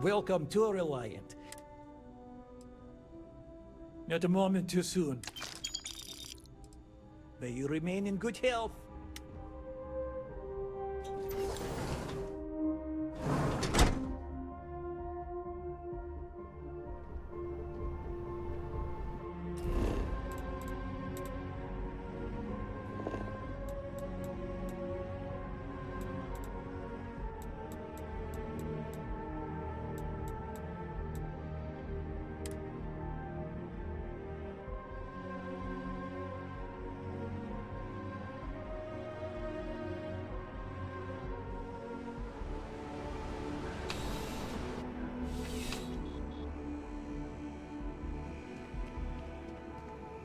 Welcome to Reliant. Not a moment too soon. May you remain in good health.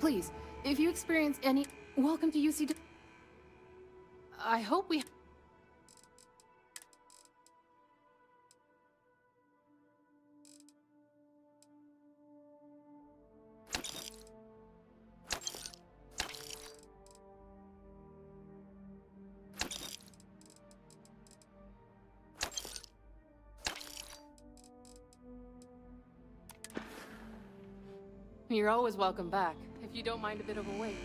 Please, if you experience any... Welcome to UC... I hope we... You're always welcome back, if you don't mind a bit of a wait.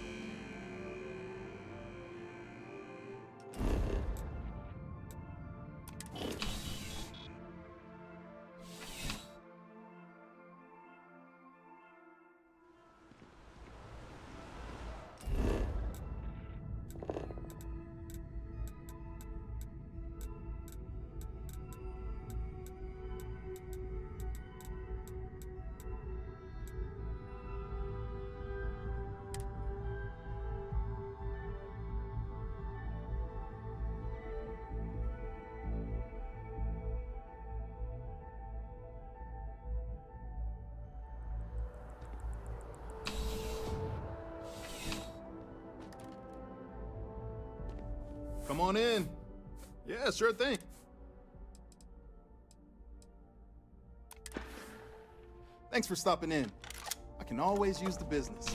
Come on in. Yeah, sure thing. Thanks for stopping in. I can always use the business.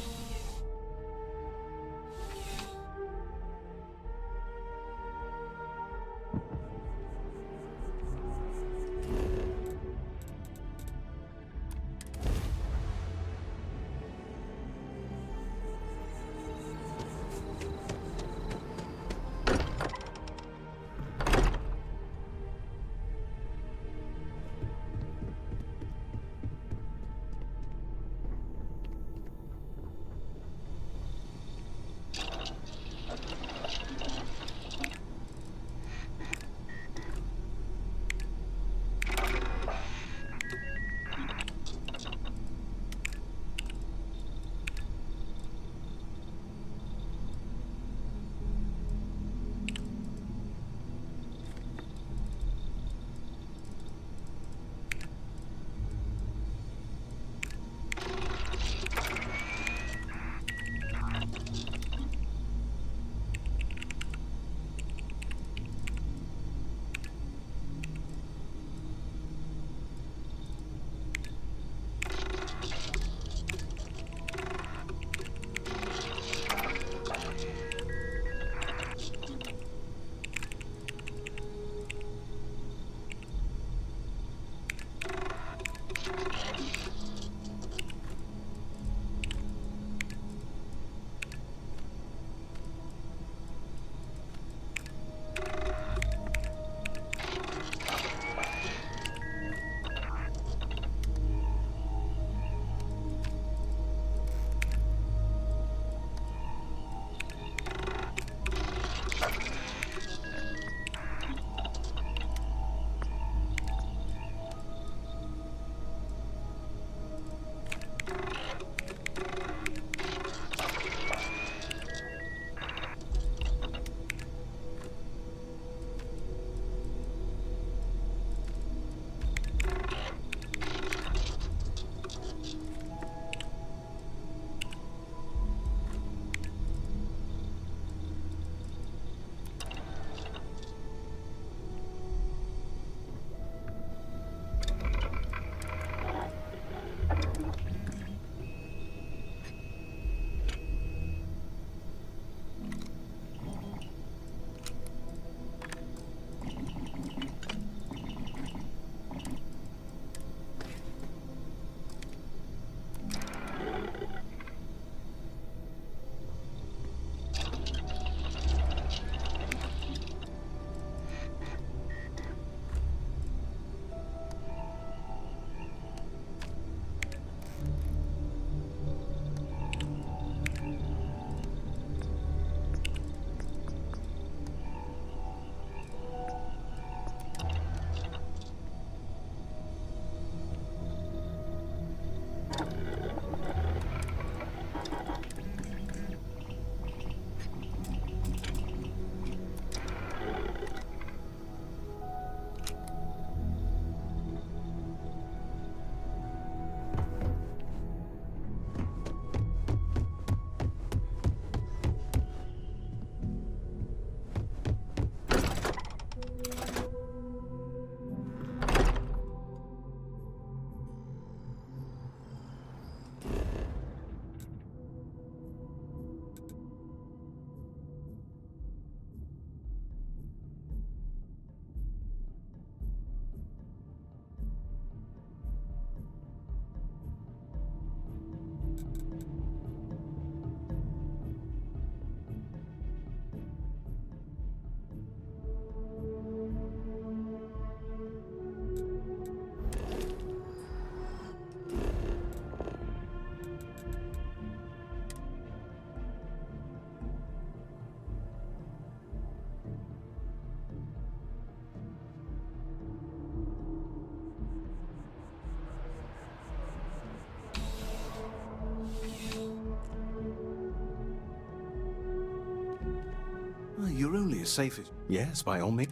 as safe as... Yes, by all means.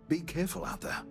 Be careful out there.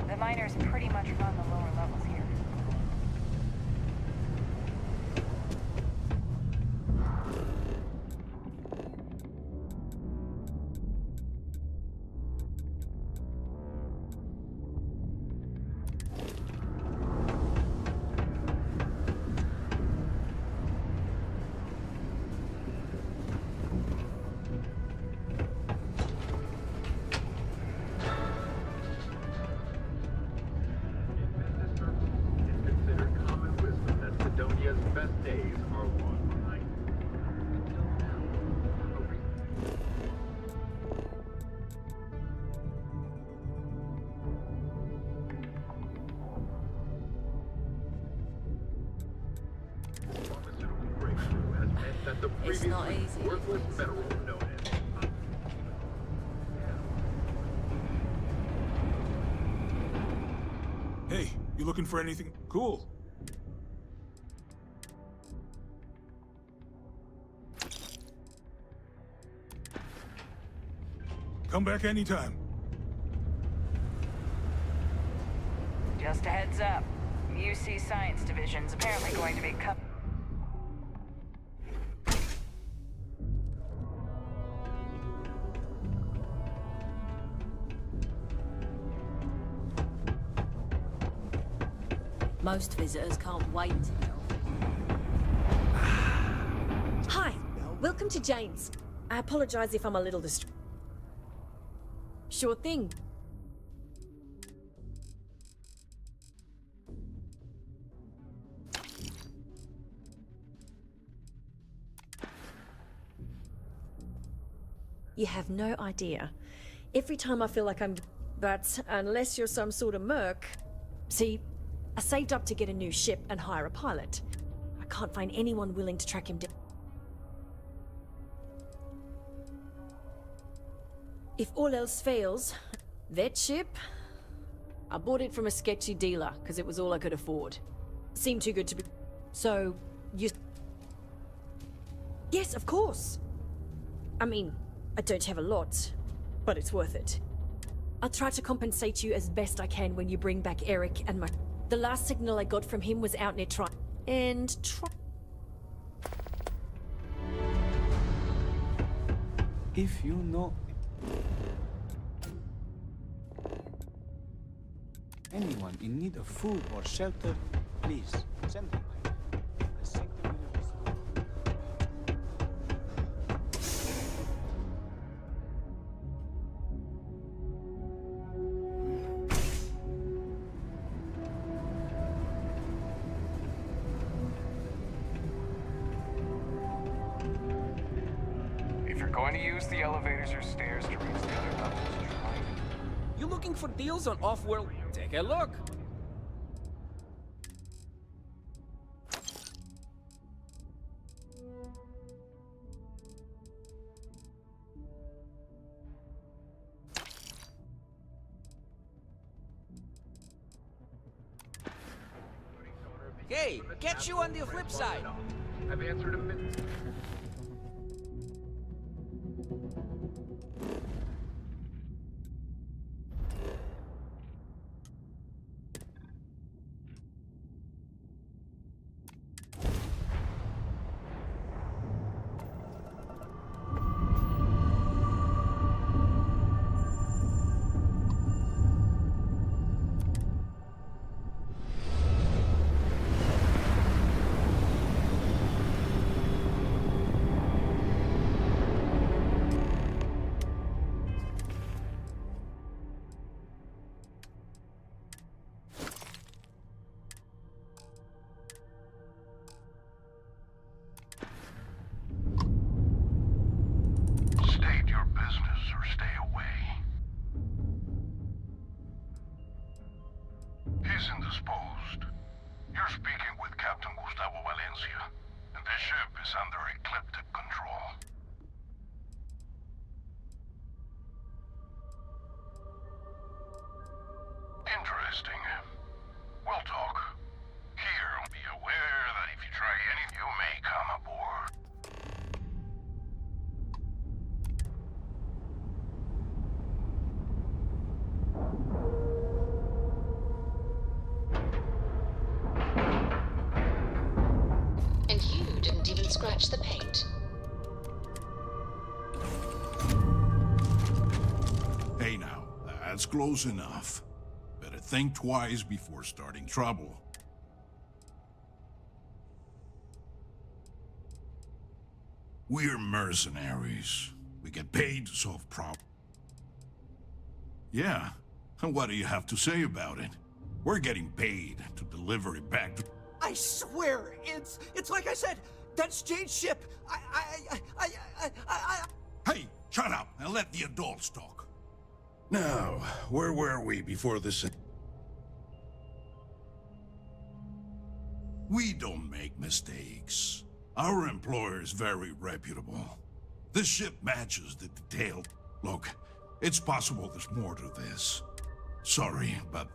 The miners pretty much run the lower levels here. It's not easy. Hey, you looking for anything cool? Come back anytime. Just a heads up. UC Science Division's apparently going to be cut. Most visitors can't wait. Hi, welcome to Jane's. I apologize if I'm a little distracted. Sure thing. You have no idea. Every time I feel like I'm... But unless you're some sort of merc... See, I saved up to get a new ship and hire a pilot. I can't find anyone willing to track him down. If all else fails, that ship... I bought it from a sketchy dealer, because it was all I could afford. Seemed too good to be... So, you... Yes, of course! I mean, I don't have a lot, but it's worth it. I'll try to compensate you as best I can when you bring back Eric and my... The last signal I got from him was out near If you know anyone in need of food or shelter, please send them my way. I think they will respond. If you're going to use the elevators or stairs to reach the other levels, try it. You looking for deals on off-world? Take a look. Okay, catch you on the flip side. I've answered a bit. State your business or stay away. He's indisposed. You're speaking with Captain Gustavo Valencia, and this ship is under ecliptic control. Interesting. We'll talk. Here, be aware that if you try anything, you may come aboard. And you didn't even scratch the paint. Hey now, that's close enough. Better think twice before starting trouble. We're mercenaries. We get paid to solve problems. Yeah, and what do you have to say about it? We're getting paid to deliver it back to... I swear, it's like I said, that's Jade's ship. Hey, shut up and let the adults talk. Now, where were we before this? We don't make mistakes. Our employer is very reputable. This ship matches the detail. Look, it's possible there's more to this. Sorry, but...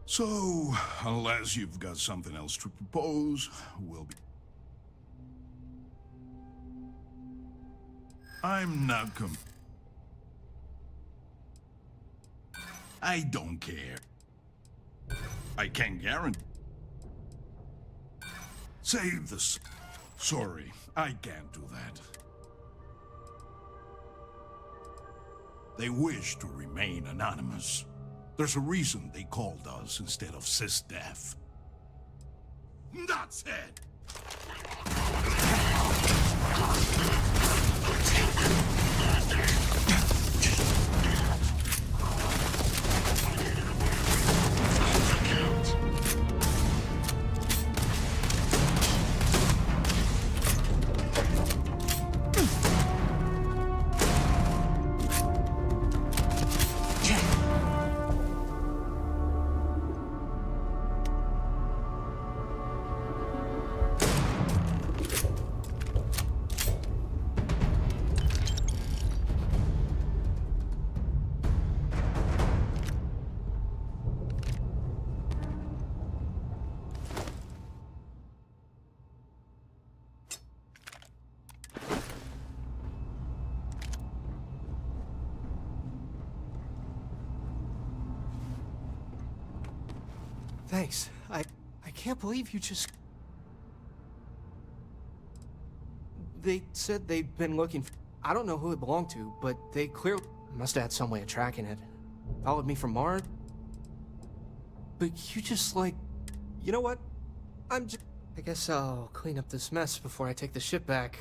So, unless you've got something else to propose, we'll be... I'm not I don't care. I can't guarantee... Save this. Sorry, I can't do that. They wish to remain anonymous. There's a reason they called us instead of SysDef. That's it! Thanks. I can't believe you just... They said they'd been looking for... I don't know who it belonged to, but they clearly must have had some way of tracking it. Followed me from Mars. But you just like... You know what? I guess I'll clean up this mess before I take the ship back.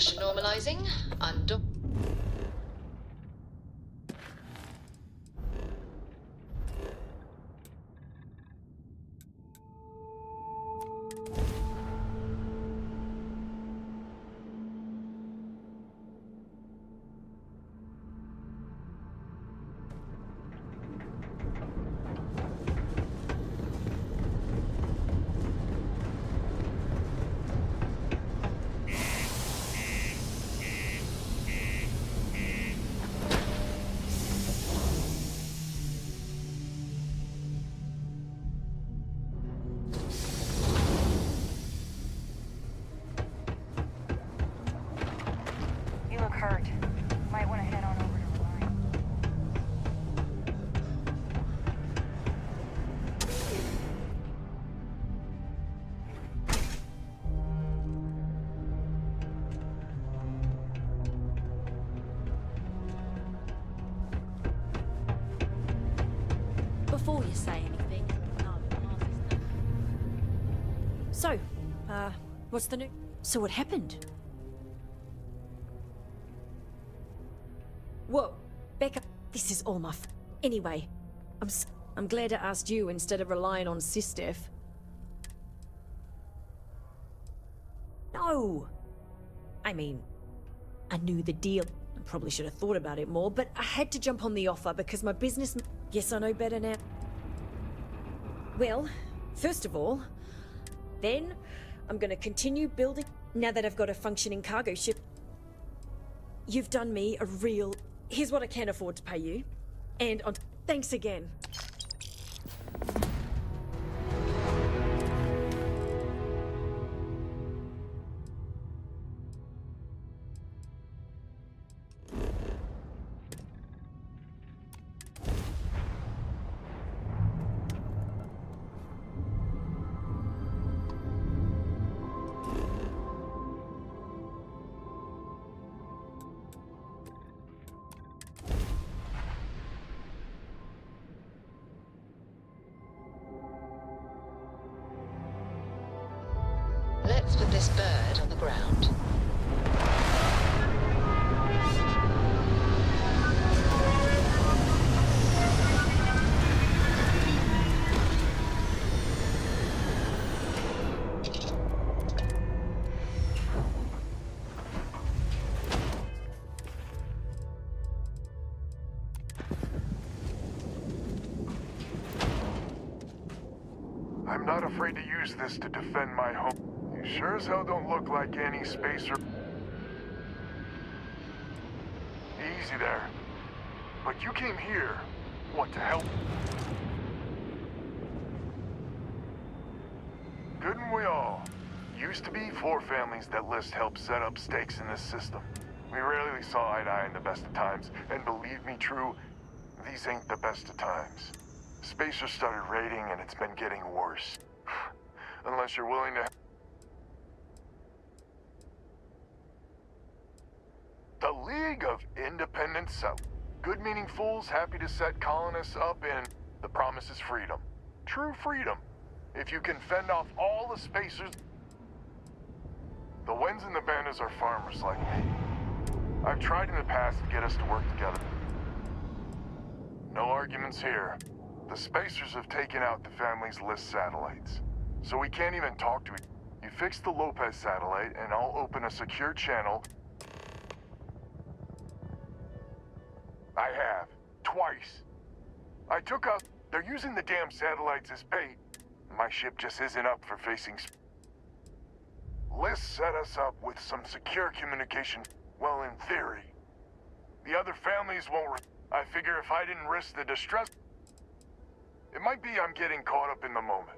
Pressure normalizing. You look hurt. Might want to head on over to Reliant. Before you say anything, so, what's the new? So what happened? Whoa, Becca, this is all my Anyway, I'm glad I asked you instead of relying on Sistef. No! I mean, I knew the deal. I probably should have thought about it more, but I had to jump on the offer because my business... Guess I know better now. Well, first of all, then I'm gonna continue building... Now that I've got a functioning cargo ship. You've done me a real... Here's what I can afford to pay you. And on... Thanks again. Let's put this bird on the ground. I'm not afraid to use this to defend my home. You sure as hell don't look like any spacer. Easy there. But you came here, what, to help? Couldn't we all? Used to be 4 families that List helped set up stakes in this system. We rarely saw eye to eye in the best of times, and believe me, True, these ain't the best of times. Spacers started raiding, and it's been getting worse. Unless you're willing to... The League of Independent Settlers. Good-meaning fools happy to set colonists up in... The promise is freedom. True freedom. If you can fend off all the spacers... The Wens and the Bandas are farmers like me. I've tried in the past to get us to work together. No arguments here. The spacers have taken out the family's List satellites. So we can't even talk to each other. You fix the Lopez satellite, and I'll open a secure channel. I have. Twice. I took out... They're using the damn satellites as bait. My ship just isn't up for facing... List set us up with some secure communication. Well, in theory. The other families won't... I figure if I didn't risk the distress... It might be I'm getting caught up in the moment.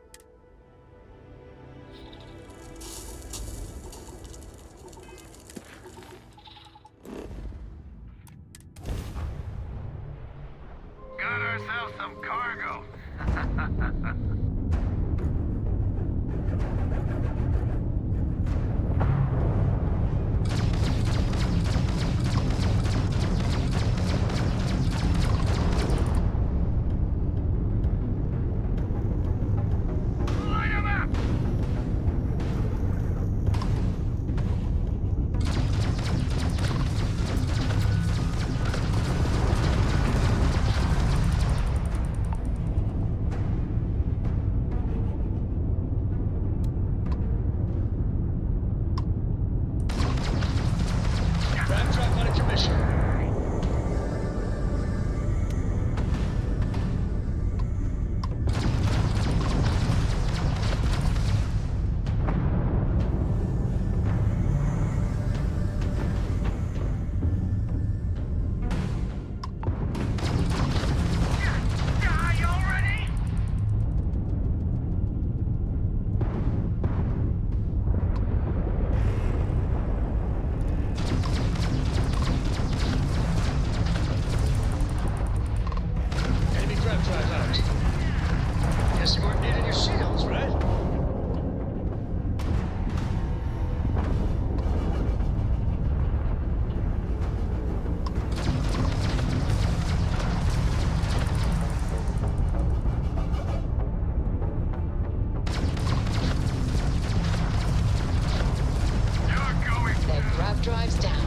Got ourselves some cargo. Guess you weren't needing your shields, right? Their grab drive's down.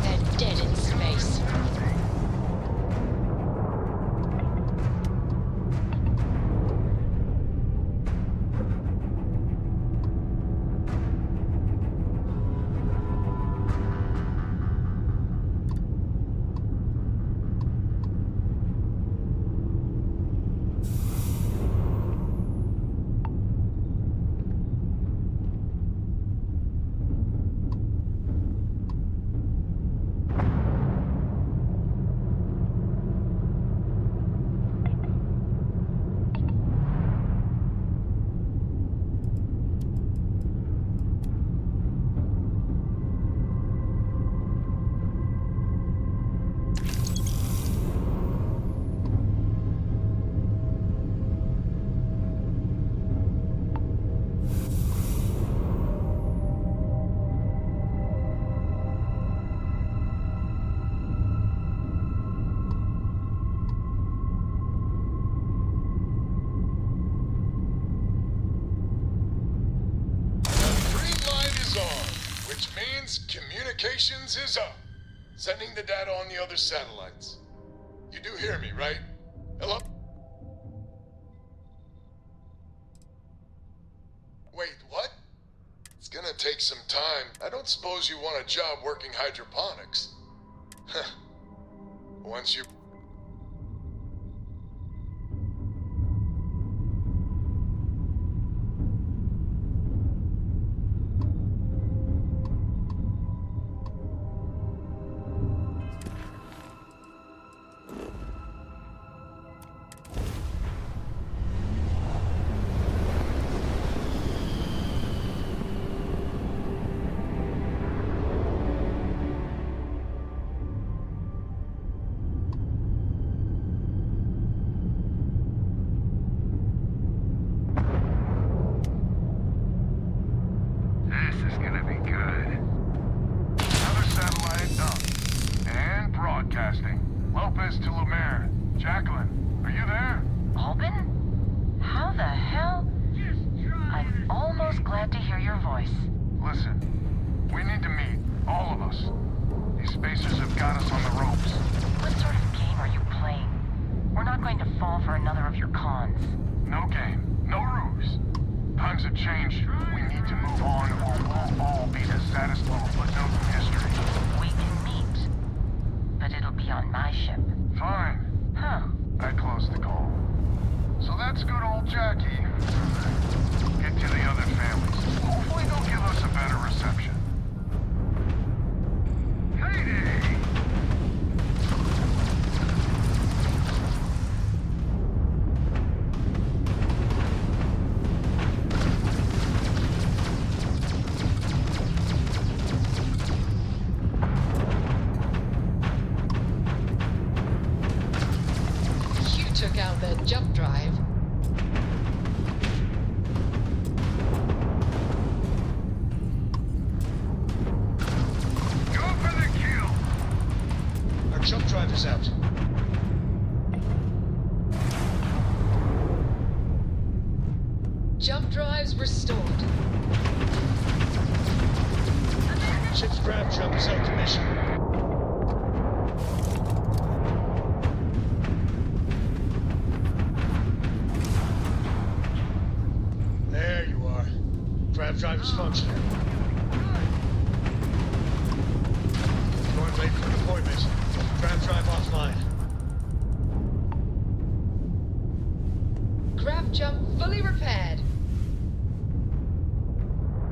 They're dead in space. Communications is up. Sending the data on the other satellites. You do hear me, right? Hello? Wait, what? It's gonna take some time. I don't suppose you want a job working hydroponics. Once you... Took out the jump drive. Go for the kill! Our jump drive is out. Jump drives restored. Ship's grab jump is out of commission. There you are. Grab drive is functioning. Going late for deployment. Grab drive offline. Grab jump fully repaired.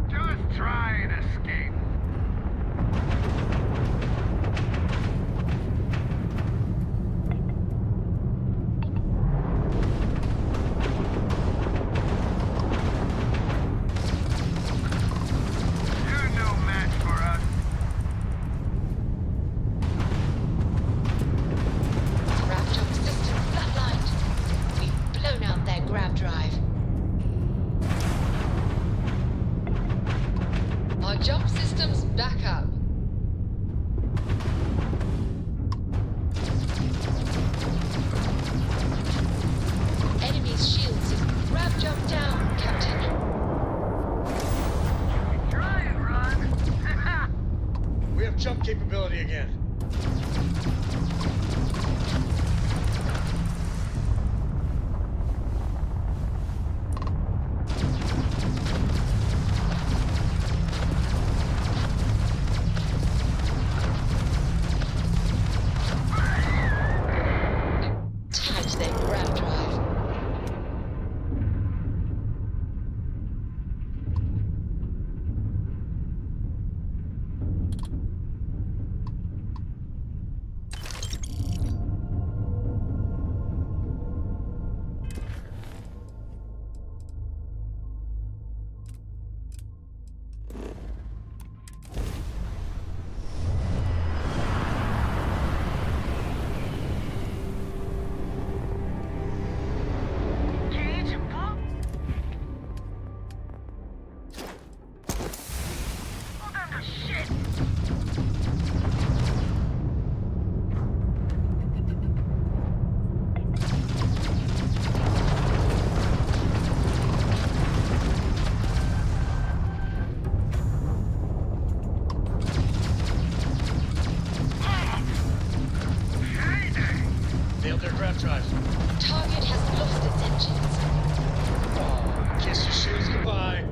Just try and escape. Jump systems back up. Enemy's shield system. Grab jump down, Captain. Try it, Ron. We have jump capability again. Tagged their grab drive. Nailed their grab drive. Target has lost its engines. Oh, kiss your shoes goodbye.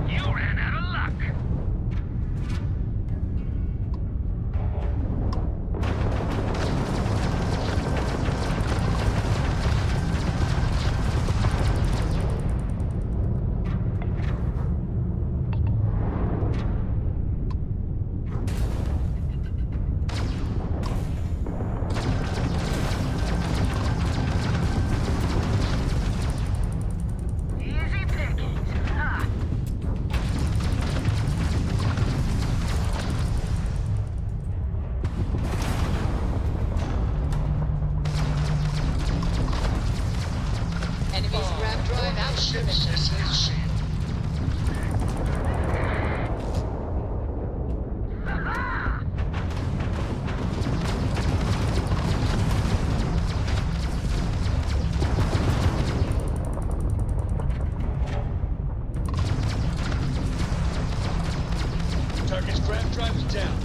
You ran out of luck. Easy pickings. Ha! Enemy's grab drive outstripping. This is shield. Target's grab drive is down.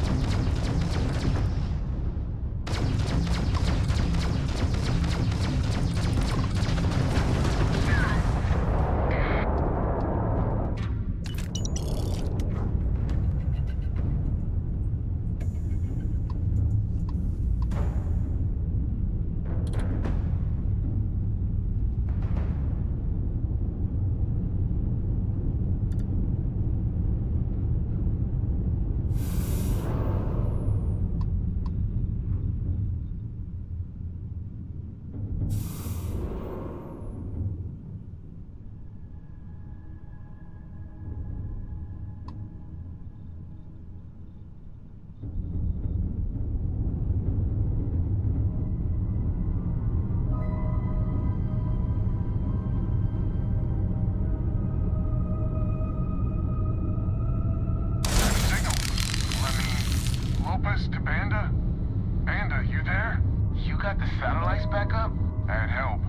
Lopez to Banda? Banda, you there? You got the satellites back up? I had help.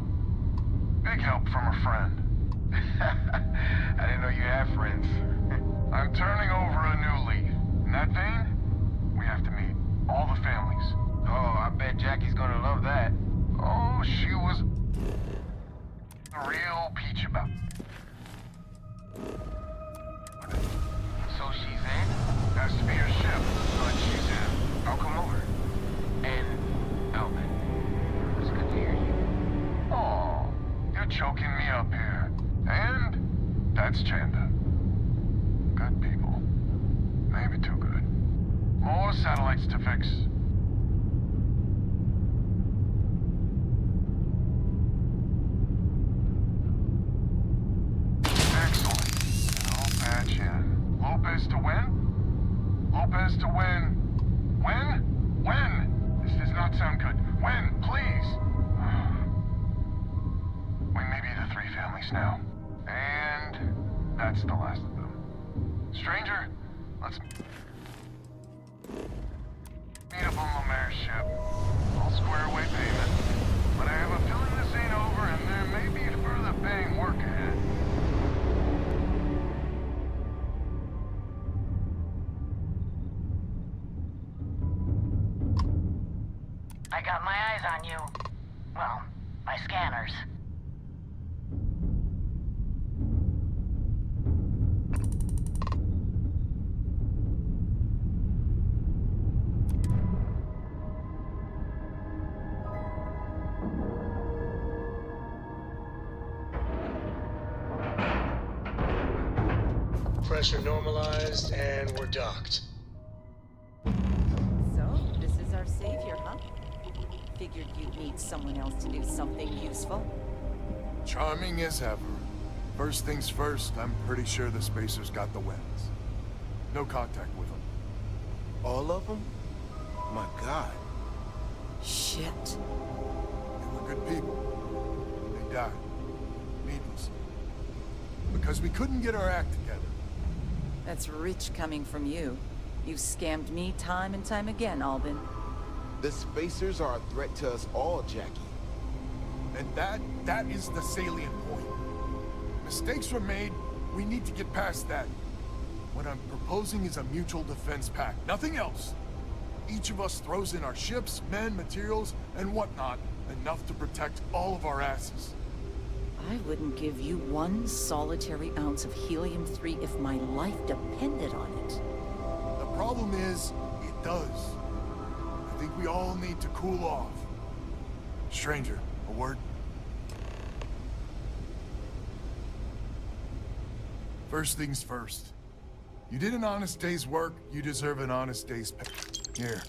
Big help from a friend. I didn't know you had friends. I'm turning over a new leaf. In that vein, we have to meet. All the families. Oh, I bet Jackie's gonna love that. Oh, she was a real peach about it. So she's in? Has to be her ship, but she's in. I'll come over. And Alvin, it's good to hear you. Aw, you're choking me up here. And that's Chanda. Good people. Maybe too good. More satellites to fix. Excellent. I'll patch in. Let's meet up on Lemare's ship. I'll square away payment. But I have a feeling this ain't over and there may be further paying work ahead. I got my eyes on you. Well, my scanners. Pressure normalized, and we're docked. So, this is our savior, huh? Figured you'd need someone else to do something useful. Charming as ever. First things first, I'm pretty sure the Spacers got the weapons. No contact with them. All of them? My God. Shit. They were good people. They died. Needlessly. Because we couldn't get our act together. That's rich coming from you. You've scammed me time and time again, Albin. The Spacers are a threat to us all, Jackie. And that is the salient point. Mistakes were made, we need to get past that. What I'm proposing is a mutual defense pact, nothing else. Each of us throws in our ships, men, materials, and whatnot, enough to protect all of our asses. I wouldn't give you one solitary ounce of helium-3 if my life depended on it. The problem is, it does. I think we all need to cool off. Stranger, a word? First things first. You did an honest day's work, you deserve an honest day's pay. Here.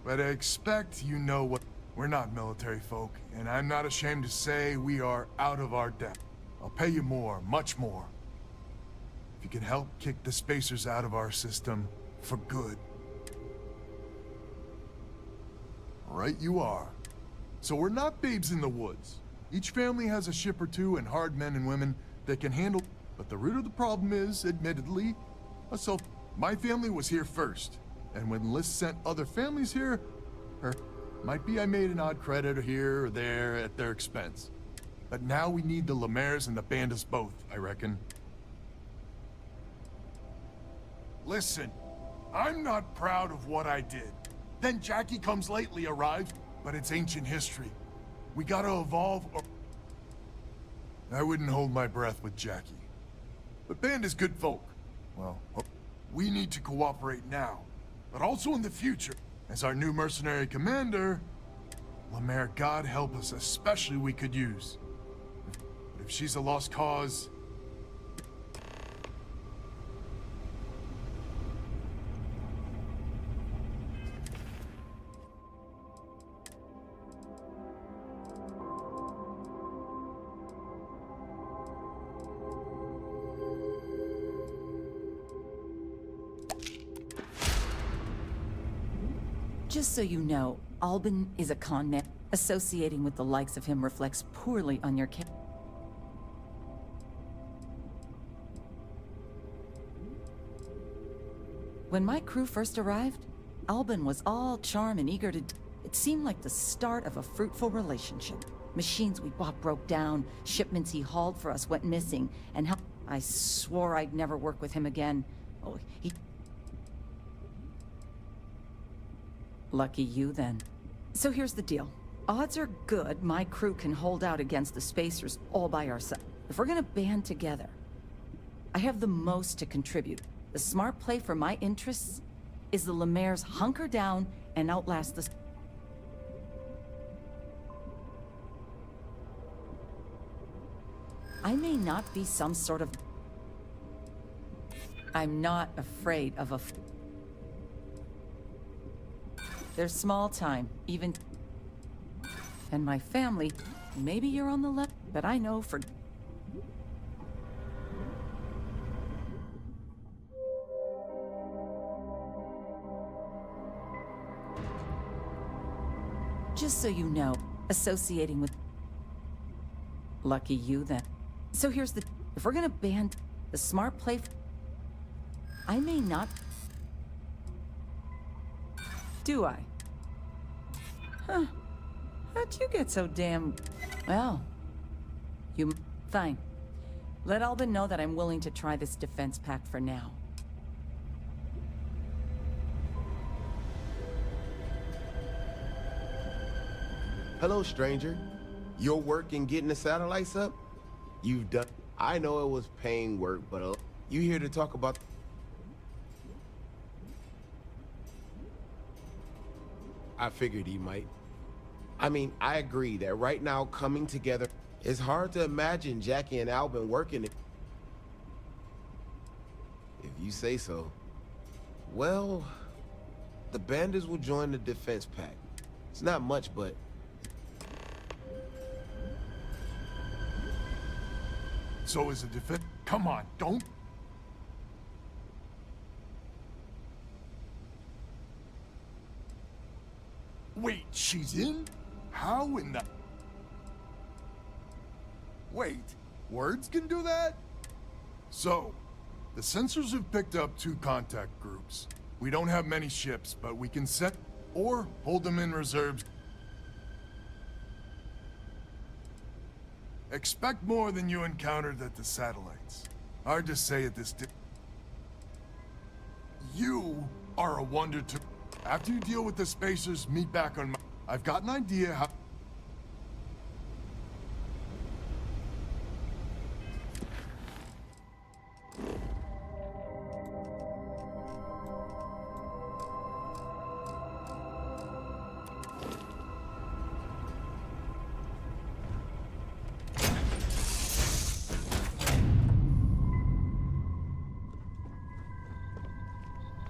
But I expect you know what... We're not military folk, and I'm not ashamed to say we are out of our depth. I'll pay you more, much more. If you can help kick the Spacers out of our system for good. Right you are. So we're not babes in the woods. Each family has a ship or two and hard men and women that can handle... But the root of the problem is, admittedly, my family was here first. And when Liz sent other families here, might be I made an odd credit here or there at their expense. But now we need the Lemaires and the Bandits both, I reckon. Listen, I'm not proud of what I did. Then Jackie Comes Lately arrived, but it's ancient history. We gotta evolve or... I wouldn't hold my breath with Jackie. But Band is good folk. Well, we need to cooperate now, but also in the future. As our new mercenary commander, Lemaire, God help us, especially we could use. But if she's a lost cause... Just so you know, Albin is a con man. Associating with the likes of him reflects poorly on your character. When my crew first arrived, Albin was all charm and eager to... It seemed like the start of a fruitful relationship. Machines we bought broke down, shipments he hauled for us went missing, and how... I swore I'd never work with him again. Oh, he... Lucky you, then. So here's the deal. Odds are good my crew can hold out against the Spacers all by ourselves. If we're gonna band together, I have the most to contribute. The smart play for my interests is the Lemaires hunker down and outlast the... I may not be some sort of... I'm not afraid of a... There's small time, even... And my family, maybe you're on the left, but I know for... Just so you know, associating with... Lucky you, then. So here's the... If we're gonna band the smart play... I may not... Do I? Huh. How'd you get so damn... Well... You... Fine. Let Albin know that I'm willing to try this defense pact for now. Hello, stranger. Your work in getting the satellites up? You've done... I know it was paying work, but you here to talk about... I figured he might. I mean, I agree that right now coming together, it's hard to imagine Jackie and Albin working it. If you say so. Well, the bandits will join the defense pact. It's not much, but... So is a defense... Come on, don't... Wait, she's in? How in the... Wait, words can do that? So, the sensors have picked up 2 contact groups. We don't have many ships, but we can set or hold them in reserves. Expect more than you encountered at the satellites. Hard to say at this You are a wonder to... After you deal with the spacers, meet back on my... I've got an idea how...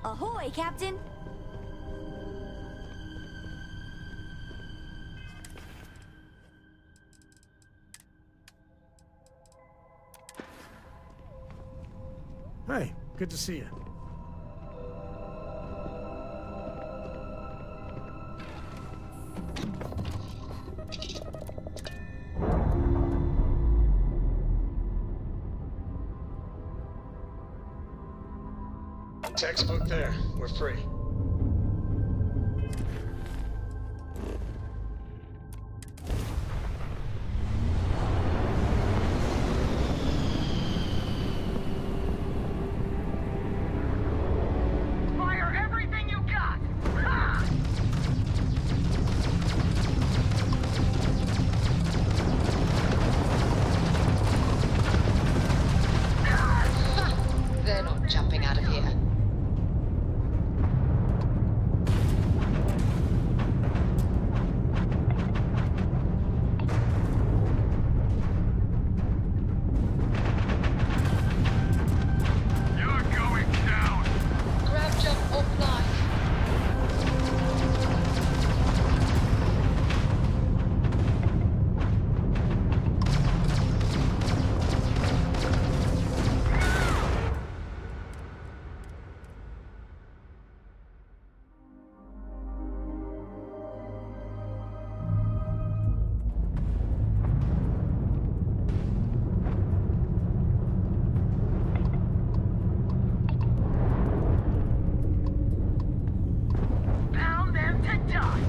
Ahoy, Captain! Hey, good to see you. Textbook there. We're free. Fire everything you got! Ha! They're not jumping out of here. You're going down! Grab jump offline. Pound them to dust!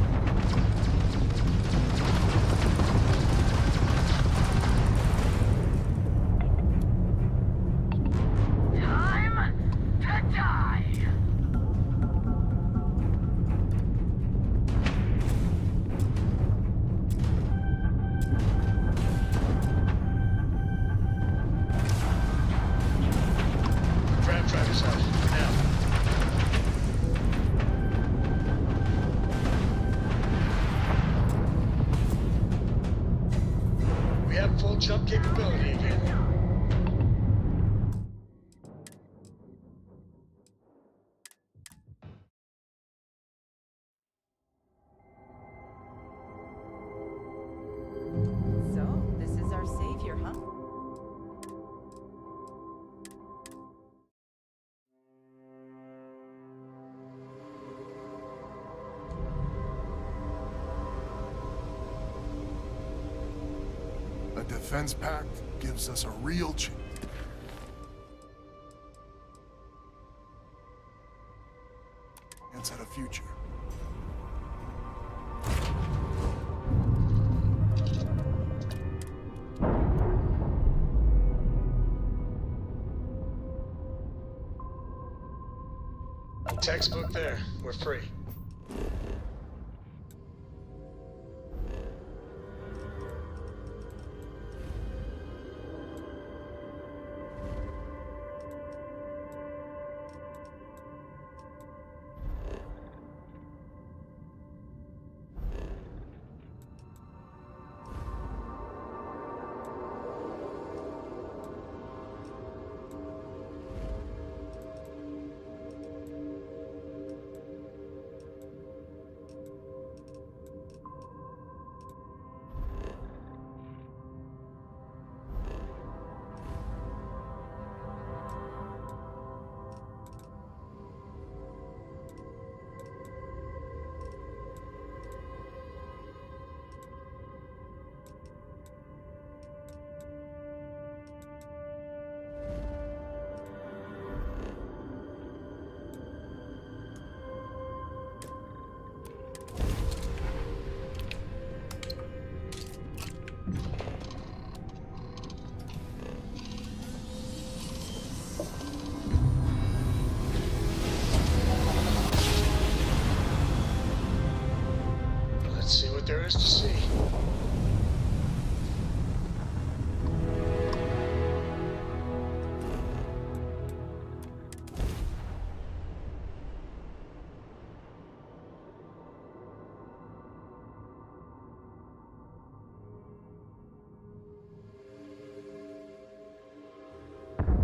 Time to die! Grab Travis out. Now. We have full jump capability again. So, this is our savior, huh? A defense pact gives us a real chance. Chance at a future. Textbook there. We're free. Let's see what there is to see.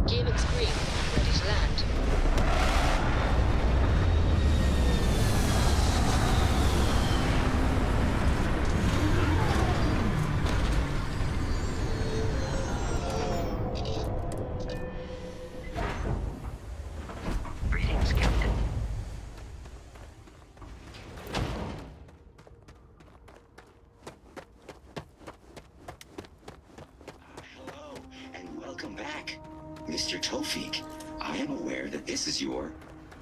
Gaming screen, ready to land. Greetings, Captain. Hello, and welcome back. Mr. Tofik, I am aware that this is your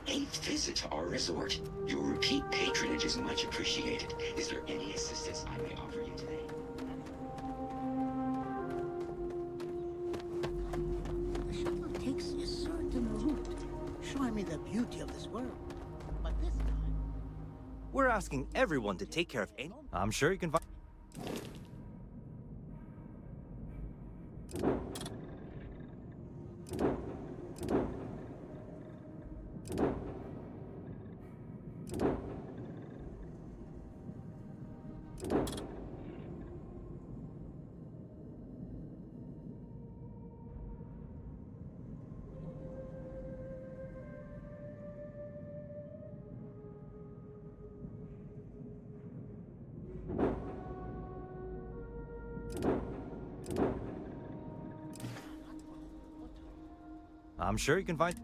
8th visit to our resort. Your repeat patronage is much appreciated. Is there any assistance I may offer you today? The shuttle takes a certain route, showing me the beauty of this world. But this time... We're asking everyone to take care of any... I'm sure you can find... I'm sure you can find...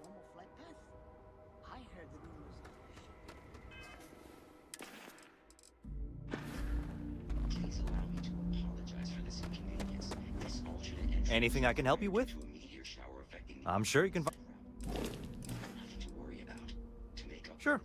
normal flight path? I heard the news. Please allow me to apologize for this inconvenience. This alternate entry... Anything I can help you with? ...to a meteor shower affecting... I'm sure you can find... Nothing to worry about. To make up... Sure.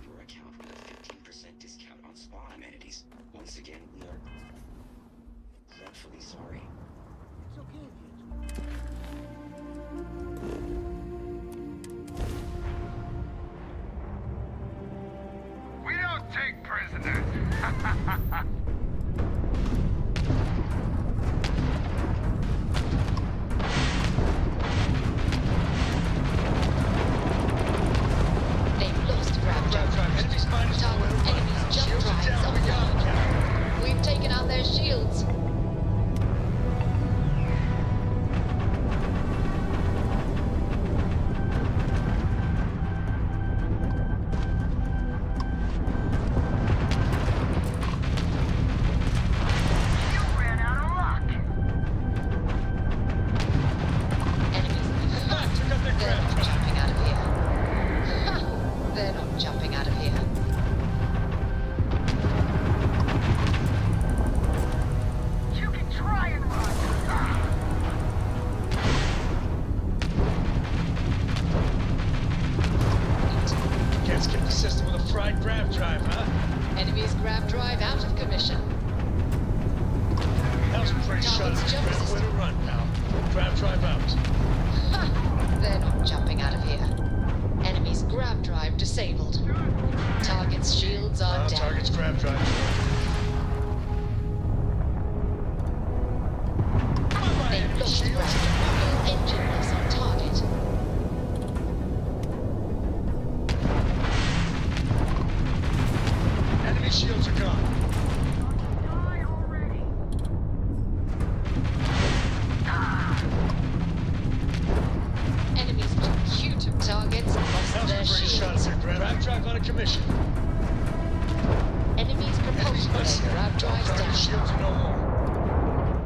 Your account with a 15% discount on spa amenities. Once again, we are dreadfully sorry. It's okay if you... We don't take prisoners. They've lost grab jump. Target enemies jump drives on board. drive, huh? Enemy's grab drive out of commission. That was a pretty shot. Target's jump Way to system. run, pal. Grab drive out. Ha! They're not jumping out of here. Enemy's grab drive disabled. Target's shields are down. Target's grab drive. They lost grab drive. Engineless on target. Enemy shields are gone. Enemy's computer targets lost That was their a pretty shot. shields. Grab drive out of commission. Enemy's propulsion leg grab drives Target down. shields are no more.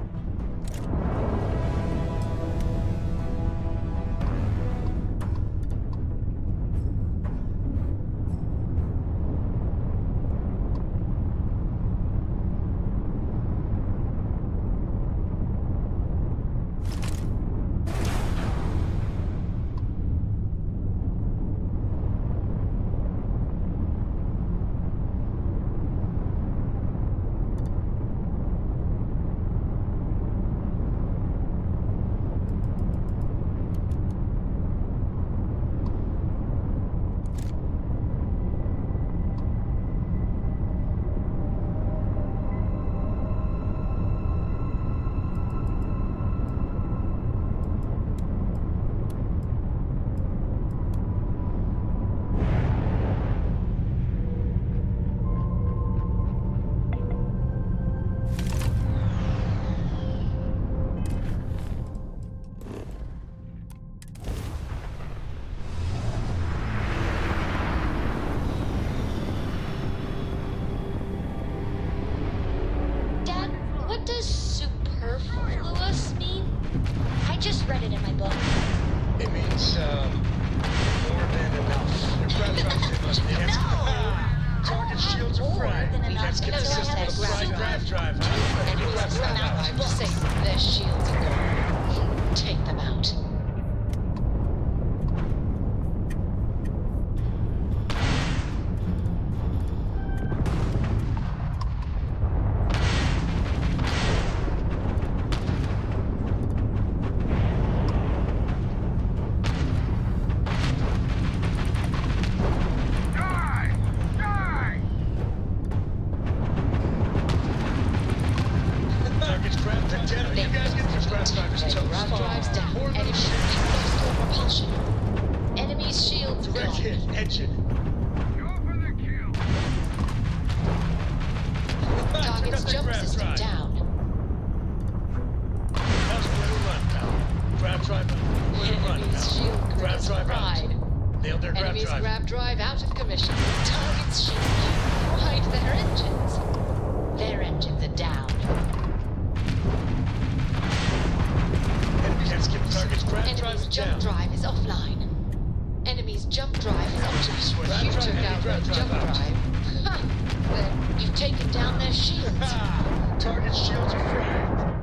Dad, what does superfluous mean? I just read it in my book. It means, more than enough. Your grab drives, it must be. Target shields are fried. Let's get the system with a fried grab drive, huh? And your grab drive out. Disabled. Their shields are gone. Take them out. Target's grabbed to 10. You guys get your grab drivers Their toast. grab drives down. More than Enemy shit. lost all propulsion. Enemy's shields Direct gone. hit. Engine. Target's jump system down. That was a way to run, pal. Grab drive out. Way to run, Enemy's pal. shield Grab grids drive out. fried. Nailed their grab Enemy's drive. grab drive out of commission. Target's shield fried their engines. Their engines are down. Enemy can't skip target's grab drive Enemy's is jump down. drive is offline. Enemy's jump drive is active. Grab You drive, took enemy out their grab drive jump out. drive. Ha! Then you've taken down their shields. Ah! Target shields are fried.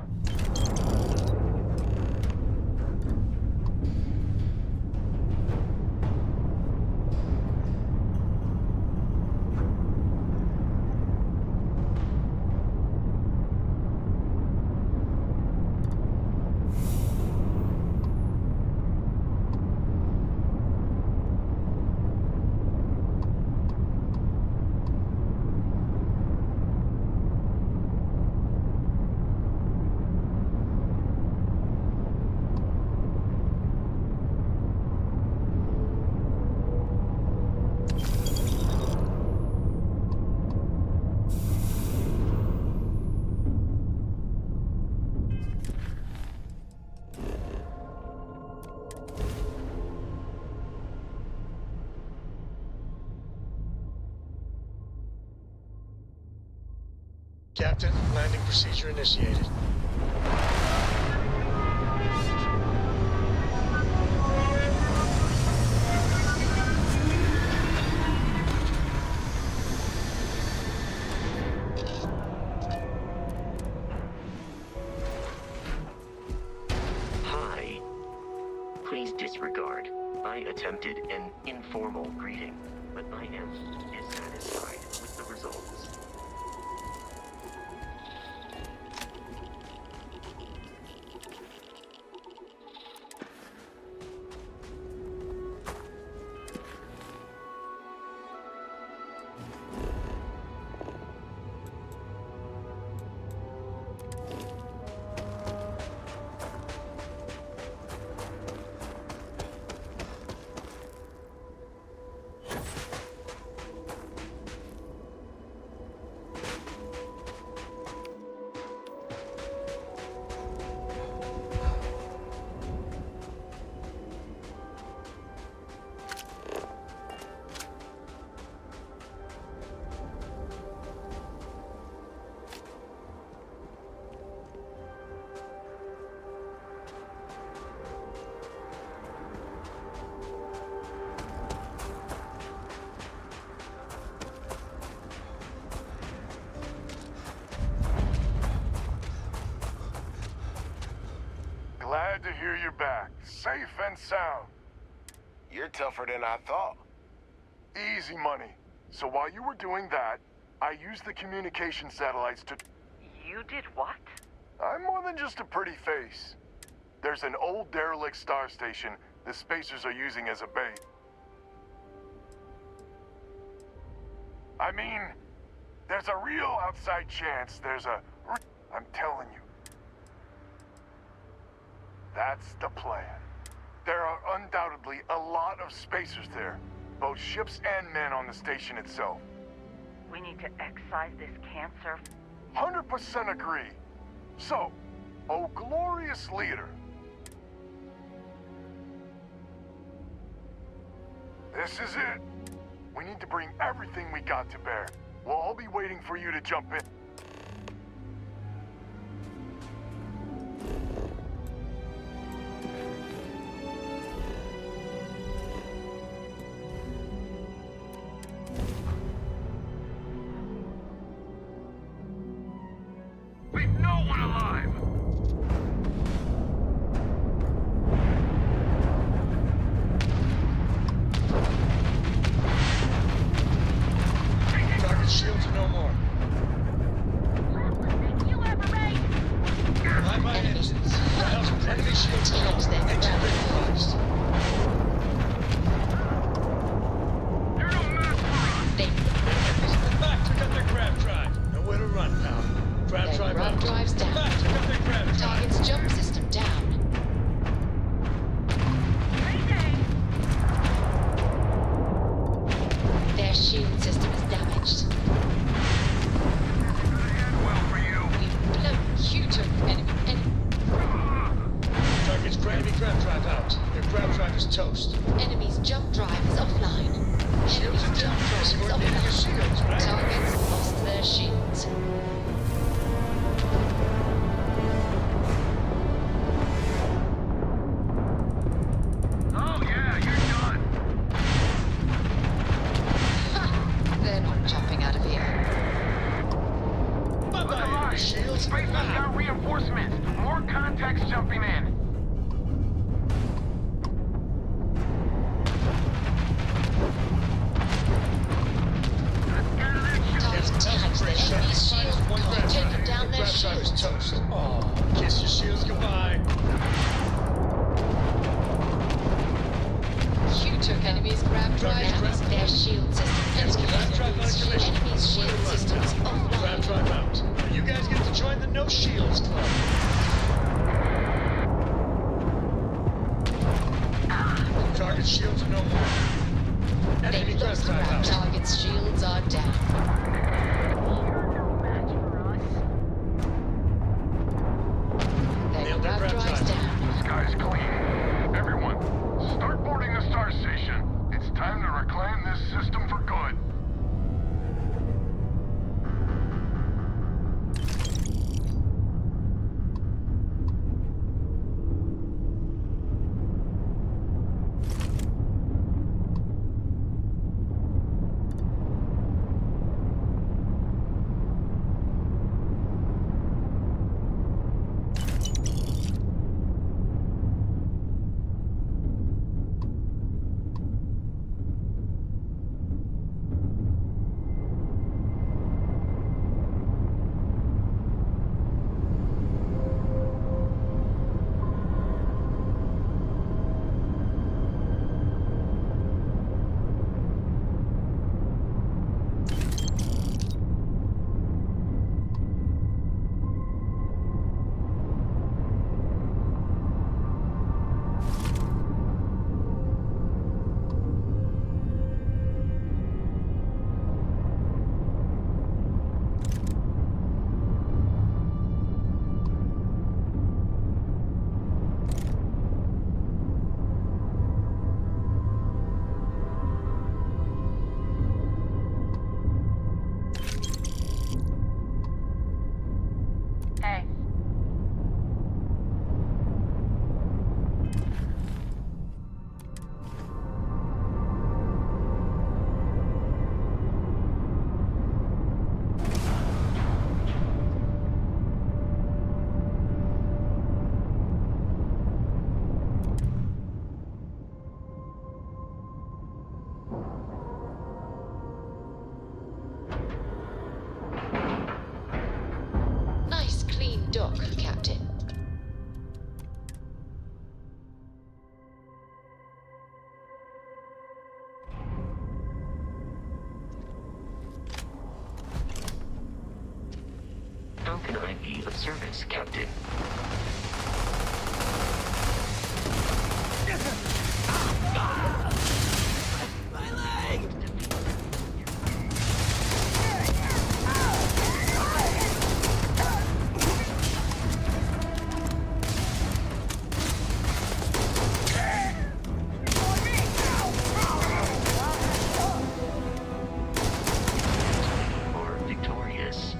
Captain, landing procedure initiated. Hi. Please disregard. I attempted an informal greeting, but I am dissatisfied. hear you're back, safe and sound. You're tougher than I thought. Easy money. So while you were doing that, I used the communication satellites to... You did what? I'm more than just a pretty face. There's an old derelict star station the Spacers are using as a bait. I mean, there's a real outside chance there's a... I'm telling you. That's the plan. There are undoubtedly a lot of Spacers there, both ships and men on the station itself. We need to excise this cancer. 100% agree. So, oh glorious leader. This is it. We need to bring everything we got to bear. We'll all be waiting for you to jump in. Leave no one alive! Target shields are no more. Bye-bye engines. Enemy shields are no more. Engine vaporized. You're no match for us! Enemies in the back took out their grav drive. Nowhere to run, pal. Grav drive out. drives down. Back took out their grav drive. Target's jump system down. Their shield system is damaged. Well for you. We've blown Q-took enemy. Target's enemy grav drive out. Their grav drive is toast. Enemy's jump drive is offline. Shields are down. Enemy's You're jump drive needing your is shields, offline. right? Targets lost their shields. Oh yeah, you're done. Ha! They're not jumping out of here. Look Bye-bye, alive! enemy shields. Space's got reinforcements. More contacts jumping in. Let's get to that ship. Yes, that was a great shot. Enemy's shield One grav taking drive. down their Grav drive is shields. toast. Oh, kiss your shields goodbye. Q-took enemy's grav drive Target's and their shield system. Yes, grav drive out of commission. Enemy's shield Nowhere to run, system is pal. Grav offline. drive out. You guys get to join the No Shields Club. Target shields are no more. Enemy They've grav lost drive ground. out. Target's shields are down. Their Nailed their grav grav drive's drive. down. Sky's clean. Everyone, start boarding the star station. It's time to reclaim this system for good. dock, Captain. How can I be of service, Captain? My leg! Or victorious.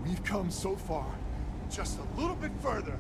We've come so far. Just a little bit further.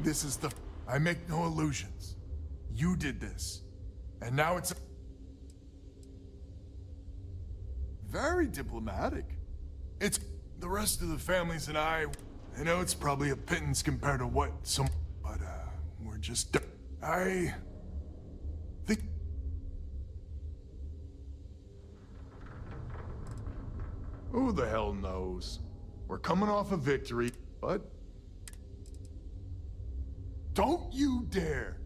This is the... I make no illusions. You did this. And now it's... Very diplomatic. It's... The rest of the families and I know it's probably a pittance compared to what some... But, we're just... I... think... Who the hell knows? We're coming off a victory, but... Don't you dare!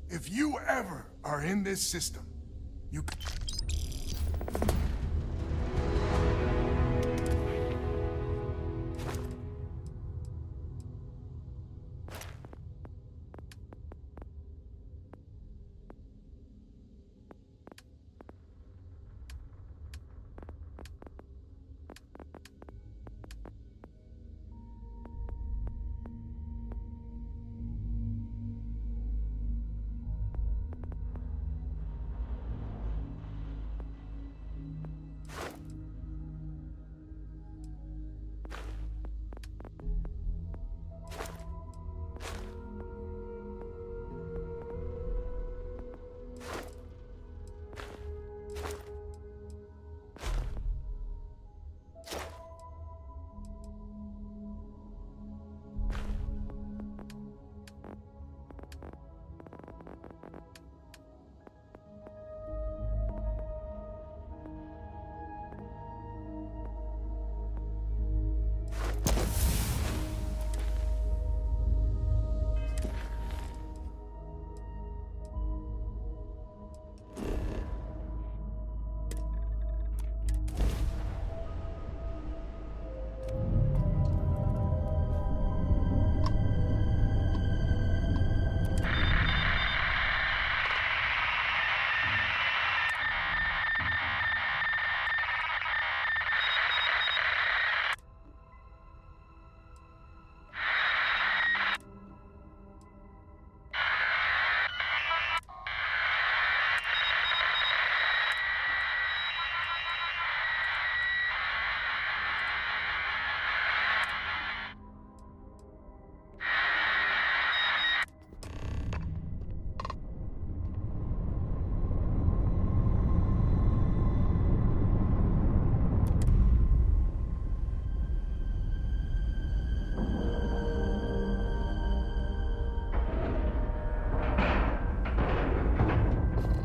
If you ever are in this system, you...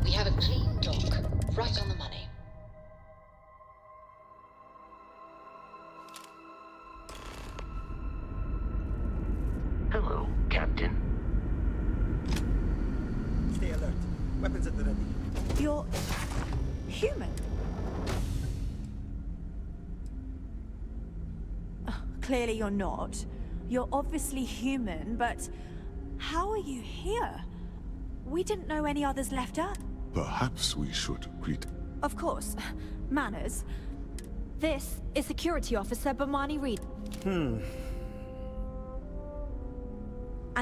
We have a clean dock, right on the money. Hello, Captain. Stay alert. Weapons at the ready. You're... human? Clearly you're not. You're obviously human, but... how are you here? We didn't know any others left Earth. Perhaps we should greet... Of course. Manners. This is Security Officer Bomani Reed. And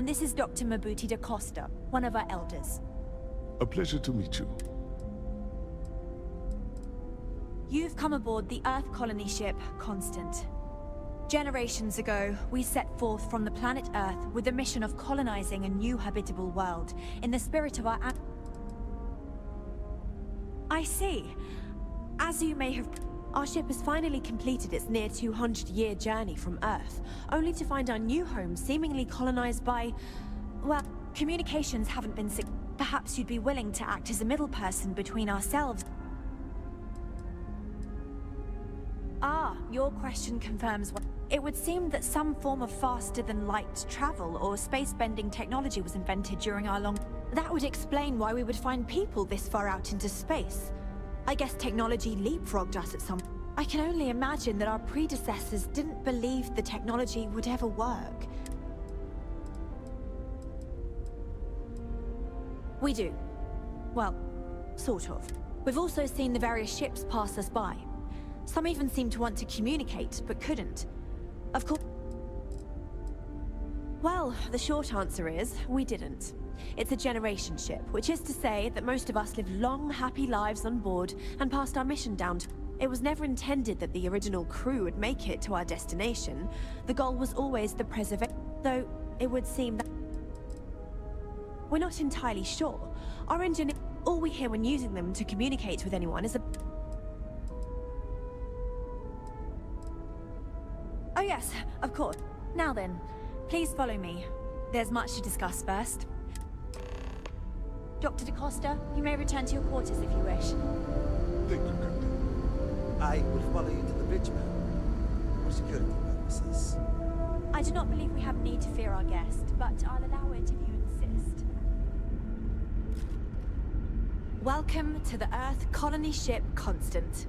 this is Dr. Mabuti da Costa, one of our elders. A pleasure to meet you. You've come aboard the Earth colony ship, Constant. Generations ago, we set forth from the planet Earth with the mission of colonizing a new habitable world, in the spirit of our... I see. As you may have... Our ship has finally completed its near 200-year journey from Earth, only to find our new home seemingly colonized by... well, communications haven't been... Perhaps you'd be willing to act as a middle person between ourselves. Ah, your question confirms what... It would seem that some form of faster-than-light travel or space-bending technology was invented during our long... That would explain why we would find people this far out into space. I guess technology leapfrogged us at some... I can only imagine that our predecessors didn't believe the technology would ever work. We do. Well, sort of. We've also seen the various ships pass us by. Some even seemed to want to communicate, but couldn't. Of course... Well, the short answer is, we didn't. It's a generation ship, which is to say that most of us lived long, happy lives on board and passed our mission down to... It was never intended that the original crew would make it to our destination. The goal was always the preservation, though it would seem that we're not entirely sure. Our engineer, all we hear when using them to communicate with anyone is a... Oh yes, of course. Now then, please follow me. There's much to discuss first. Dr. DaCosta, you may return to your quarters if you wish. Thank you, Captain. I will follow you to the bridge, ma'am. For security purposes. I do not believe we have need to fear our guest, but I'll allow it if you insist. Welcome to the Earth colony ship Constant.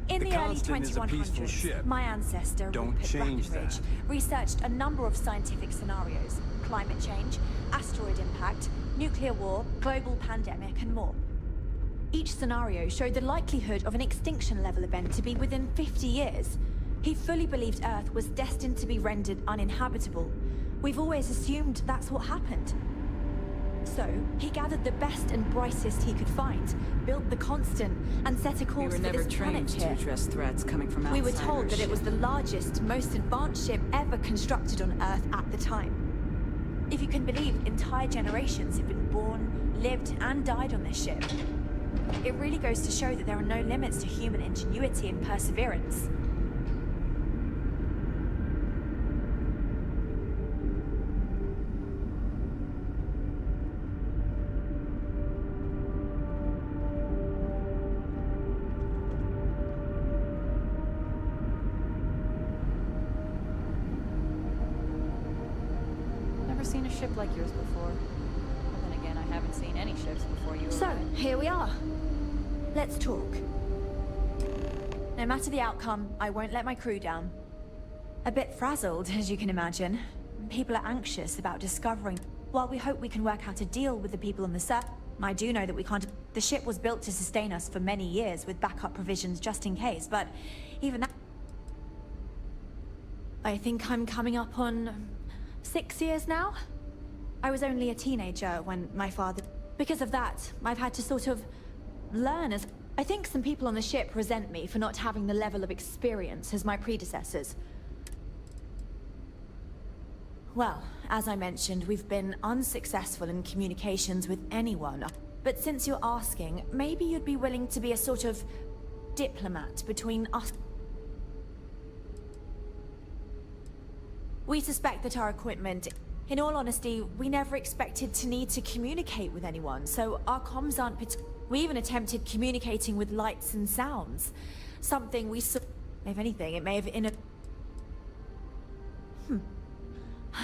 In the early Constant is a peaceful 2100s, ship. my ancestor, Don't Rupert change Brackenridge, that. researched a number of scientific scenarios. Climate change, asteroid impact, nuclear war, global pandemic, and more. Each scenario showed the likelihood of an extinction-level event to be within 50 years. He fully believed Earth was destined to be rendered uninhabitable. We've always assumed that's what happened. So, he gathered the best and brightest he could find, built the Constant, and set a course We were for never this trained planet to here. address threats coming from outsiders. We were told that it was the largest, most advanced ship ever constructed on Earth at the time. If you can believe, entire generations have been born, lived, and died on this ship. It really goes to show that there are no limits to human ingenuity and perseverance. Never seen a ship like yours before. But then again, I haven't seen any ships before you So, arrived. here we are. Let's talk. No matter the outcome, I won't let my crew down. A bit frazzled, as you can imagine. People are anxious about discovering. While we hope we can work out a deal with the people on the surface, I do know that we can't. The ship was built to sustain us for many years with backup provisions just in case, but even that... I think I'm coming up on 6 years now? I was only a teenager when my father... Because of that, I've had to sort of learn as... I think some people on the ship resent me for not having the level of experience as my predecessors. Well, as I mentioned, we've been unsuccessful in communications with anyone. But since you're asking, maybe you'd be willing to be a sort of diplomat between us. We suspect that our equipment... In all honesty, we never expected to need to communicate with anyone, so our comms aren't... We even attempted communicating with lights and sounds. Something we saw... If anything, it may have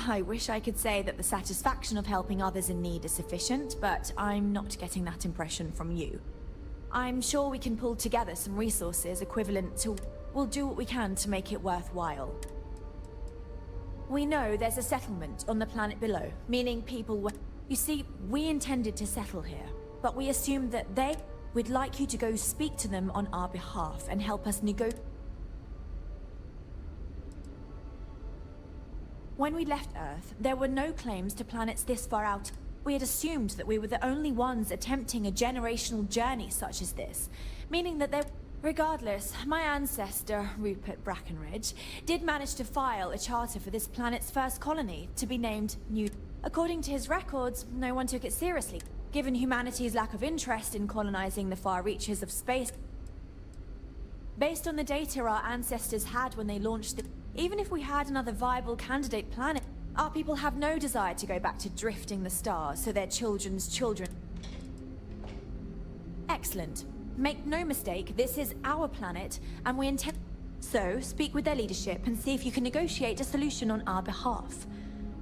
I wish I could say that the satisfaction of helping others in need is sufficient, but I'm not getting that impression from you. I'm sure we can pull together some resources equivalent to... We'll do what we can to make it worthwhile. We know there's a settlement on the planet below, meaning people were... You see, we intended to settle here, but we assumed that they... We'd like you to go speak to them on our behalf and help us negotiate. When we left Earth, there were no claims to planets this far out. We had assumed that we were the only ones attempting a generational journey such as this, meaning that there... Regardless, my ancestor, Rupert Brackenridge, did manage to file a charter for this planet's first colony, to be named New... According to his records, no one took it seriously, given humanity's lack of interest in colonizing the far reaches of space. Based on the data our ancestors had when they launched the... Even if we had another viable candidate planet, our people have no desire to go back to drifting the stars so their children's children... Excellent. Make no mistake, this is our planet, and we intend... So, speak with their leadership and see if you can negotiate a solution on our behalf.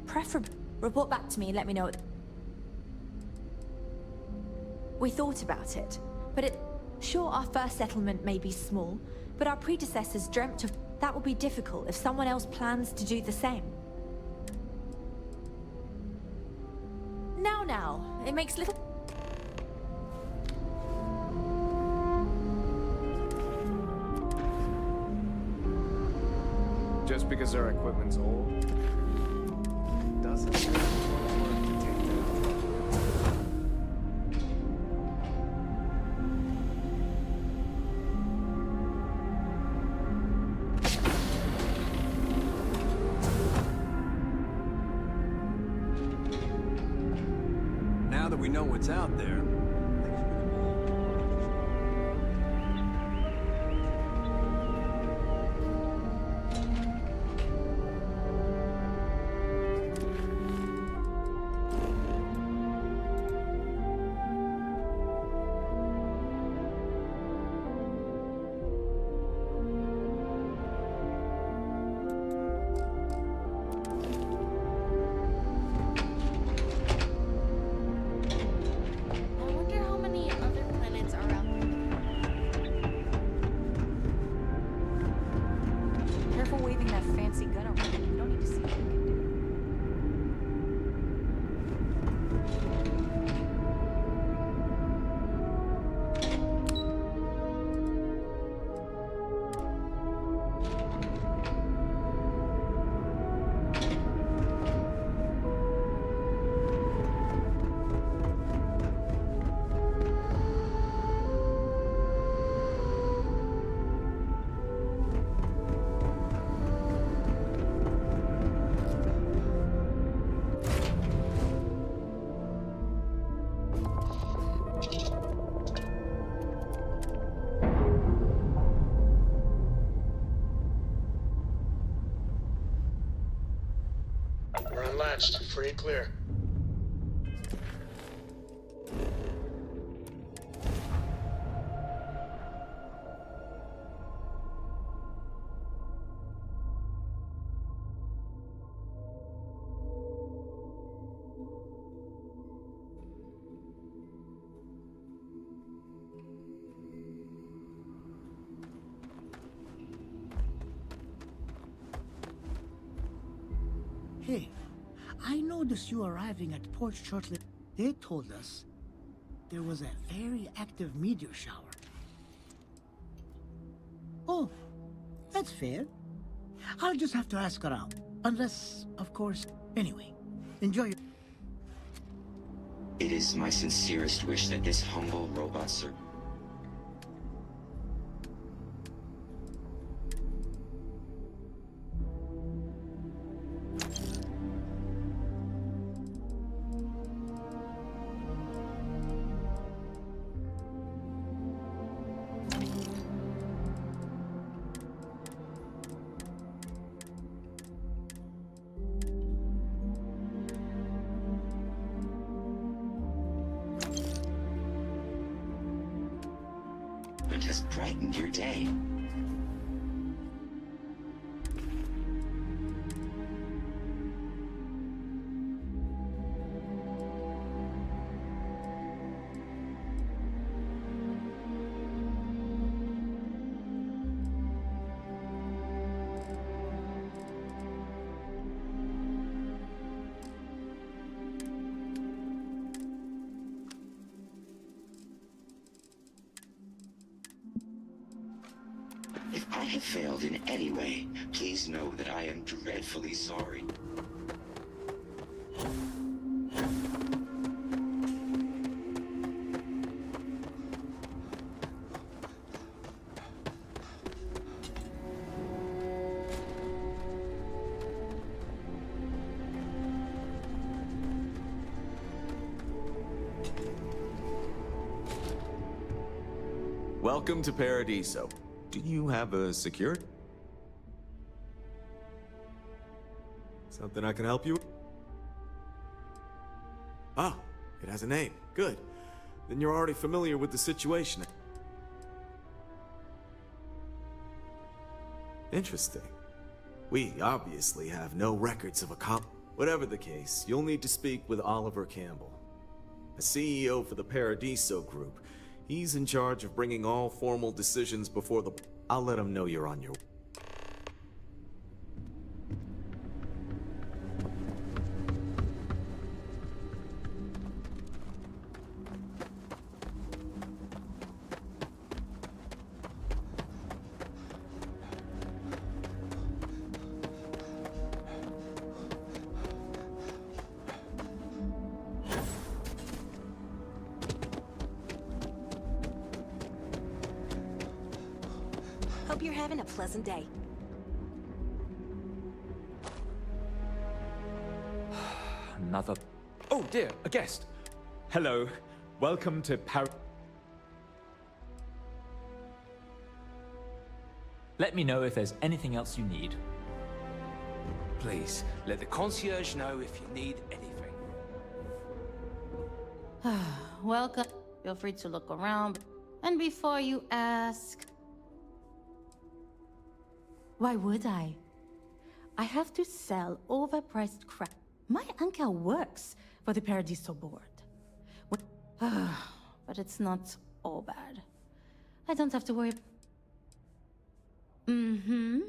Preferably, report back to me and let me know what... We thought about it, but it... Sure, our first settlement may be small, but our predecessors dreamt of... That will be difficult if someone else plans to do the same. Now, it makes little... Just because our equipment's old, doesn't mean it's worth to take that. know what's out there. I wonder how many other planets are out there. Careful waving that fancy gun around. We don't need to see what we can do. We're unlatched. Free and clear. Hey, I noticed you arriving at port shortly. They told us there was a very active meteor shower. Oh, that's fair. I'll just have to ask around. Unless, of course, anyway. Enjoy your... It is my sincerest wish that this humble robot servant. Has brightened your day. If I have failed in any way, please know that I am dreadfully sorry. Welcome to Paradiso. Do you have a security? Something I can help you with? Ah, it has a name. Good. Then you're already familiar with the situation. Interesting. We obviously have no records of a cop. Whatever the case, you'll need to speak with Oliver Campbell, a CEO for the Paradiso Group. He's in charge of bringing all formal decisions before the... I'll let him know you're on your... Hope you're having a pleasant day. Another... Oh dear, a guest. Hello. Welcome to Let me know if there's anything else you need. Please, let the concierge know if you need anything. Welcome. Feel free to look around. And before you ask... Why would I? I have to sell overpriced crap. My uncle works for the Paradiso board. But it's not all bad. I don't have to worry... Mm-hmm.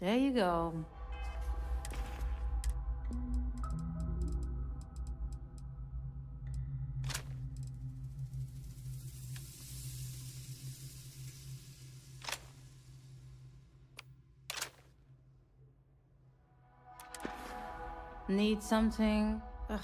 There you go. Need something? Ugh.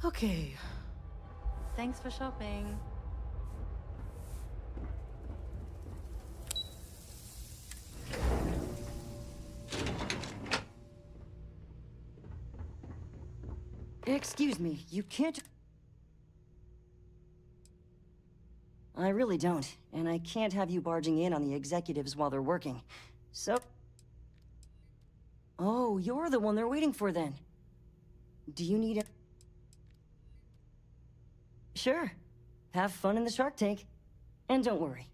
Okay. Thanks for shopping. Excuse me, you can't... I really don't, and I can't have you barging in on the executives while they're working. So... Oh, you're the one they're waiting for then. Do you need a... Sure. Have fun in the Shark Tank. And don't worry.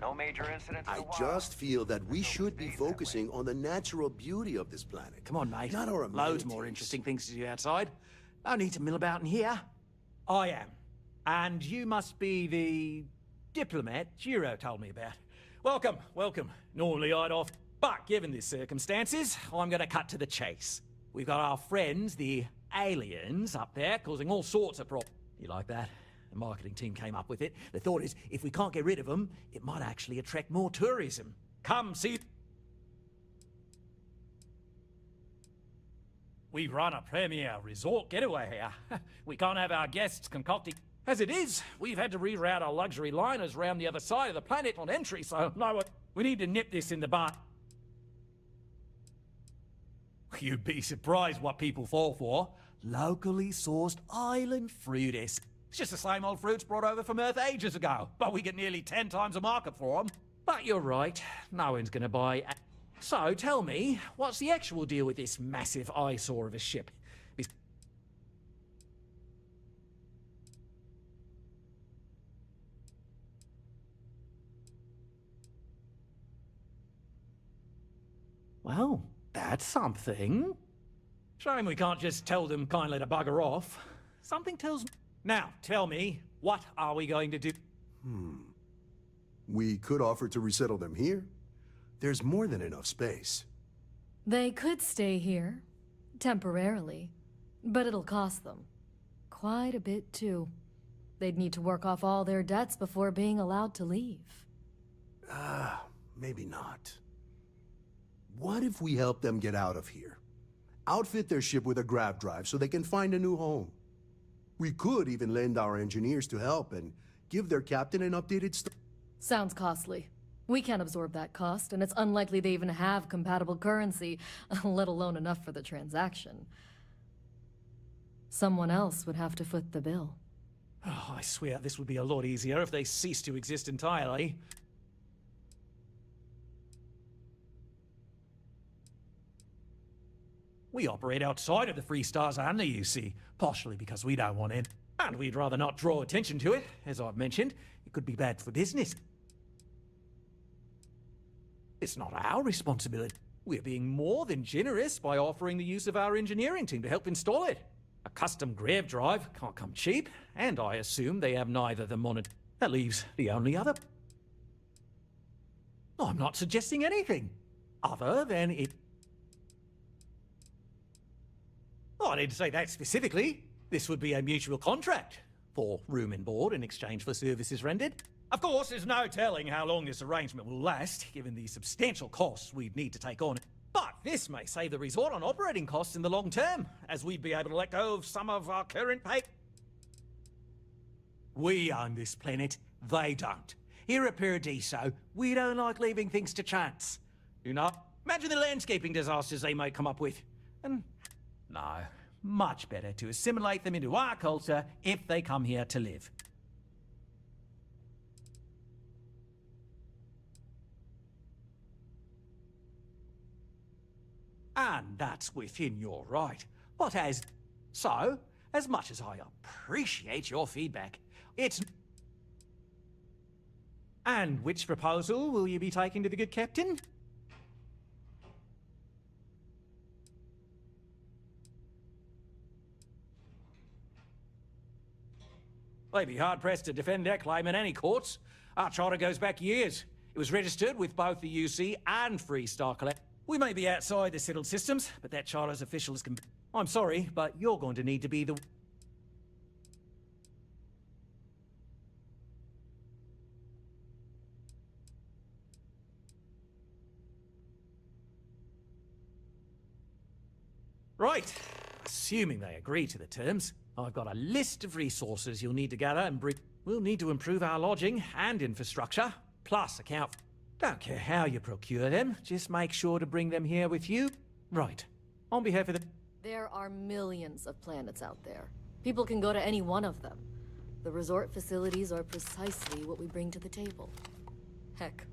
No major incidents. I just feel that we should be focusing on the natural beauty of this planet. Come on, mate. Not our Loads amenities. more interesting things to do outside. No need to mill about in here. I am. And you must be the diplomat Giro told me about. Welcome, welcome. Normally I'd off, but given the circumstances, I'm gonna cut to the chase. We've got our friends, the aliens, up there, causing all sorts of problems. You like that? The marketing team came up with it. The thought is, if we can't get rid of them, it might actually attract more tourism. Come see... We run a premier resort getaway here. We can't have our guests concocting... As it is, we've had to reroute our luxury liners around the other side of the planet on entry, so no, we need to nip this in the bud. You'd be surprised what people fall for. Locally sourced island fruit. It's just the same old fruits brought over from Earth ages ago, but we get nearly 10 times the market for them. But you're right, no one's gonna buy... So tell me, what's the actual deal with this massive eyesore of a ship? Well, that's something. Shame we can't just tell them kindly to bugger off. Something tells me... Now, tell me, what are we going to do? We could offer to resettle them here. There's more than enough space. They could stay here, temporarily, but it'll cost them. Quite a bit, too. They'd need to work off all their debts before being allowed to leave. Maybe not. What if we help them get out of here? Outfit their ship with a grav drive so they can find a new home. We could even lend our engineers to help and give their captain an updated Sounds costly. We can't absorb that cost, and it's unlikely they even have compatible currency, let alone enough for the transaction. Someone else would have to foot the bill. Oh, I swear this would be a lot easier if they ceased to exist entirely. We operate outside of the Free Stars only, you see, partially because we don't want in. And we'd rather not draw attention to it. As I've mentioned, it could be bad for business. It's not our responsibility. We're being more than generous by offering the use of our engineering team to help install it. A custom grav drive can't come cheap, and I assume they have neither the monitor. That leaves the only other. I'm not suggesting anything other than it. Oh, I didn't say that specifically. This would be a mutual contract for room and board in exchange for services rendered. Of course, there's no telling how long this arrangement will last, given the substantial costs we'd need to take on. But this may save the resort on operating costs in the long term, as we'd be able to let go of some of our current pay. We own this planet, they don't. Here at Paradiso, we don't like leaving things to chance. You know, imagine the landscaping disasters they might come up with. And no, much better to assimilate them into our culture if they come here to live. And that's within your right. But as much as I appreciate your feedback, it's... And which proposal will you be taking to the good captain? They'd be hard-pressed to defend their claim in any courts. Our charter goes back years. It was registered with both the UC and Freestar Collect. We may be outside the settled systems, but that charter's officials can... I'm sorry, but you're going to need to be the... Right. Assuming they agree to the terms, I've got a list of resources you'll need to gather and bring... We'll need to improve our lodging and infrastructure, plus account... Don't care how you procure them, just make sure to bring them here with you. Right. On behalf of the... There are millions of planets out there. People can go to any one of them. The resort facilities are precisely what we bring to the table. Heck,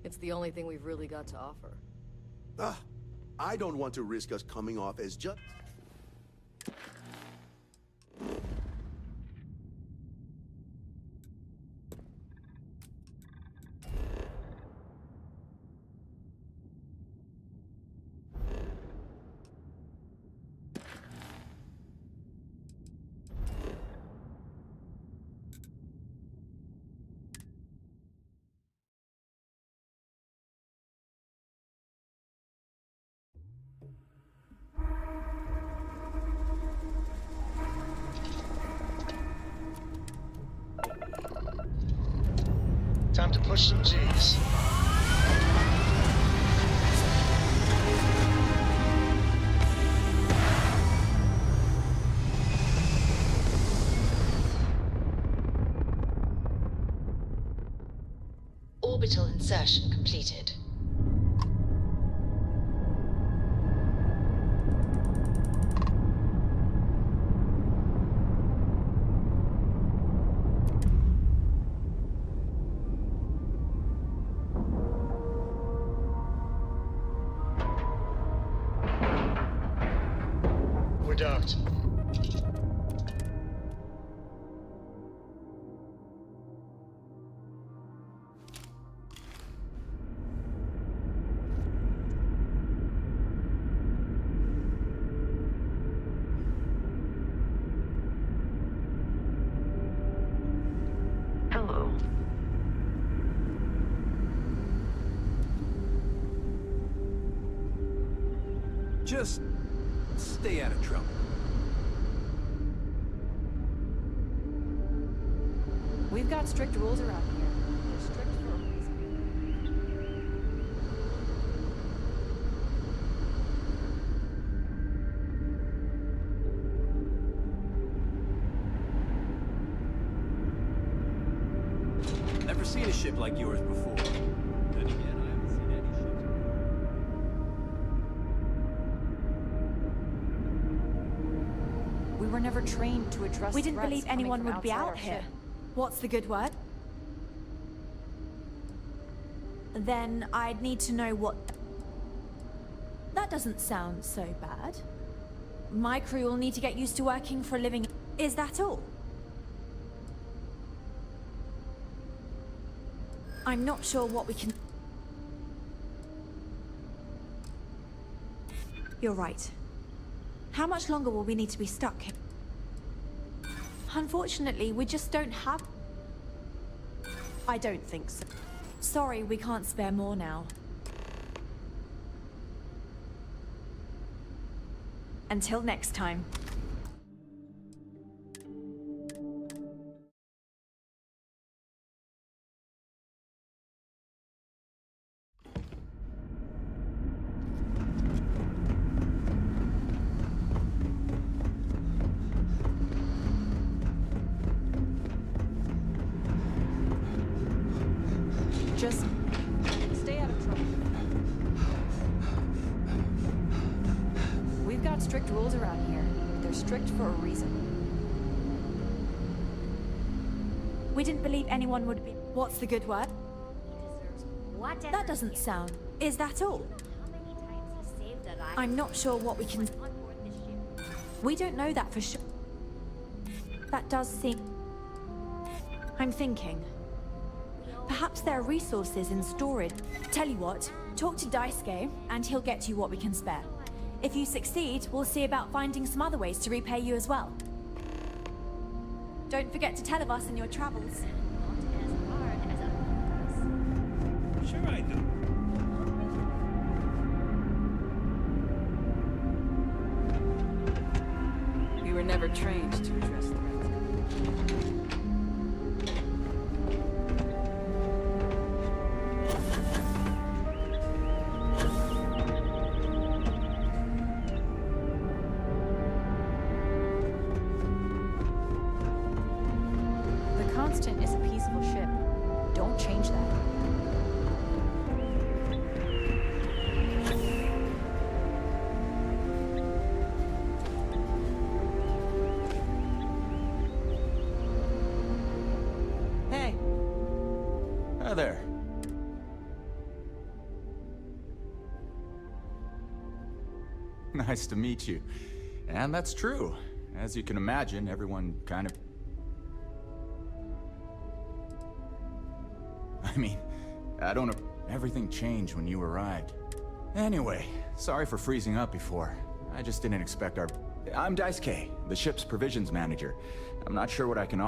it's the only thing we've really got to offer. I don't want to risk us coming off as just... Time to push some G's. Orbital insertion completed. We're docked. Hello. Just stay out of trouble. We've got strict rules around here. They're strict for a reason. Never seen a ship like yours before. Then again, I haven't seen any ships. We were were never trained to address We didn't threats believe coming anyone from would be outside out our here. ship. What's the good word? Then I'd need to know what... That doesn't sound so bad. My crew will need to get used to working for a living. Is that all? I'm not sure what we can... You're right. How much longer will we need to be stuck here? Unfortunately, we just don't have... I don't think so. Sorry, we can't spare more now. Until next time. Just stay out of trouble. We've got strict rules around here. They're strict for a reason. We didn't believe anyone would be... What's the good word? That doesn't sound... Is that all? I'm not sure what we can... We don't know that for sure. That does seem... I'm thinking. Perhaps there are resources in storage. Tell you what, talk to Daisuke, and he'll get you what we can spare. If you succeed, we'll see about finding some other ways to repay you as well. Don't forget to tell of us in your travels. Sure I do. We were never trained to address threats. The Constant is a peaceful ship. Don't change that. Hey. Hi there. Nice to meet you. And that's true. As you can imagine, everyone kind of... I mean, I don't know. Everything changed when you arrived. Anyway, sorry for freezing up before. I just didn't expect our... I'm Daisuke, the ship's provisions manager. I'm not sure what I can...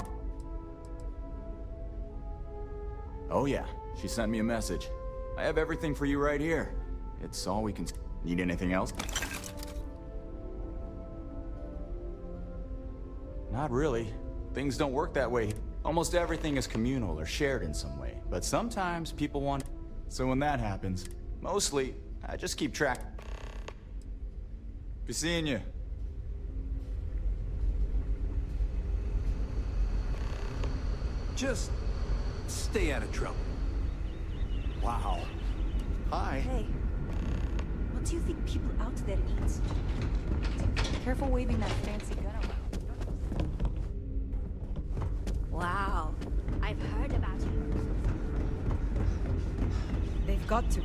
Oh yeah, she sent me a message. I have everything for you right here. It's all we can... Need anything else? Not really. Things don't work that way. Almost everything is communal or shared in some way. But sometimes people want... So when that happens, mostly, I just keep track. Be seeing you. Just stay out of trouble. Wow. Hi. Hey, what do you think people out there eat? Careful waving that fancy gun around. Wow, I've heard about you. They've got to.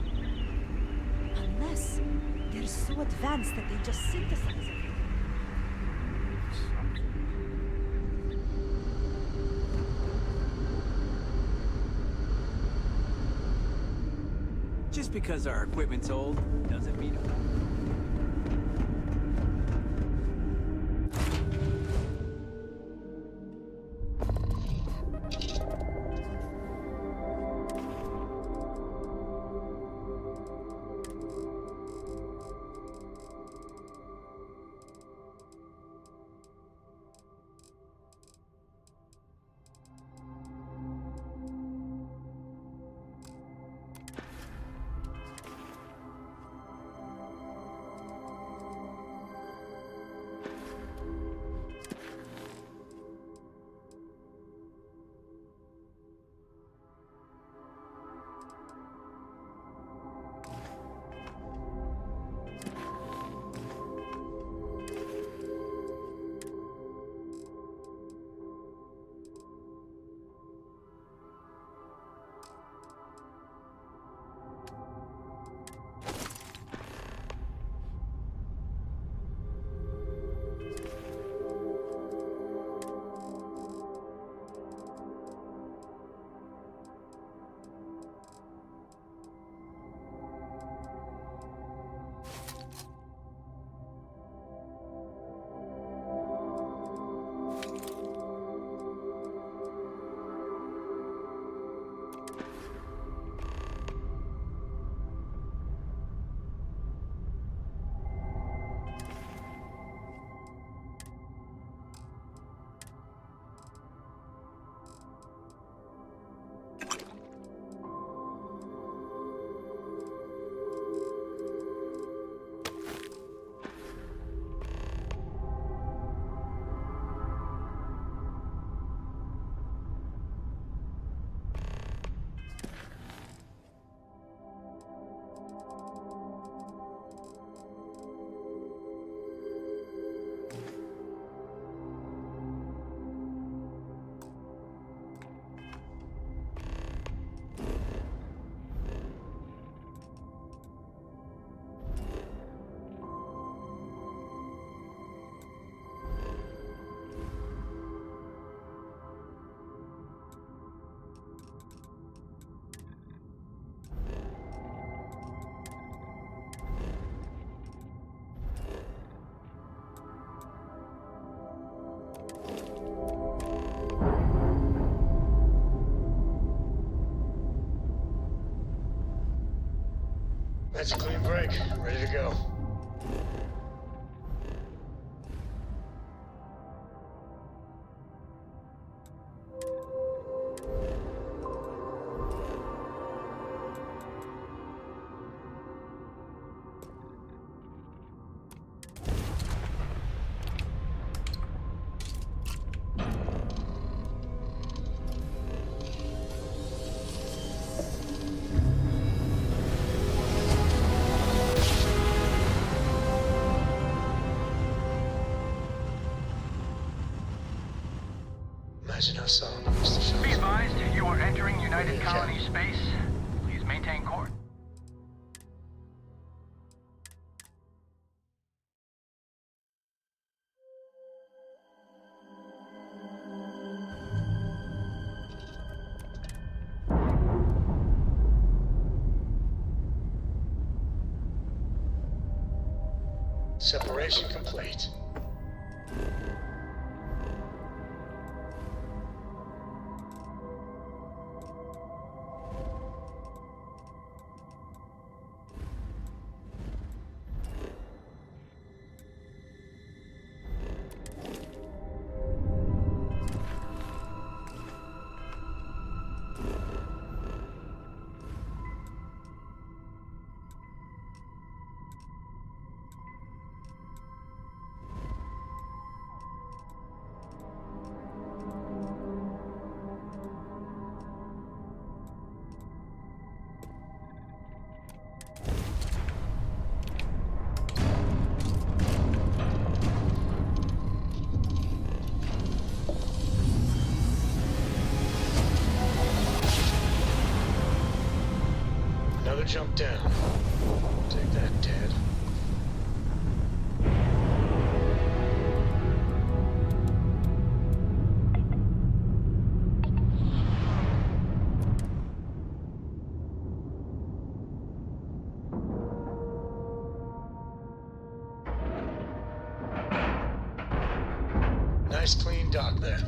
Unless they're so advanced that they just synthesize it. Just because our equipment's old doesn't mean... mag. Ready to go. Imagine how solid Mr. Shaw. Be advised, you are entering United Colony space. Please maintain course. Separation complete. Another jump down. Take that, Dad. Nice clean dock there.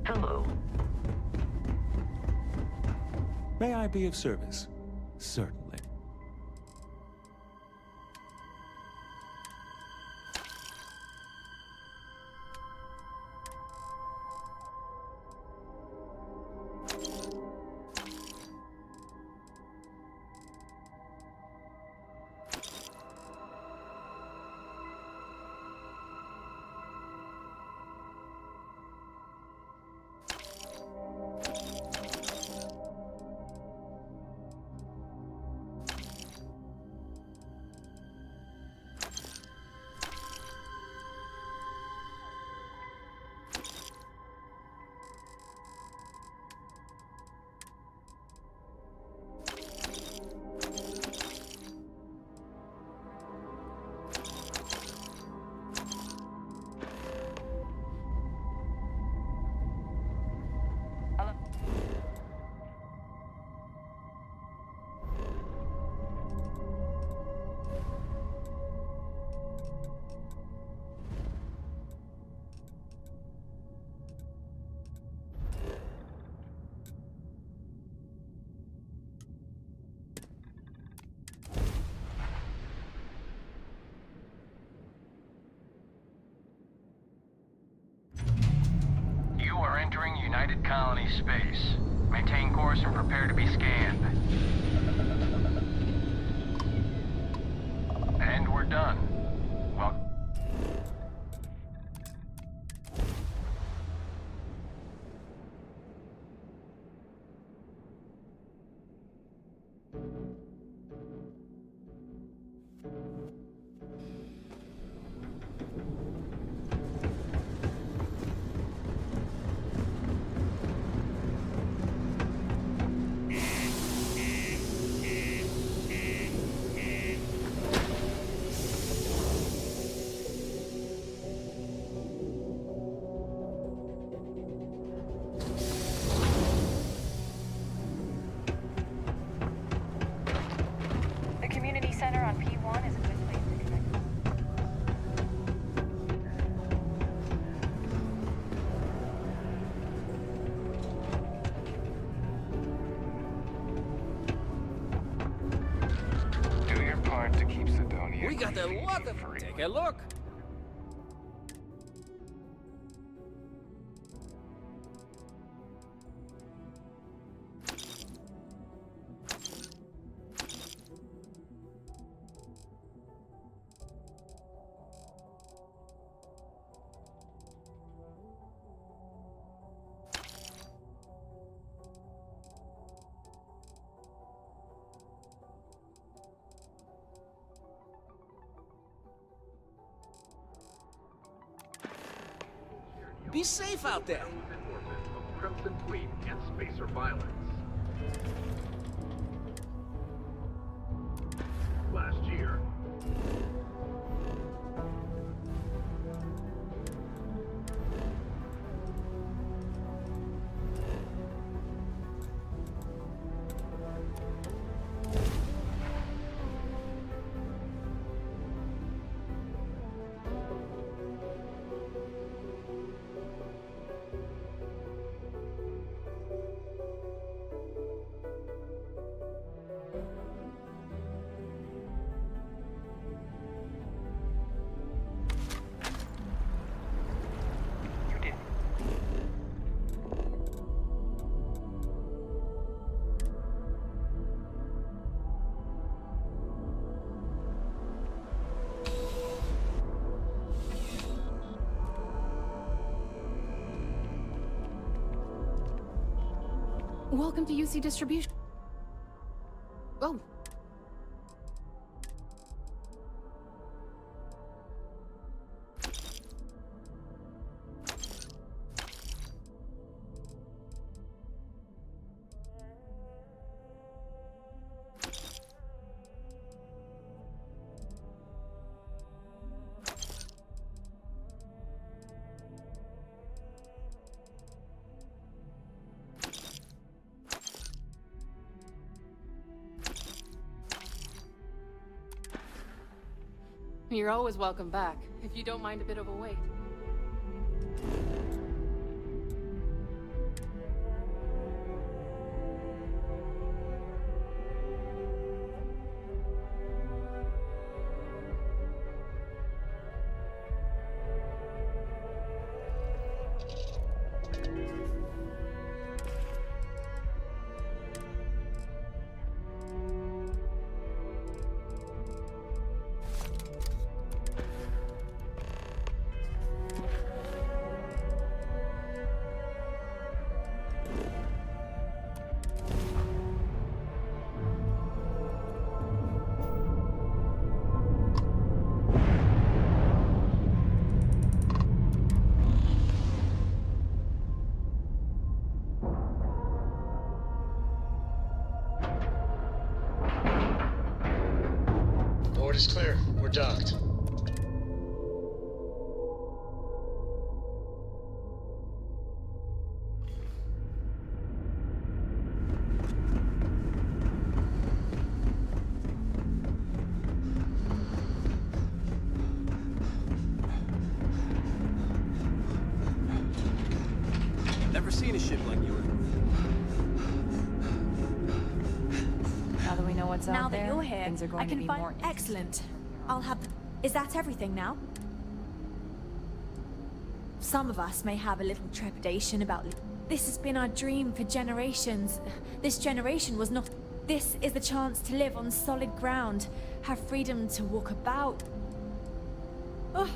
Hello. May I be of service? Certainly. You are entering United Colony space. Maintain course and prepare to be scanned. And we're done. Well. We got a lot of... Take a look. Be safe out there. Crimson Fleet and spacer violence. Last year, Welcome to UC Distribution. Oh. You're always welcome back, if you don't mind a bit of a wait. Board is clear. We're docked. Never seen a ship like yours. Now that we know what's Now out that there, you're here, things are going I can to be find... more... Excellent. I'll have... Is that everything now? Some of us may have a little trepidation about... This has been our dream for generations. This generation was not... This is the chance to live on solid ground, have freedom to walk about. Oh,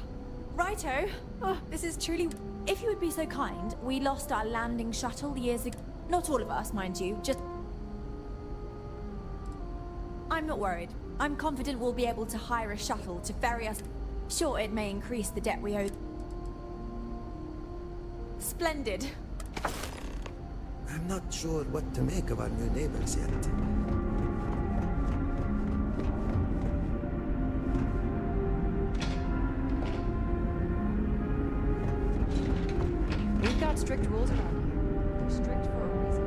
righto. Oh, this is truly... If you would be so kind, we lost our landing shuttle years ago. Not all of us, mind you, just... I'm not worried. I'm confident we'll be able to hire a shuttle to ferry us. Sure, it may increase the debt we owe. Splendid. I'm not sure what to make of our new neighbors yet. We've got strict rules around here. They're strict for a reason.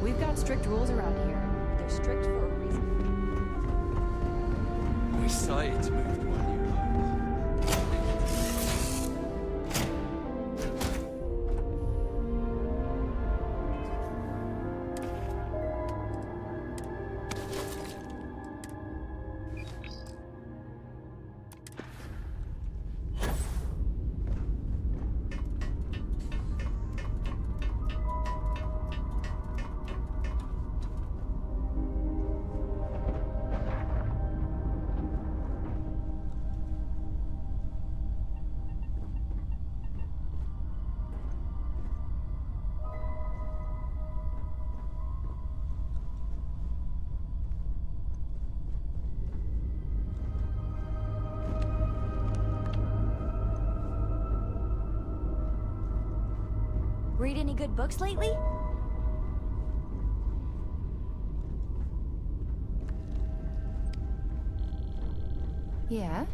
We've got strict rules around here. They're strict for a reason. We're excited to move to our new home. Read any good books lately? Yeah?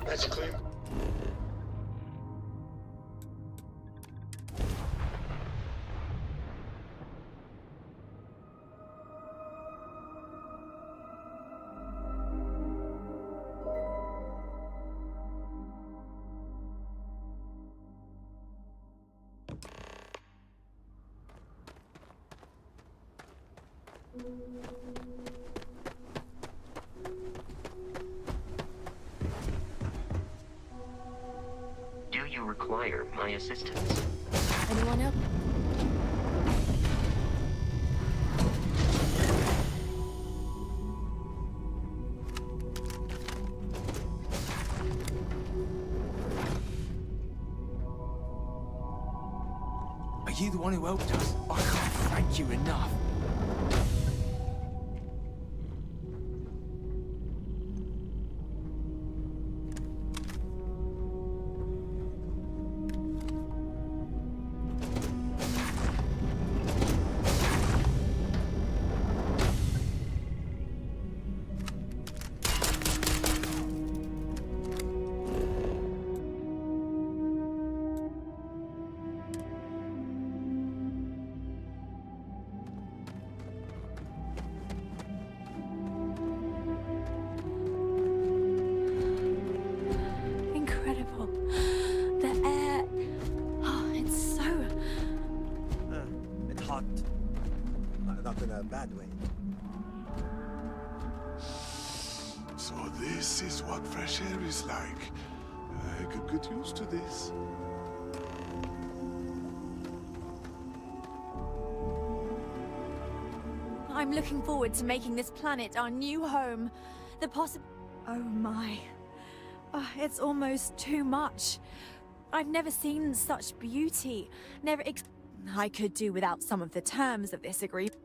That's clear. Do you require my assistance? Anyone else? Are you the one who helped us? I can't thank you enough. Incredible. The air... Oh, it's so... It's hot. Not in a bad way. So this is what fresh air is like. I could get used to this. I'm looking forward to making this planet our new home. The Oh my. Oh, it's almost too much. I've never seen such beauty. I could do without some of the terms of this agreement.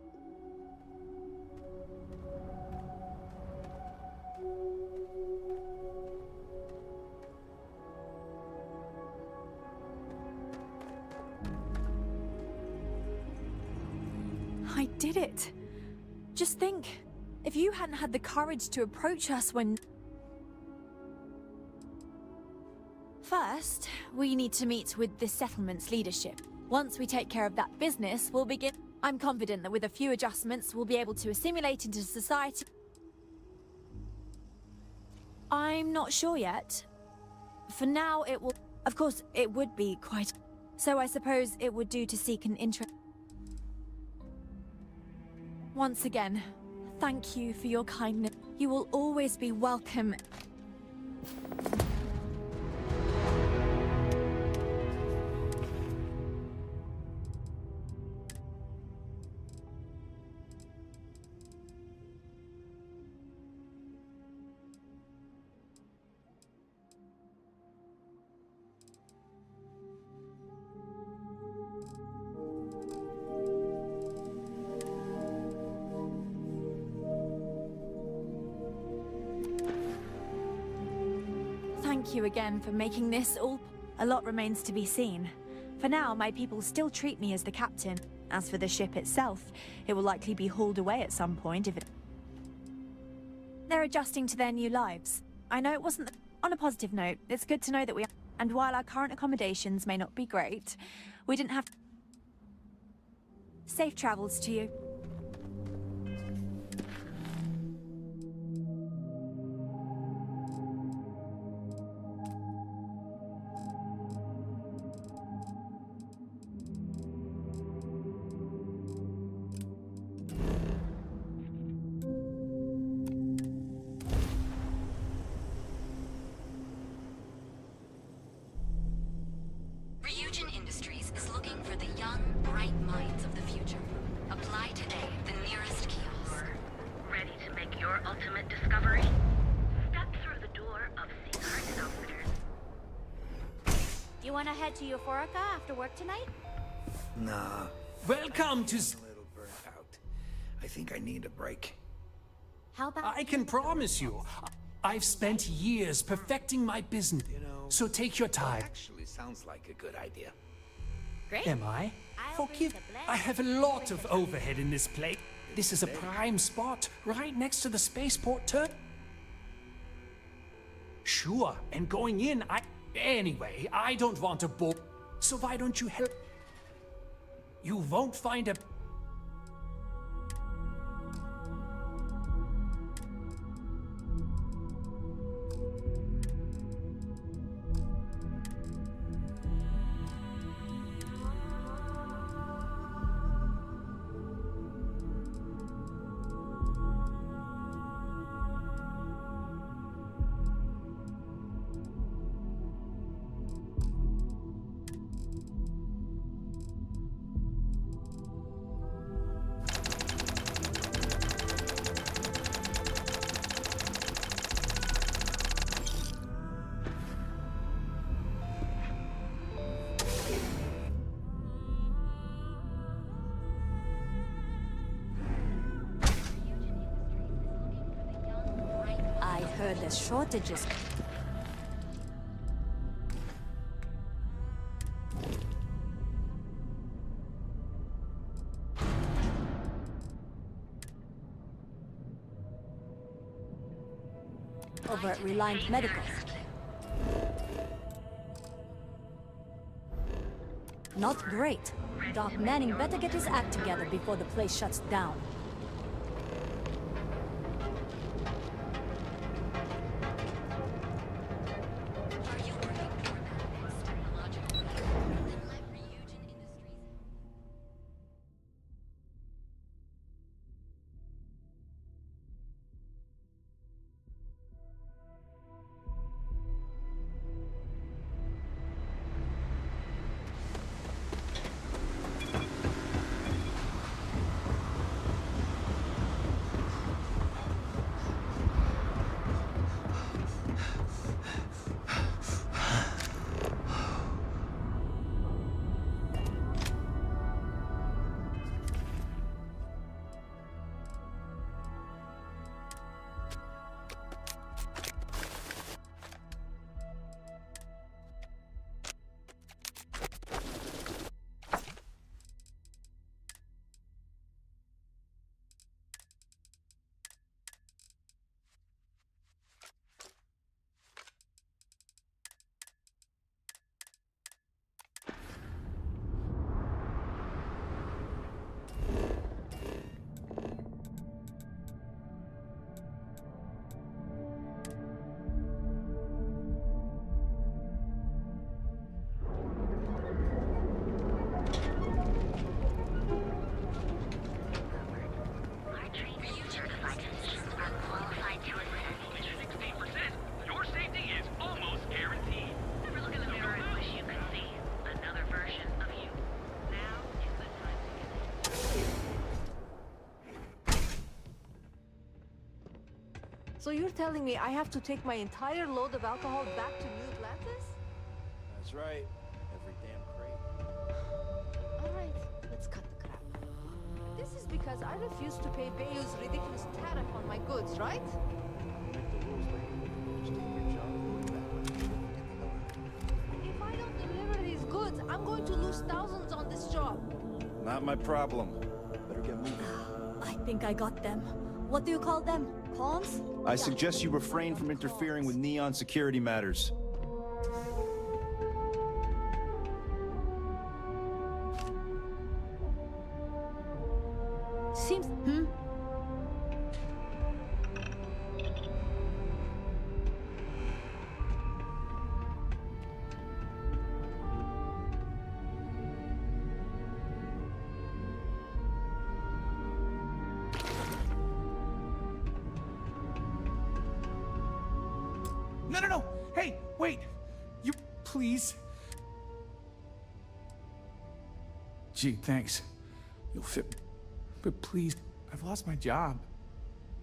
I did it. Just think, if you hadn't had the courage to approach us when... First, we need to meet with the settlement's leadership. Once we take care of that business, we'll begin... I'm confident that with a few adjustments, we'll be able to assimilate into society. I'm not sure yet. For now, it will... Of course, it would be quite... So I suppose it would do to seek an interest... Once again, thank you for your kindness. You will always be welcome. Thank you again for making this all... A lot remains to be seen. For now, my people still treat me as the captain. As for the ship itself, it will likely be hauled away at some point if it... They're adjusting to their new lives. I know it wasn't... On a positive note, it's good to know that we... And while our current accommodations may not be great, we didn't have... Safe travels to you. head to Euphorica after work tonight? Nah. Welcome to... A little burnt out. I think I need a break. How about... I can promise you, I've spent years perfecting my business. So take your time. Actually, sounds like a good idea. Great. Am I? Forgive, I have a lot of overhead in this place. This is a prime spot, right next to the spaceport turn. Sure, and going in, Anyway, I don't want to bore... So why don't you help? You won't find a... I heard there's shortages. Over at Reliant Medical. Not great. Doc Manning better get his act together before the place shuts down. So you're telling me I have to take my entire load of alcohol back to New Atlantis? That's right. Every damn crate. Alright, let's cut the crap. This is because I refuse to pay Bayou's ridiculous tariff on my goods, right? If I don't deliver these goods, I'm going to lose thousands on this job. Not my problem. Better get moving. I think I got them. What do you call them? Pawns? I suggest you refrain from interfering with Neon security matters. Seems... No! Hey, wait! You... please? Gee, thanks. You'll fit... But please, I've lost my job.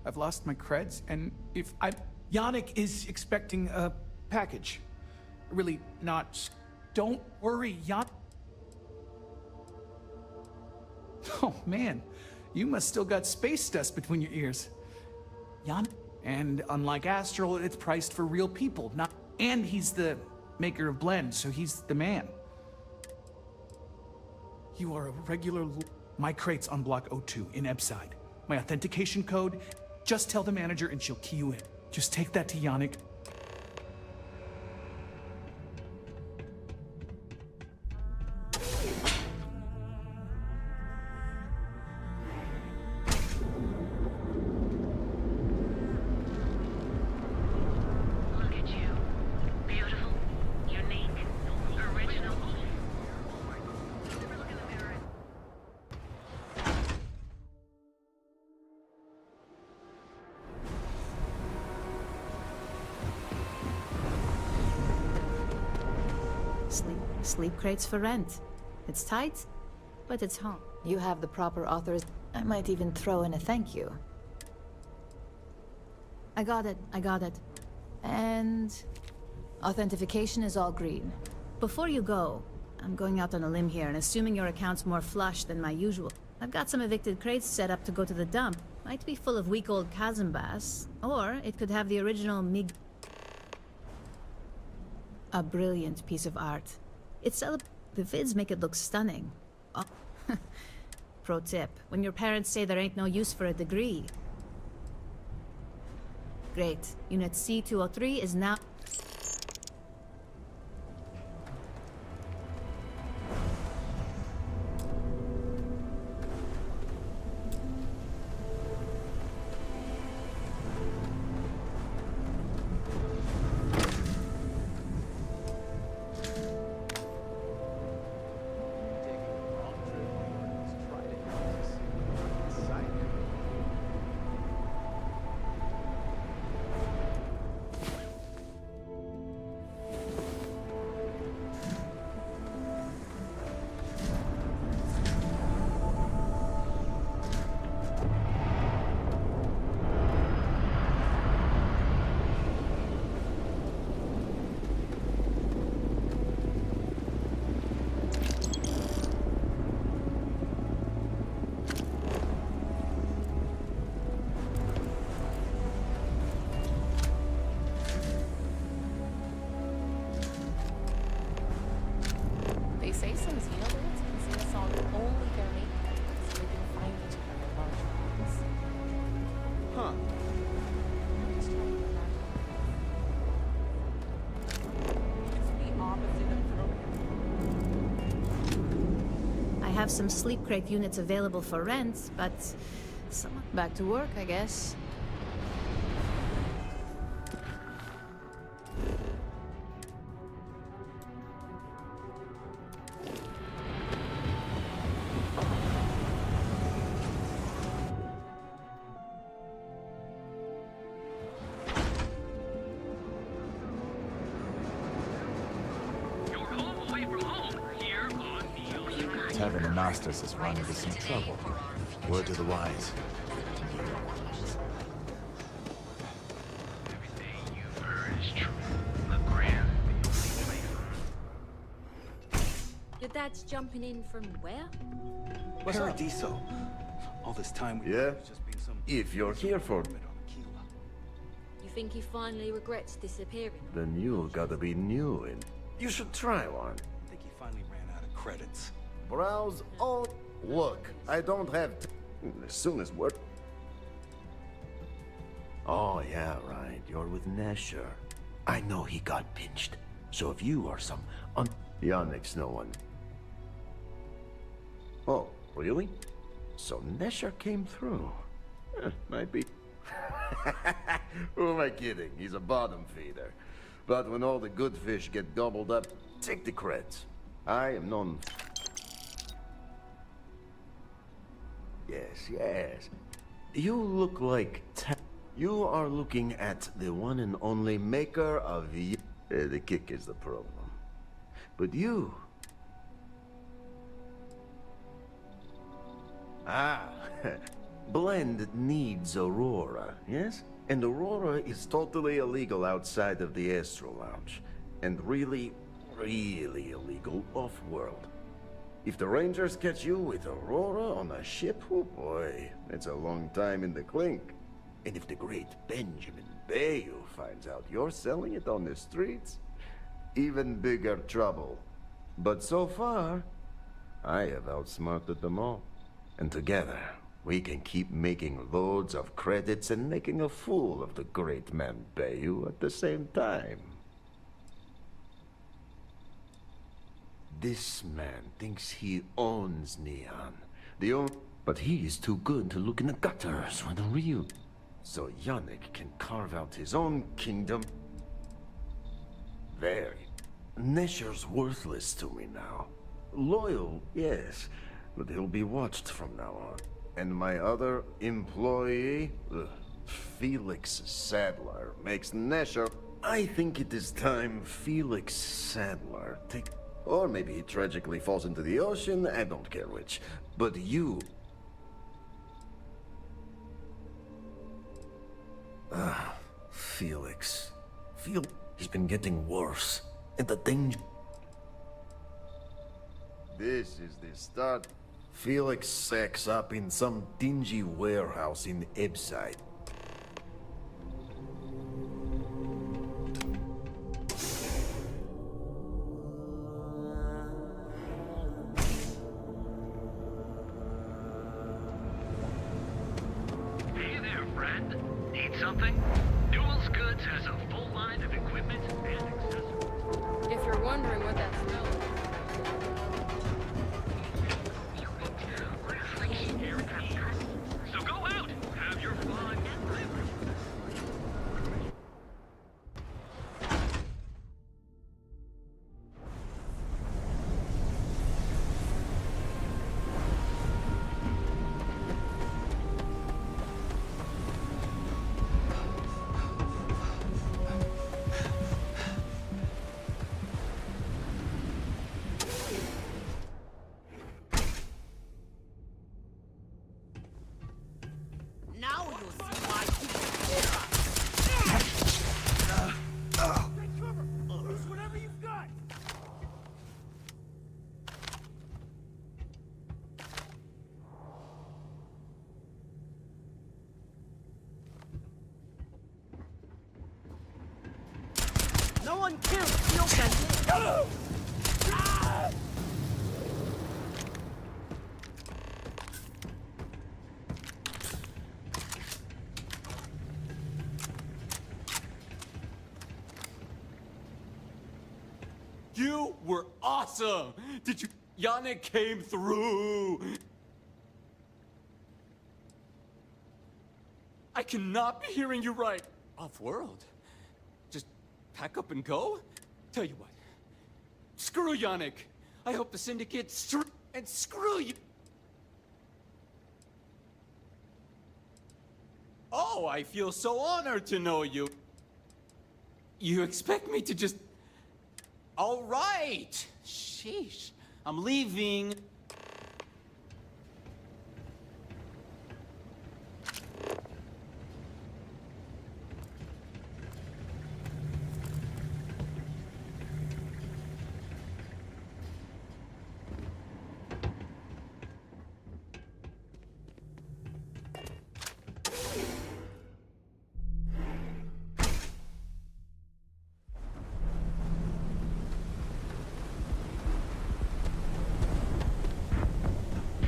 I've lost my creds, and if I... Yannick is expecting a package. Really not Don't worry, Jan. Oh man, you must still got space dust between your ears. Jan, and unlike Astral, it's priced for real people, not. And he's the maker of blends, so he's the man. You are a regular. My crate's on block O2 in Ebside. My authentication code. Just tell the manager and she'll key you in. Just take that to Yannick. Sleep crates for rent. It's tight, but it's home. You have the proper authors. I might even throw in a thank you. I got it. And authentication is all green. Before you go, I'm going out on a limb here and assuming your account's more flush than my usual. I've got some evicted crates set up to go to the dump. Might be full of weak old chasm bass, or it could have the original MiG. A brilliant piece of art. The vids make it look stunning. Oh. Pro tip, when your parents say there ain't no use for a degree. Great. Unit C203 is now... Say some xenoblades can sing a song only their mate knows, so they can find each other in large bonds. Huh. It's the opposite of I have some sleep crate units available for rent, but... Back to work, I guess. Tevin Anastas is running into some trouble. Word to the wise. Everything you've heard is true. LeGrand, the only place. Your dad's jumping in from where? Paradiso. All this time we've just been some... If you're here for... You think he finally regrets disappearing? Then you gotta be new and... You should try one. I think he finally ran out of credits. Browse all... Look, I don't have... As soon as work... Oh, yeah, right. You're with Nesher. I know he got pinched. So if you are some... Yannick's no one. Oh, really? So Nesher came through. Might be... Who am I kidding? He's a bottom feeder. But when all the good fish get gobbled up, take the creds. I am known... Yes. You look like... You are looking at the one and only maker of the... the kick is the problem. But you... Blend needs Aurora, yes? And Aurora is totally illegal outside of the Astro Lounge. And really, really illegal off-world. If the Rangers catch you with Aurora on a ship, oh boy, it's a long time in the clink. And if the great Benjamin Bayou finds out you're selling it on the streets, even bigger trouble. But so far, I have outsmarted them all. And together, we can keep making loads of credits and making a fool of the great man Bayou at the same time. This man thinks he owns Neon. But he is too good to look in the gutters for the real. So Yannick can carve out his own kingdom. Very. Nesher's worthless to me now. Loyal, yes, but he'll be watched from now on. And my other employee, Felix Sadler, makes Nesher. I think it is time Felix Sadler take... Or maybe he tragically falls into the ocean, I don't care which. But you... Felix. He's been getting worse. And the danger... This is the start. Felix sacks up in some dingy warehouse in Ebside. Hey there, friend. Need something? Newell's Goods has a full line of equipment and accessories. If you're wondering what that smell is. So go out, have your fun. Now you'll see why. Take cover. Use whatever you've got. No one kills Steel Fence. You were awesome! Did you... Yannick came through! I cannot be hearing you right. Off-world? Just pack up and go? Tell you what. Screw Yannick! I hope the Syndicate and screw you! Oh, I feel so honored to know you. You expect me to just... All right! Sheesh. I'm leaving.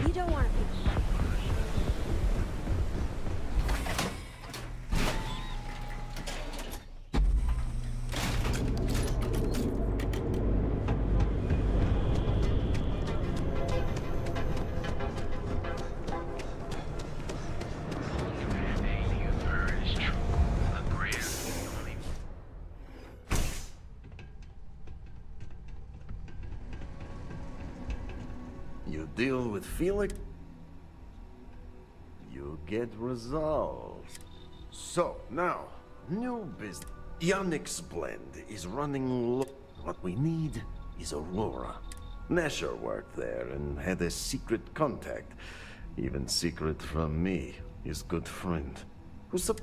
You don't want to be. You deal with Felix, you get results. So, now, new business. Yannick's blend is running low. What we need is Aurora. Nesher worked there and had a secret contact. Even secret from me, his good friend. Who's up?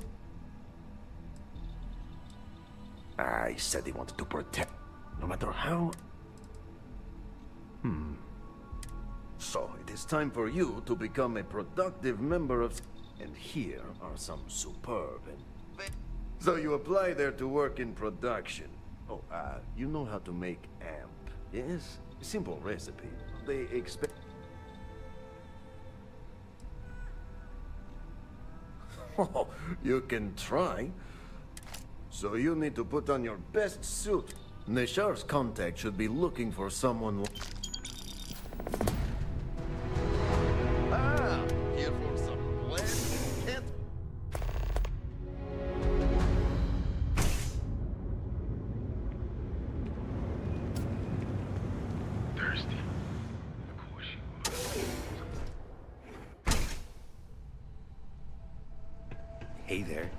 I said he wanted to protect. No matter how So, it is time for you to become a productive member of... And here are some superb and... So you apply there to work in production. Oh, you know how to make amp, yes? Simple recipe. They expect... Oh, you can try. So you need to put on your best suit. Neshar's contact should be looking for someone... Ah! Here for some blend? Can't... Thirsty. Of course you are. Hey there.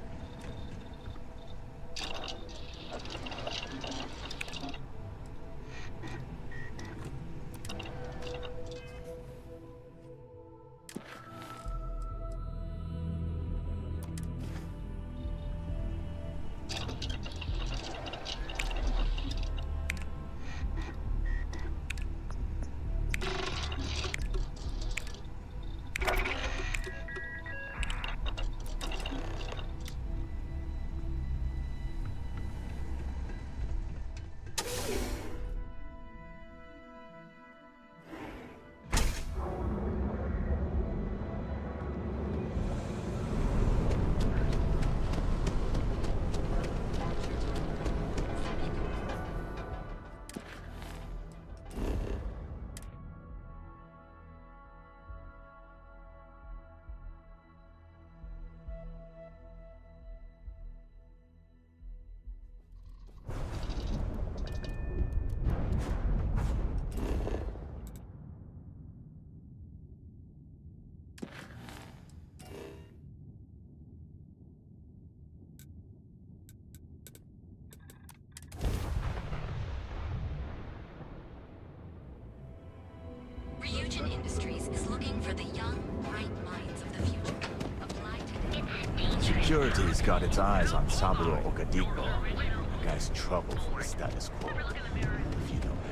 Ryujin Industries is looking for the young, bright minds of the future. Apply to... Security's got its eyes on Saburo Okadiko. That guy's trouble for the status quo. If you know what I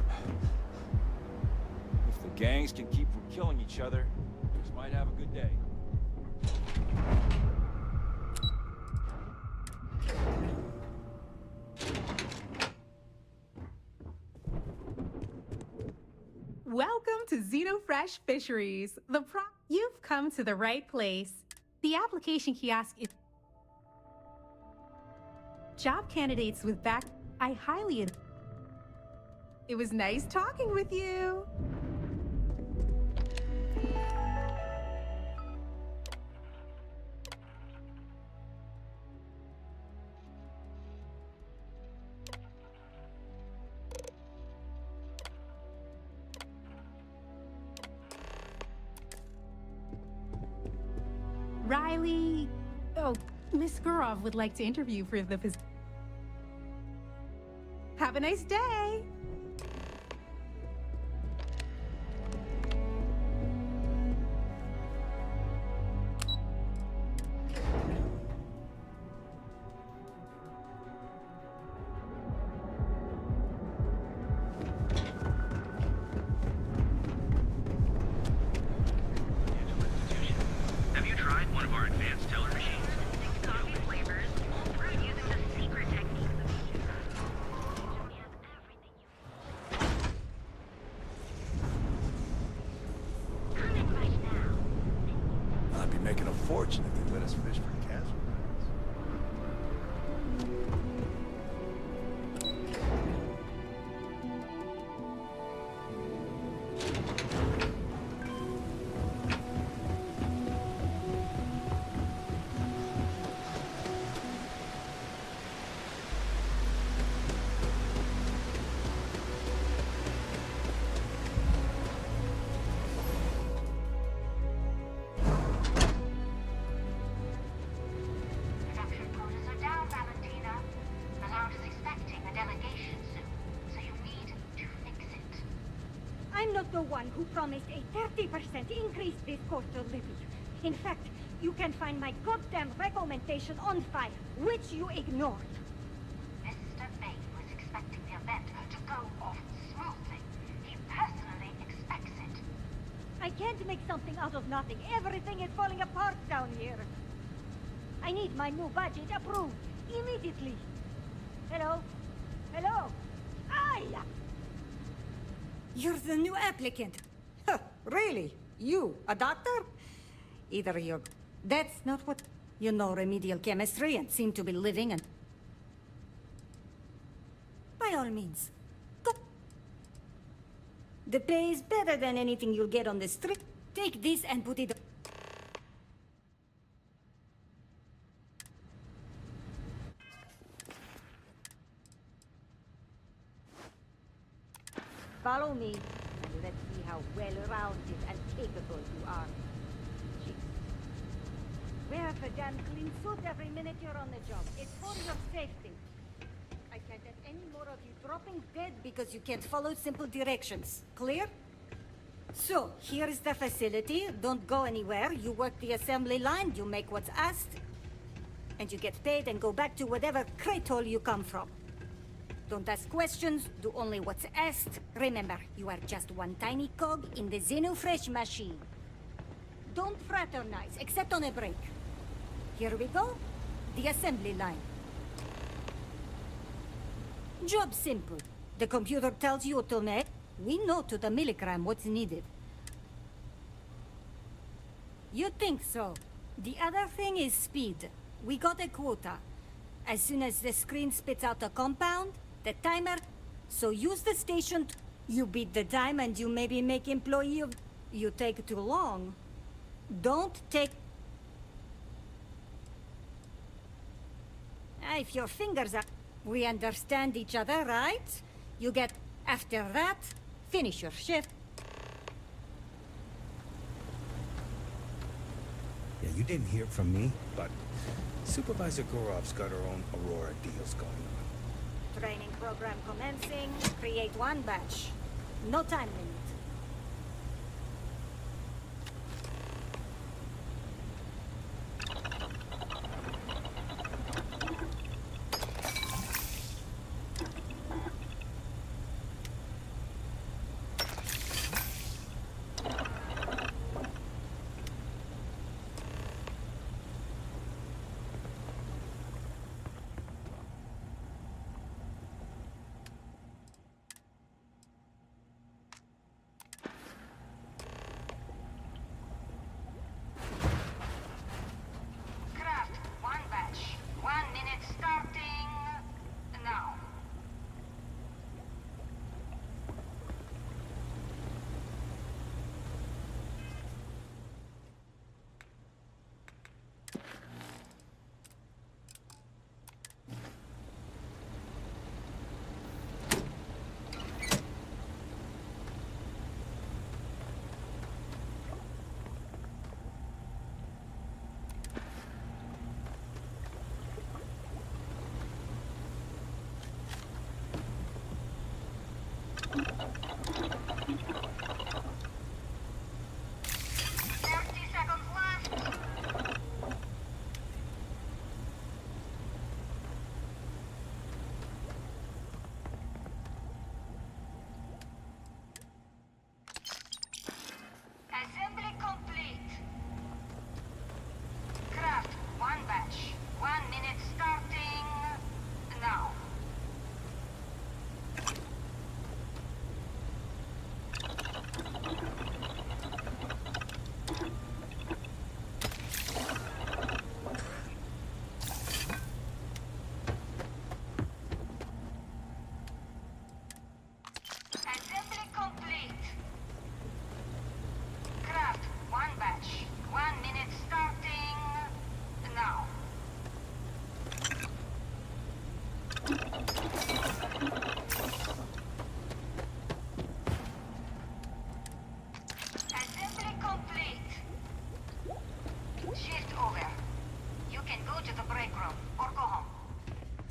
mean. If the gangs can keep from killing each other, we just might have a good day. Welcome to Xenofresh Fisheries. You've come to the right place. The application kiosk is... Job candidates with I highly... It was nice talking with you. Riley... Oh, Miss Gurov would like to interview for the position. Have a nice day! Have you tried one of our advanced teller machines? Coffee flavors. We're using the secret techniques I'd be making a fortune if they let us fish for casual. I'm not the one who promised a 30% increase this cost of living. In fact, you can find my goddamn recommendation on file, which you ignored. Mr. Bay was expecting can't make something out of nothing. Everything is falling apart down here. I need my new budget approved immediately. Hello? Hello? Aye! You're the new applicant. Huh, really? You, a doctor? Either you're... That's not what... You know remedial chemistry and seem to be living and... By all means, go. The pay is better than anything you'll get on the street. Take this and put it... Follow me, and let's see how well-rounded and capable you are. Jeez. Wear the damn clean suit every minute you're on the job. It's for your safety. I can't have any more of you dropping dead Because you can't follow simple directions. Clear? So, here is the facility. Don't go anywhere. You work the assembly line, you make what's asked, and you get paid and go back to whatever crate hole you come from. Don't ask questions, do only what's asked. Remember, you are just one tiny cog in the Xenofresh machine. Don't fraternize, except on a break. Here we go. The assembly line. Job simple. The computer tells you to make. We know to the milligram what's needed. You think so. The other thing is speed. We got a quota. As soon as the screen spits out a compound, the timer, so use the station you beat the time and you maybe make employee of... You take too long. Don't take... If your fingers are... We understand each other, right? You get... After that, finish your shift. Yeah, you didn't hear from me, but Supervisor Gorov's got her own Aurora deals going on. Training program commencing. Create one batch. No time limit.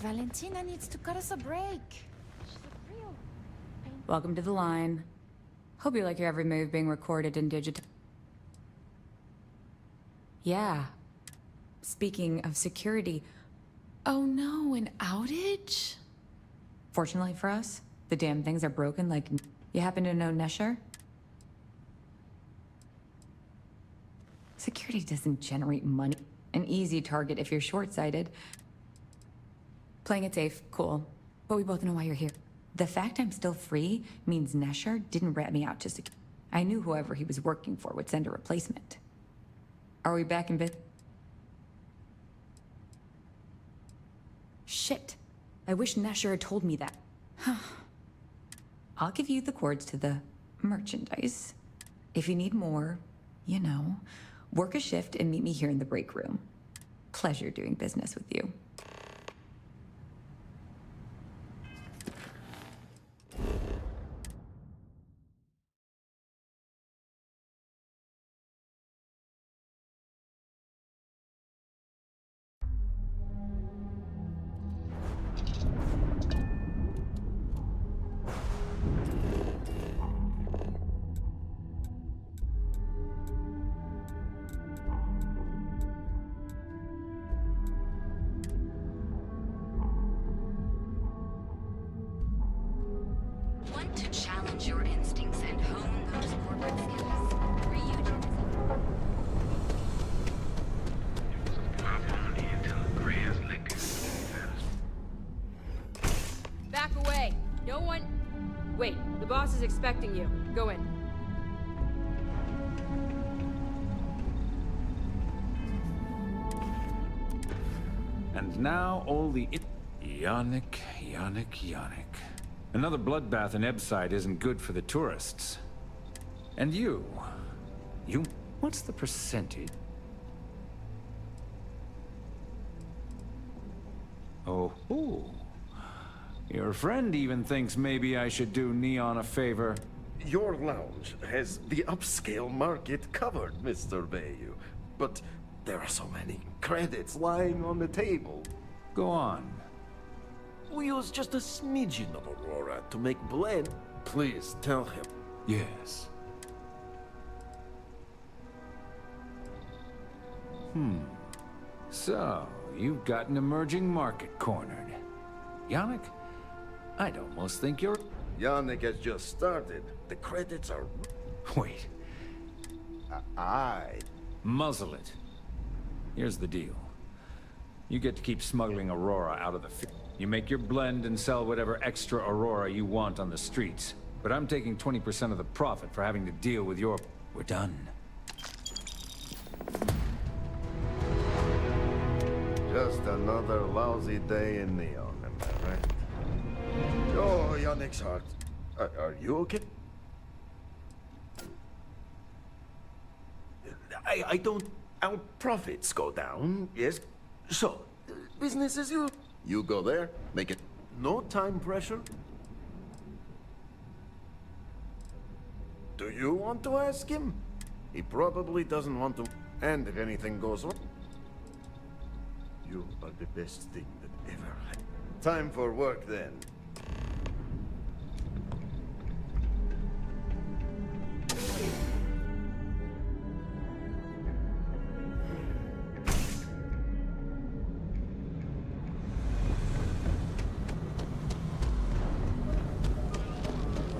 Valentina needs to cut us a break. Welcome to the line. Hope you like your every move being recorded in digital. Yeah. Speaking of security... Oh no, an outage? Fortunately for us, the damn things are broken like... You happen to know Nesher? Security doesn't generate money. An easy target if you're short-sighted. Playing it safe, cool. But we both know why you're here. The fact I'm still free means Nesher didn't rat me out to secure. I knew whoever he was working for would send a replacement. Are we back in bed? Shit. I wish Nesher had told me that. I'll give you the cords to the merchandise. If you need more, you know, work a shift and meet me here in the break room. Pleasure doing business with you. Want to challenge your instincts and hone those corporate skills? Reunion Back away. No one... Wait, the boss is expecting you. Go in. And now all the Yannick. Another bloodbath in Ebside isn't good for the tourists. And you, what's the percentage? Oh, your friend even thinks maybe I should do Neon a favor. Your lounge has the upscale market covered, Mr. Bayou. But there are so many credits lying on the table. Go on. We use just a smidgen of Aurora to make blend. Please tell him. Yes. So, you've got an emerging market cornered. Yannick, I'd almost think you're... Yannick has just started. The credits are... Wait. Muzzle it. Here's the deal. You get to keep smuggling Aurora out of the... You make your blend and sell whatever extra Aurora you want on the streets. But I'm taking 20% of the profit for having to deal with your... We're done. Just another lousy day in Neon, am I right? Oh, Yannick's heart. Are you okay? I don't... Our profits go down, yes? So, business as usual. You go there, make it no time pressure. Do you want to ask him? He probably doesn't want to. And if anything goes wrong, you are the best thing that ever happened. Time for work then.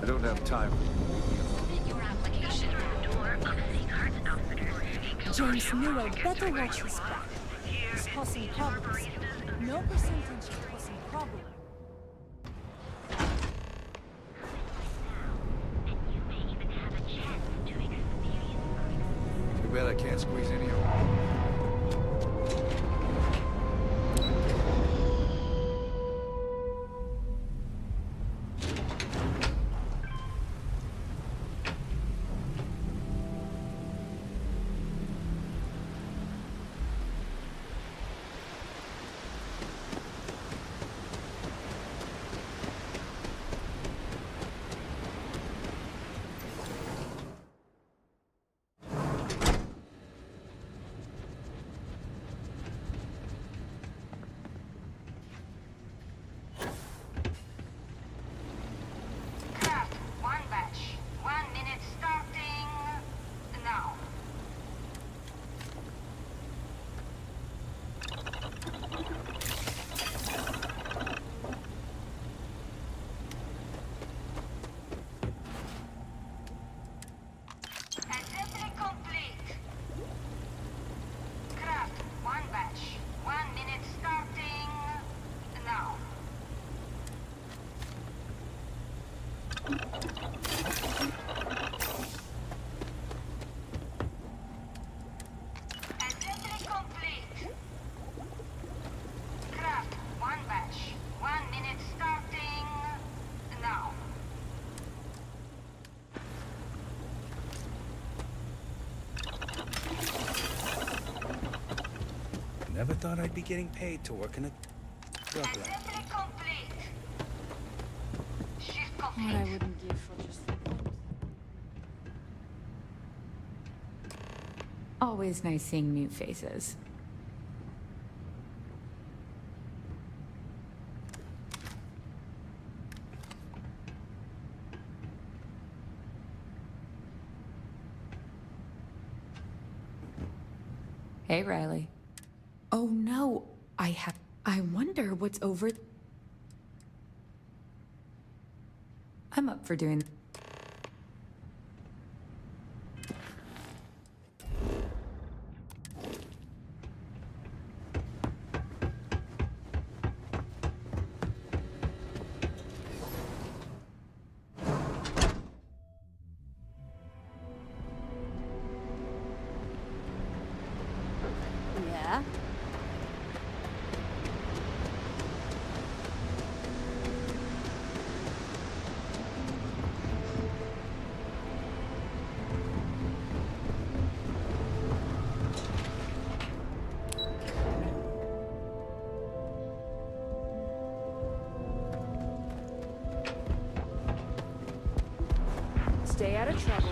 I don't have time. your application. James Nero better watch his back. He's causing problems. No percentage is causing problems. Too bad I can't squeeze any of them. Never thought I'd be getting paid to work in a drug lab. What I wouldn't give for just... Always nice seeing new faces. Hey, Riley. Oh no, I wonder what's over... I'm up for doing... Yeah? Stay out of trouble.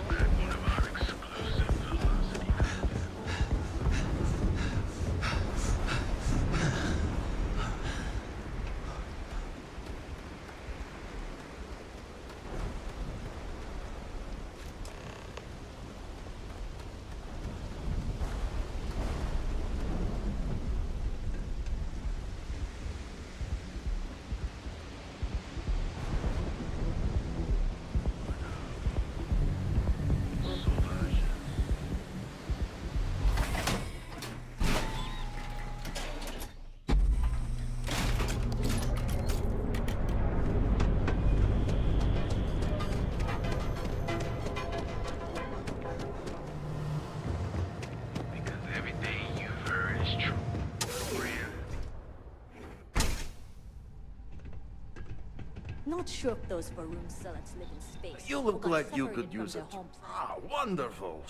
Not sure if those Varoom zealots live in space. You or look got like you separated could use from it. their home planet. Ah, wonderful.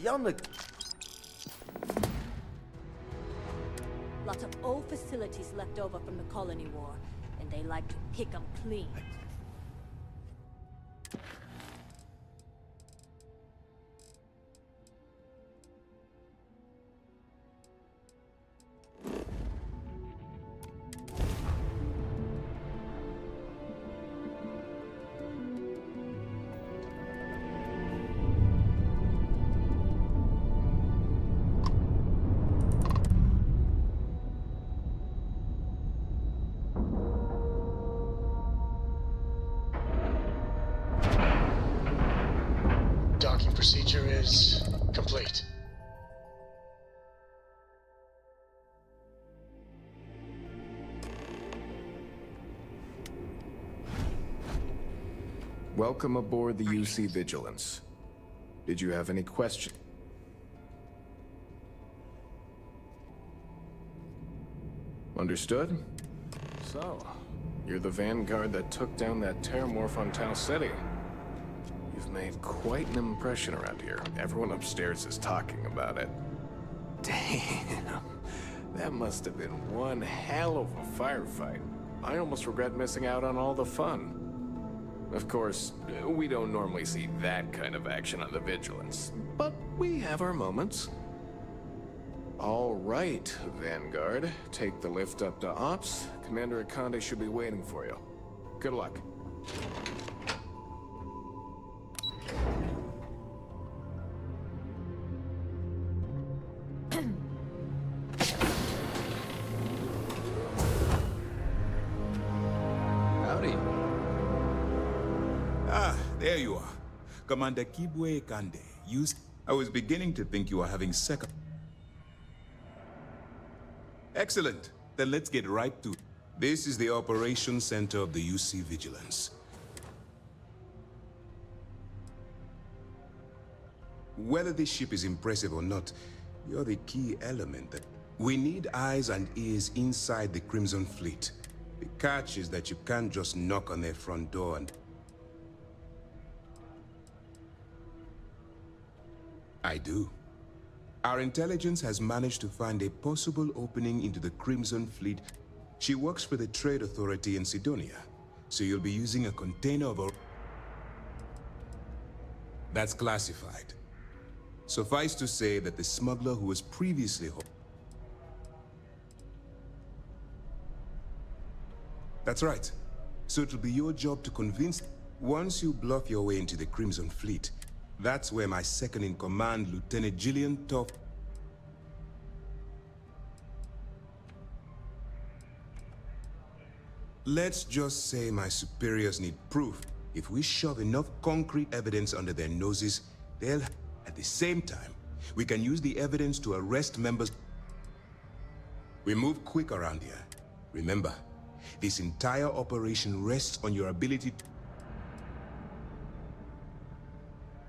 Yannick. Lots of old facilities left over from the colony war, and they like to pick 'em clean. Docking procedure is complete. Welcome aboard the UC Vigilance. Did you have any questions? Understood? So, you're the vanguard that took down that terramorph on Tau City. You've made quite an impression around here. Everyone upstairs is talking about it. Damn. That must have been one hell of a firefight. I almost regret missing out on all the fun. Of course, we don't normally see that kind of action on the Vigilance, but we have our moments. All right, Vanguard. Take the lift up to Ops. Commander Akande should be waiting for you. Good luck. Howdy. Ah, there you are. Commander Kibwe Kande. I was beginning to think you were having second. Excellent. Then let's get right to it. This is the operations center of the UC Vigilance. Whether this ship is impressive or not, you're the key element that... We need eyes and ears inside the Crimson Fleet. The catch is that you can't just knock on their front door and... I do. Our intelligence has managed to find a possible opening into the Crimson Fleet. She works for the Trade Authority in Sidonia, so you'll be using a container of That's classified. Suffice to say that the smuggler who was previously That's right. So it'll be your job to convince... Once you bluff your way into the Crimson Fleet, that's where my second-in-command, Lieutenant Gillian Toff... Let's just say my superiors need proof. If we shove enough concrete evidence under their noses, they'll... At the same time, we can use the evidence to arrest members... We move quick around here. Remember, this entire operation rests on your ability to...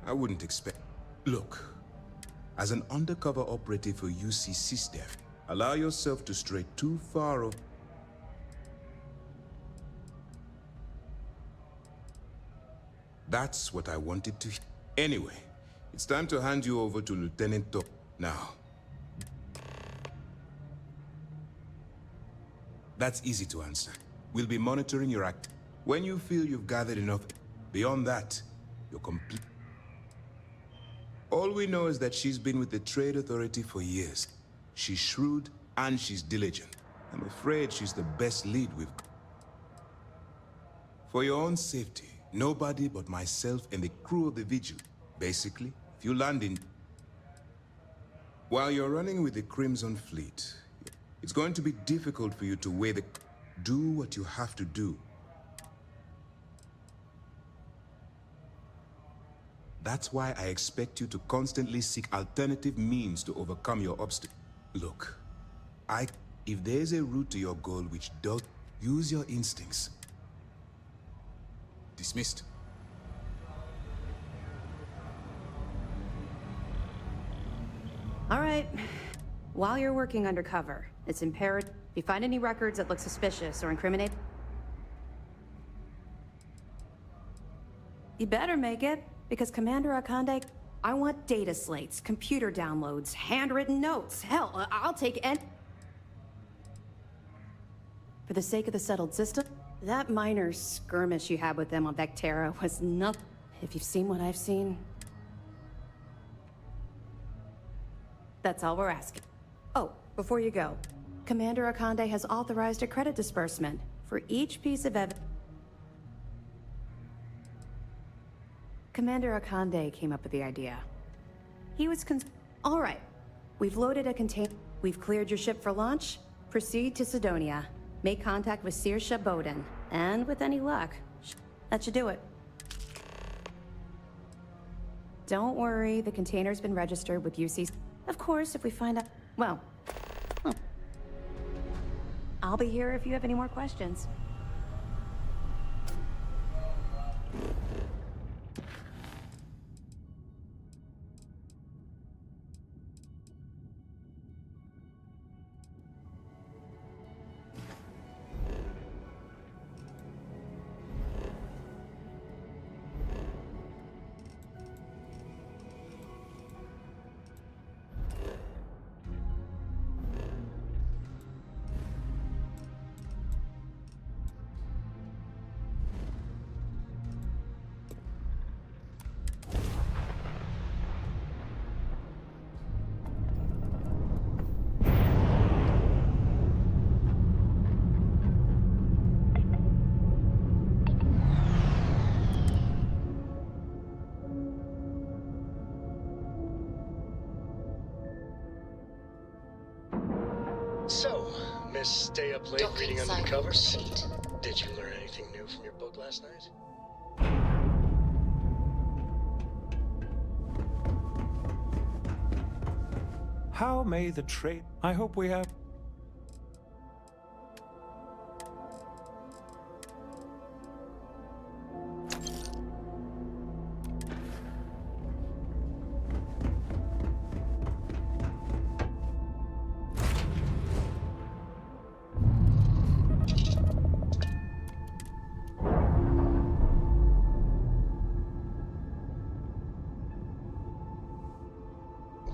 I wouldn't expect... Look, as an undercover operative for UC SysDef, allow yourself to stray too far off... That's what I wanted to... Anyway, it's time to hand you over to Lieutenant Top. Now. That's easy to answer. We'll be monitoring your act. When you feel you've gathered enough... Beyond that, you're complete... All we know is that she's been with the Trade Authority for years. She's shrewd and she's diligent. I'm afraid she's the best lead we've... For your own safety, nobody but myself and the crew of the Vigil. Basically, if you land in... While you're running with the Crimson Fleet, it's going to be difficult for you to weigh the... Do what you have to do. That's why I expect you to constantly seek alternative means to overcome your obstacle. Look, if there's a route to your goal which does... Use your instincts. Dismissed. All right. While you're working undercover, it's imperative... If you find any records that look suspicious or incriminate... You better make it. Because Commander Akande, I want data slates, computer downloads, handwritten notes. Hell, I'll take any... For the sake of the settled system, that minor skirmish you had with them on Vectera was nothing. If you've seen what I've seen... That's all we're asking. Oh, before you go, Commander Akande has authorized a credit disbursement for each piece of evidence. Commander Akande came up with the idea. He was All right. We've loaded a container. We've cleared your ship for launch. Proceed to Sidonia. Make contact with Saoirse Bowden. And with any luck, that should do it. Don't worry, the container's been registered with UC. Of course, if we find out... Well... I'll be here if you have any more questions. So, Miss Stay Up Late reading under the covers? Did you learn anything new from your book last night? How may the trade... I hope we have...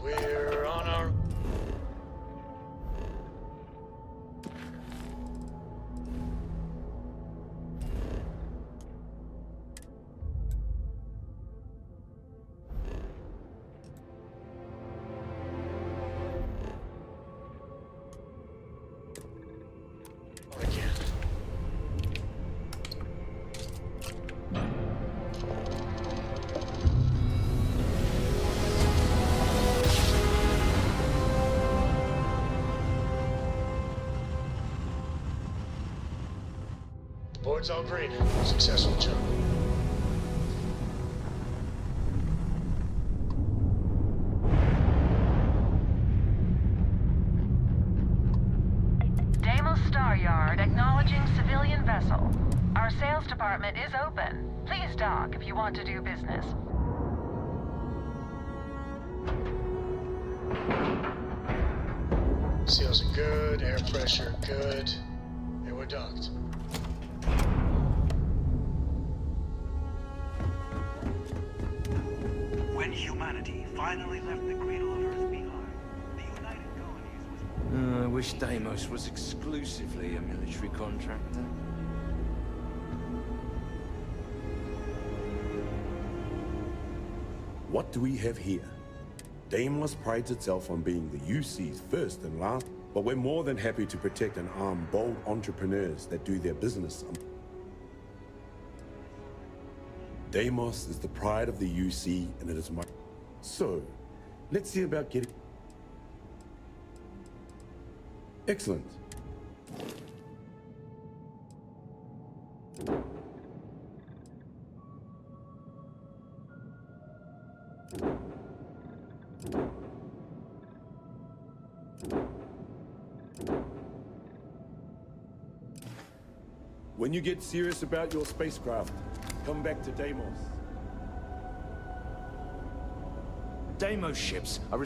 We're on our Board's all green. Successful jump. Deimos Star Yard acknowledging civilian vessel. Our sales department is open. Please dock if you want to do business. Seals are good, air pressure good. And we're docked. When humanity finally left the cradle of Earth behind, the United Colonies was... I wish Deimos was exclusively a military contractor. What do we have here? Deimos prides itself on being the UC's first and last, but we're more than happy to protect and arm bold entrepreneurs that do their business. Deimos is the pride of the UC, and it is my... So, let's see about getting... Excellent. When you get serious about your spacecraft, come back to Deimos. Deimos ships are...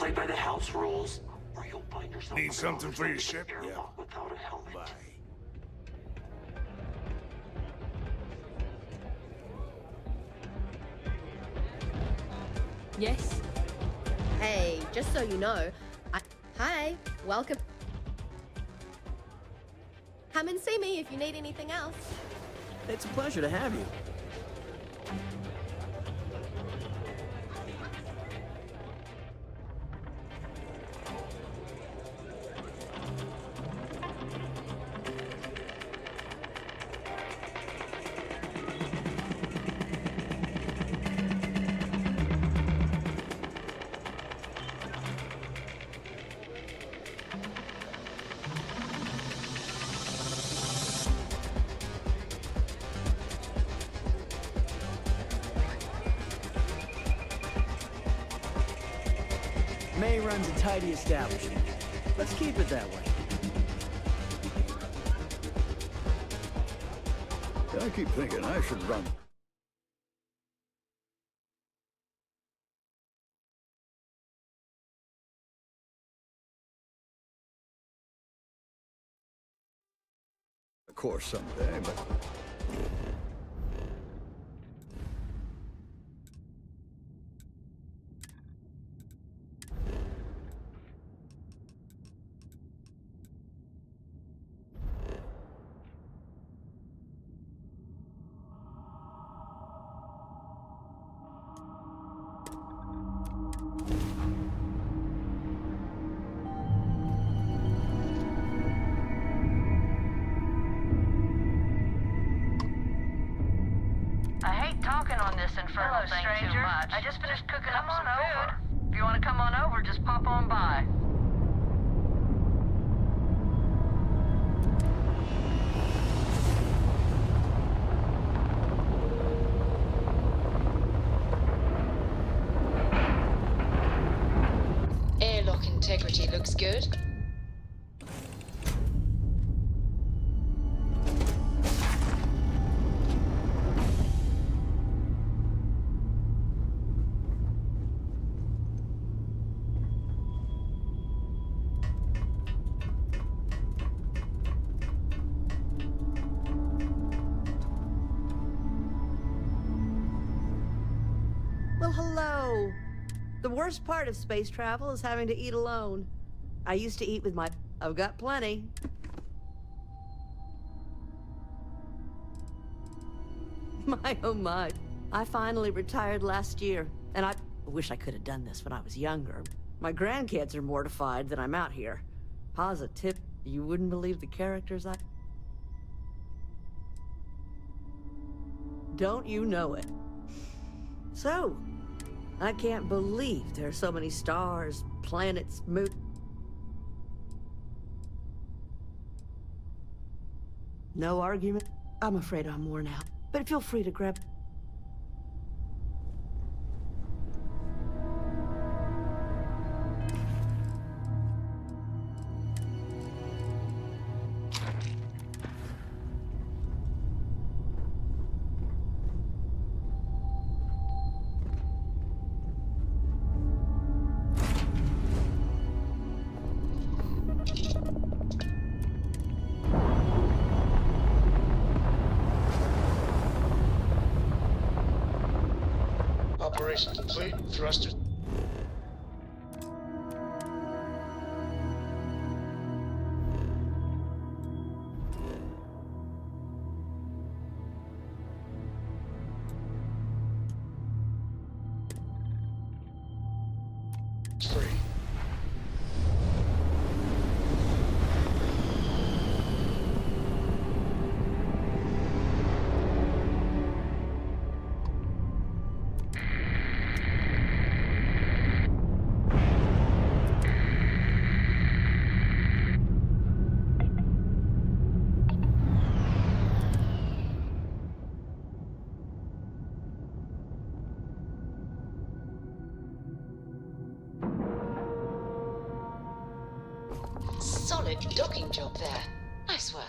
Play by the house rules, or you'll find yourself... Need something for your ship? Yeah. Without a helmet. Bye. Yes? Hey, just so you know, Hi, welcome. Come and see me if you need anything else. It's a pleasure to have you. May runs a tidy establishment. Let's keep it that way. I keep thinking I should run. Of course, someday, but... I hate talking on this infernal thing too much. I just finished cooking up some food. If you want to come on over, just pop on by. Airlock integrity looks good. Well, hello. The worst part of space travel is having to eat alone. I used to eat with my... I've got plenty. My, oh my. I finally retired last year, and I wish I could have done this when I was younger. My grandkids are mortified that I'm out here. Positive, you wouldn't believe the characters I... Don't you know it? So, I can't believe there are so many stars, planets, moon... No argument? I'm afraid I'm worn out, but feel free to grab... Operation complete. Thrusters. It's free. Solid docking job there. Nice work.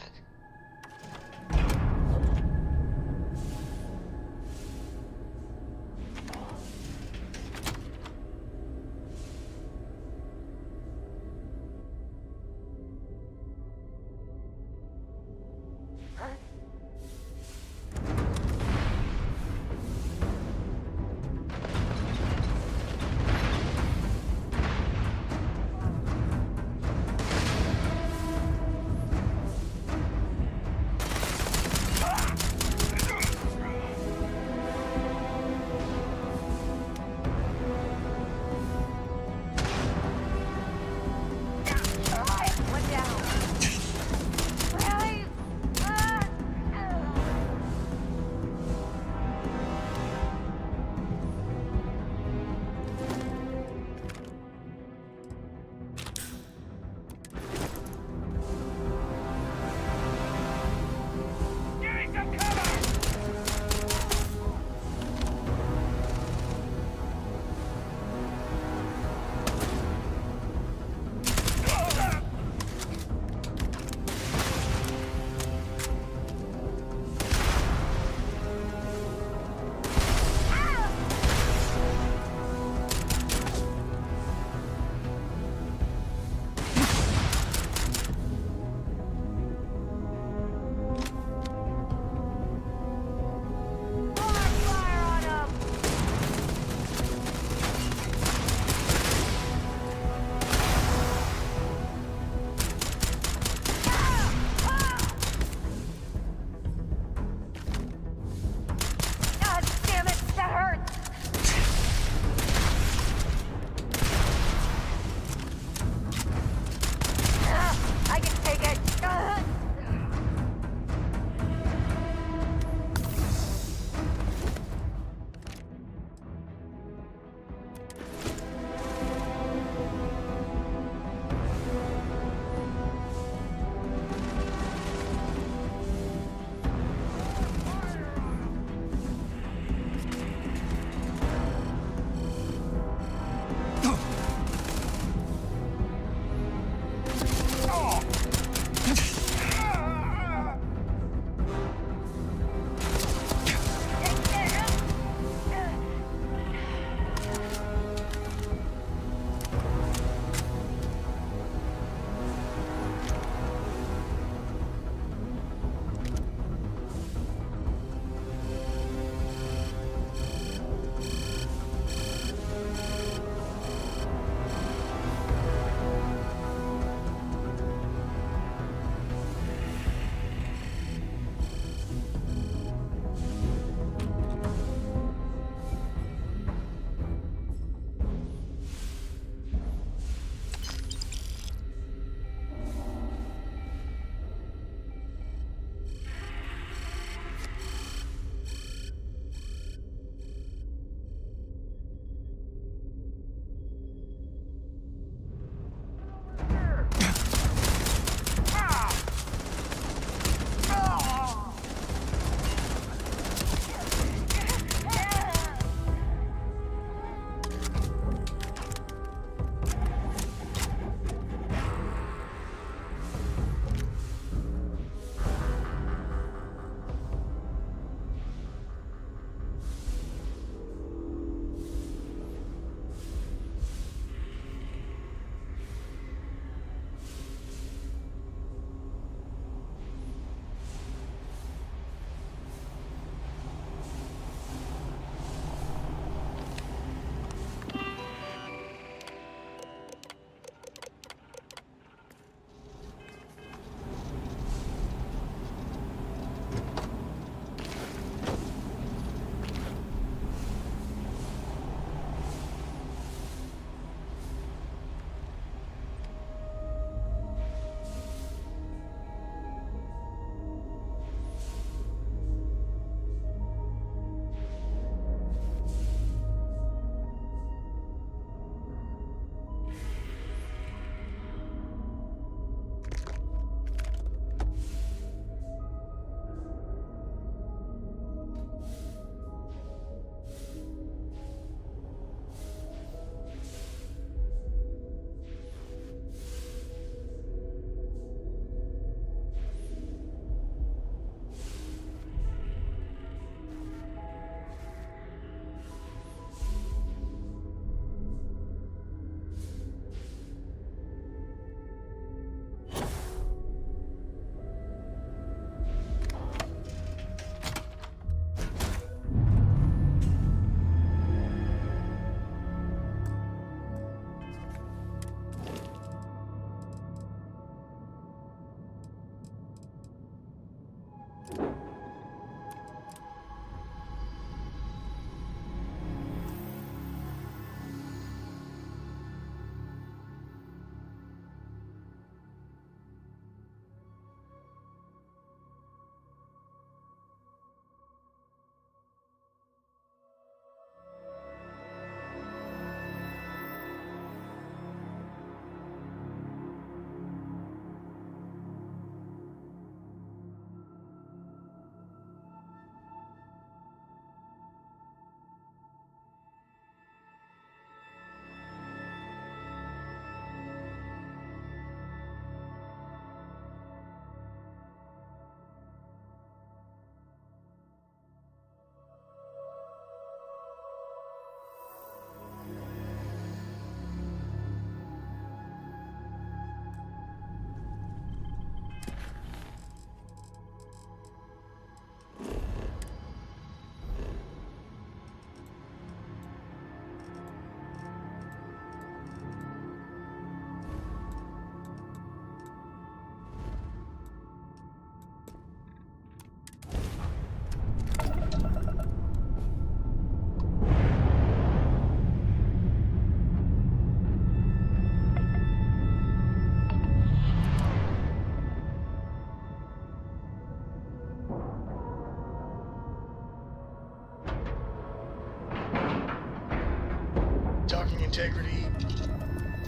integrity,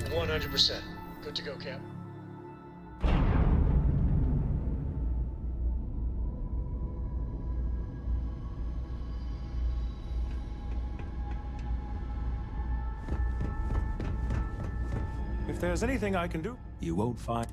100%. Good to go, Cap. If there's anything I can do, you won't find.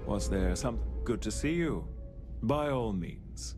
Was there something? Good to see you. By all means.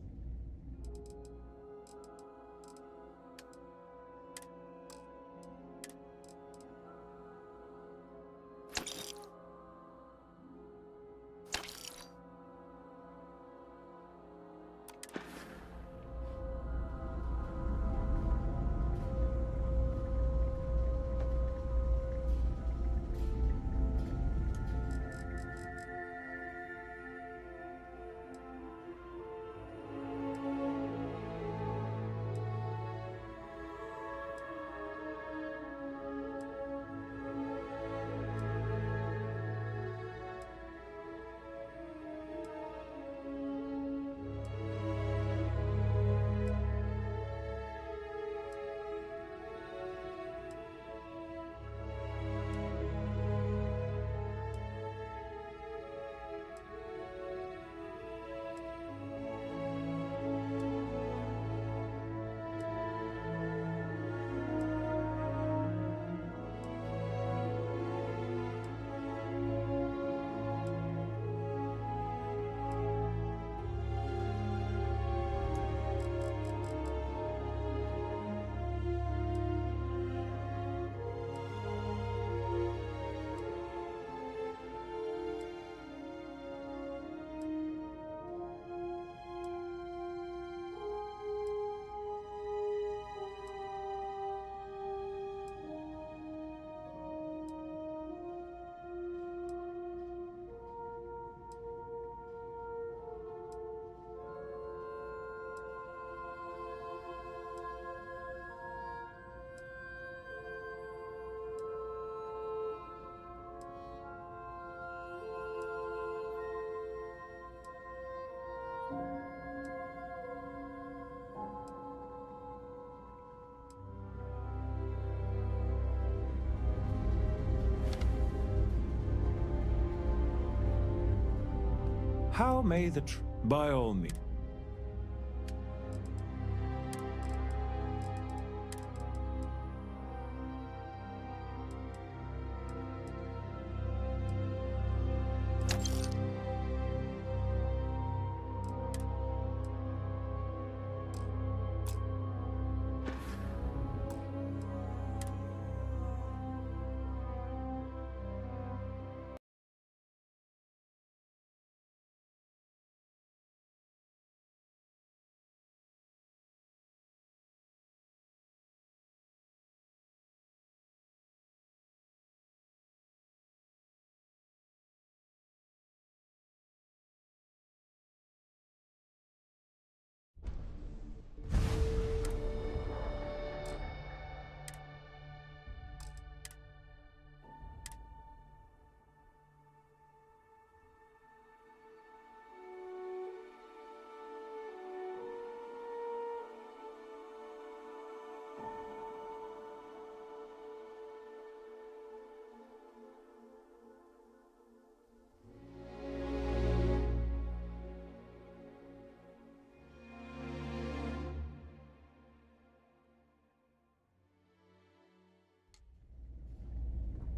How may the by all means.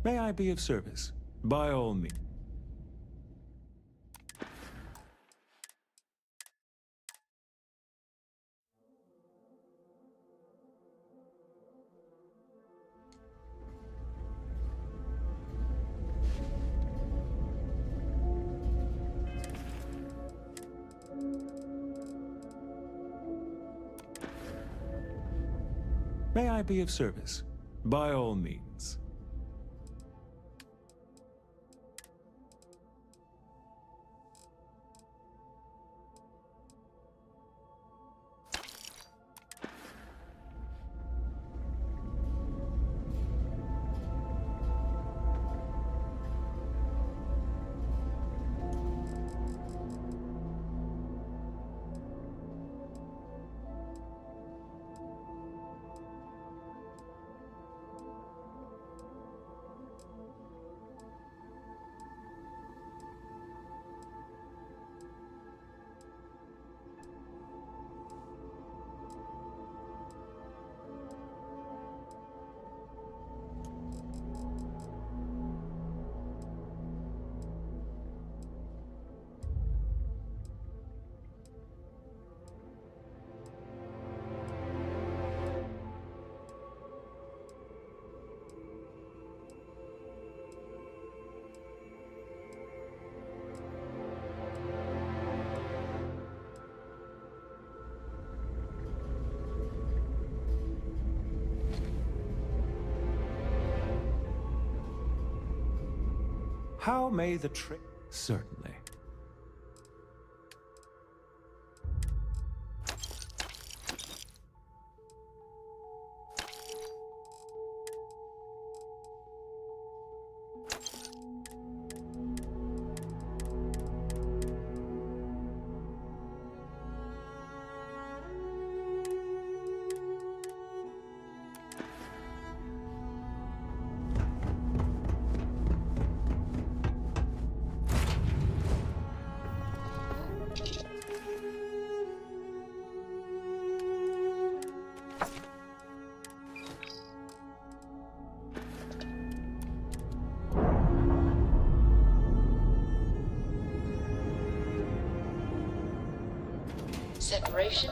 May I be of service? By all means. May I be of service? By all means. How may the trick? Certainly. Separation.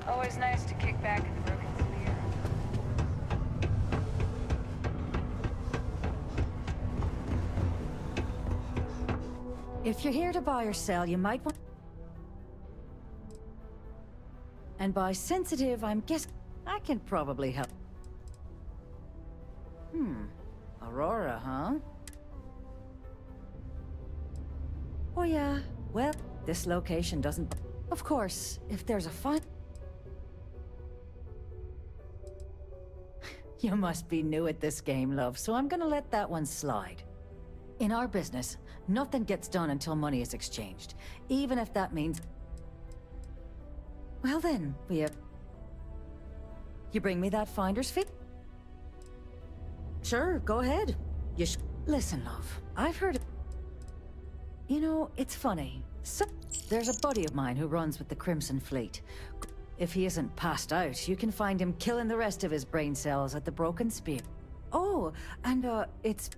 Always nice to kick back in the broken sphere. If you're here to buy or sell, you might want... And by sensitive, I'm guessing I can probably help. Aurora, huh? Oh yeah, well, this location doesn't... Of course, if there's a fun... You must be new at this game, love, so I'm gonna let that one slide. In our business, nothing gets done until money is exchanged, even if that means... Well then, you bring me that finder's fee? Sure, go ahead. Listen, love, I've heard... You know, it's funny. There's a buddy of mine who runs with the Crimson Fleet. If he isn't passed out, you can find him killing the rest of his brain cells at the Broken Spear. Oh, and it's...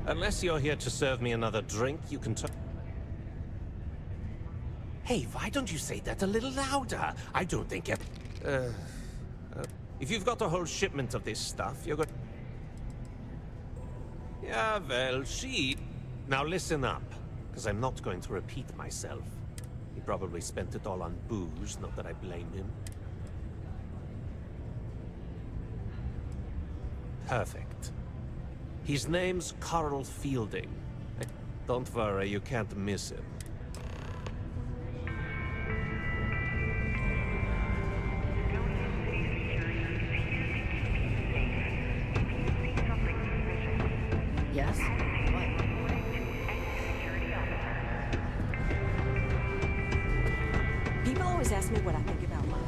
Unless you're here to serve me another drink, you can Hey, why don't you say that a little louder? I don't think it... if you've got a whole shipment of this stuff, you're going... Yeah, well, Now listen up, because I'm not going to repeat myself. He probably spent it all on booze, not that I blame him. Perfect. His name's Carl Fielding. Don't worry, you can't miss him. Yes? What? People always ask me what I think about mine.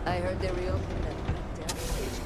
I heard they reopened that down station.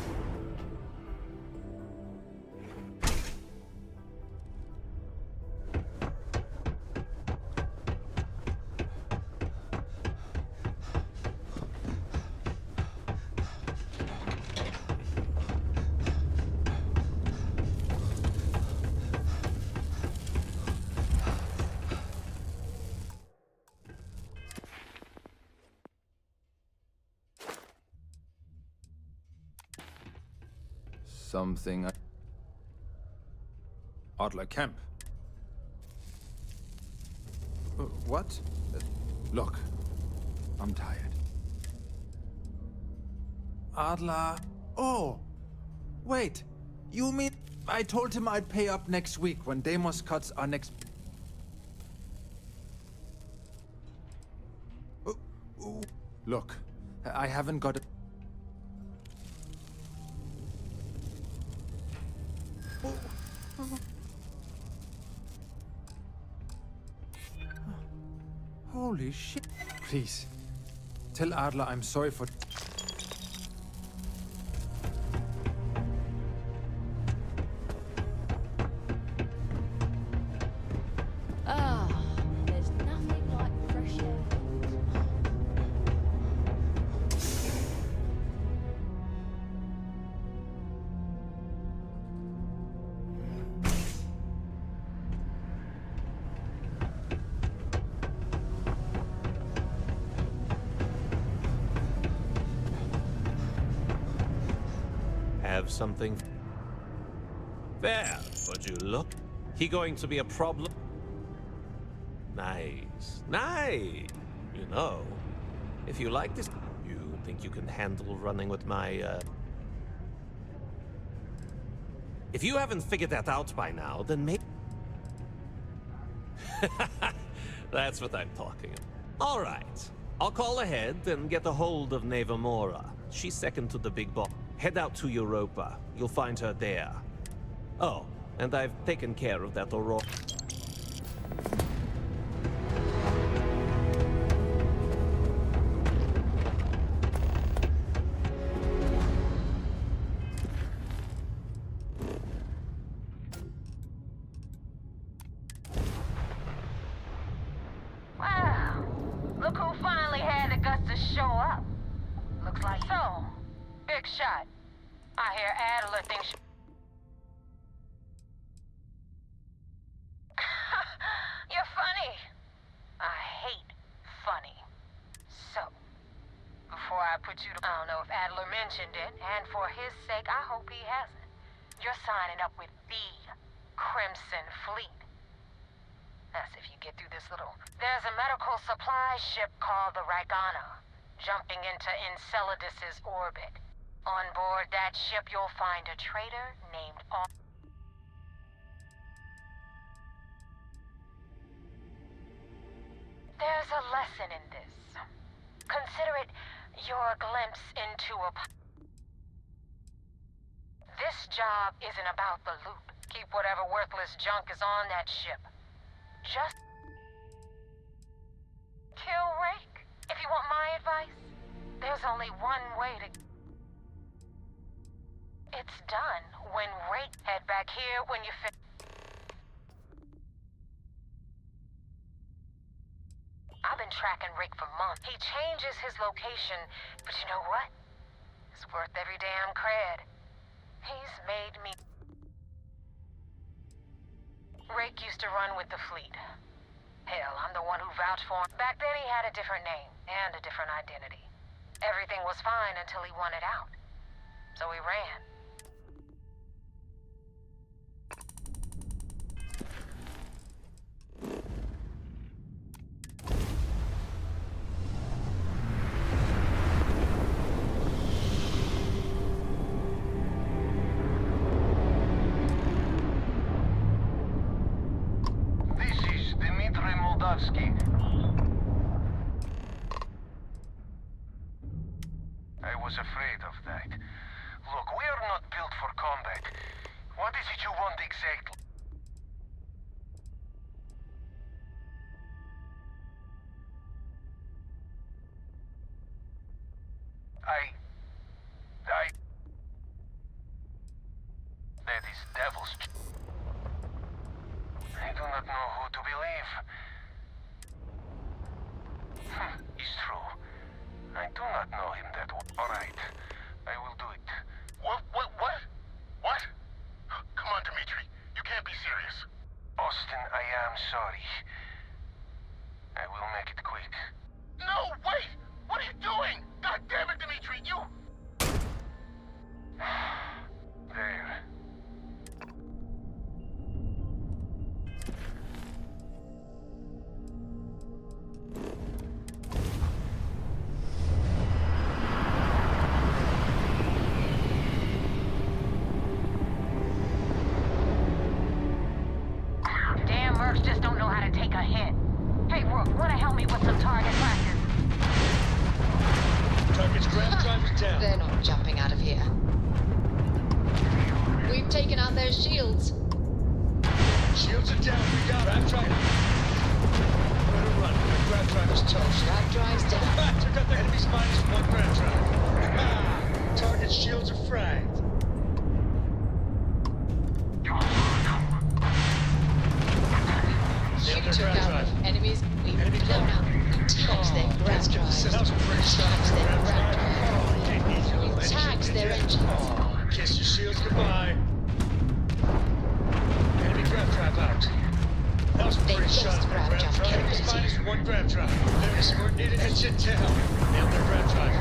Something... Adler Camp. What? Look, I'm tired. Adler... Oh! Wait, you mean... I told him I'd pay up next week when Deimos cuts our next... Look, I haven't got... Holy shit. Please, tell Adler I'm sorry for... Ah, there's nothing like fresh air. Have something... There, would you look? He going to be a problem? Nice. Nice! You know, if you like this... You think you can handle running with my, If you haven't figured that out by now, then maybe... That's what I'm talking about. All right. I'll call ahead and get a hold of Neva Mora. She's second to the big boss. Head out to Europa. You'll find her there. Oh, and I've taken care of that Aurora. Wow. Look who finally had the guts to show up. Looks like so. Big shot. I hear Adler thinks You're funny. I hate funny. So, before I put you to... I don't know if Adler mentioned it, and for his sake, I hope he hasn't. You're signing up with the Crimson Fleet. That's if you get through this little. There's a medical supply ship called the Ragana, jumping into Enceladus's orbit. On board that ship, you'll find a traitor named There's a lesson in this. Consider it your glimpse into a... This job isn't about the loot. Keep whatever worthless junk is on that ship. Just... kill Rake. If you want my advice, there's only one way to... It's done when Rake... Head back here when you I've been tracking Rick for months. He changes his location, but you know what? It's worth every damn cred. He's made me... Rick used to run with the fleet. Hell, I'm the one who vouched for him. Back then he had a different name and a different identity. Everything was fine until he wanted out. So he ran. I was afraid of that. Look, we are not built for combat. What is it you want exactly? That is devil's... I do not know who to believe. It's true. I do not know him that well. All right. I will do it. What? What? Come on, Dimitri. You can't be serious. Austin, I am sorry. I will make it quick. No, wait! What are you doing? God damn it, Dimitri, you... There. Just don't know how to take a hit. Hey, Rook, wanna help me with some target practice? Target's ground driver's down. They're not jumping out of here. We've taken out their shields. Shields are down. We got it. Grab driver. Better run. Grab driver's toast. Grab drive's down. Took out the enemy's -1 grab drive. Target's shields are fragged. You took out enemies. We've blown up and tagged their grab drives. Tagged their grab drives. We've tagged their engines. Kiss your shields goodbye. Enemy grab drive out. That was a pretty shot at grab drive. Enemy's -1 grab drive. There's coordinated engine down. Nailed their grab drive.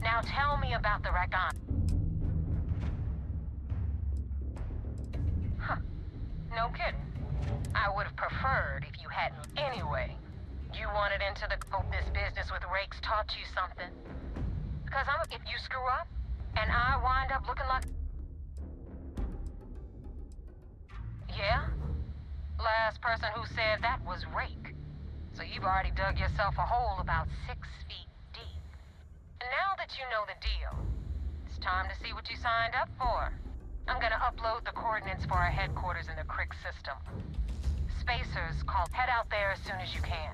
Now tell me about the Ragana. Huh. No kidding. I would have preferred if you hadn't anyway. You wanted into this business with Rakes taught you something. Because if you screw up, and I wind up looking like... Yeah? Last person who said that was Rake. So you've already dug yourself a hole about 6 feet deep. And now that you know the deal, it's time to see what you signed up for. I'm gonna upload the coordinates for our headquarters in the Crick system. Head out there as soon as you can.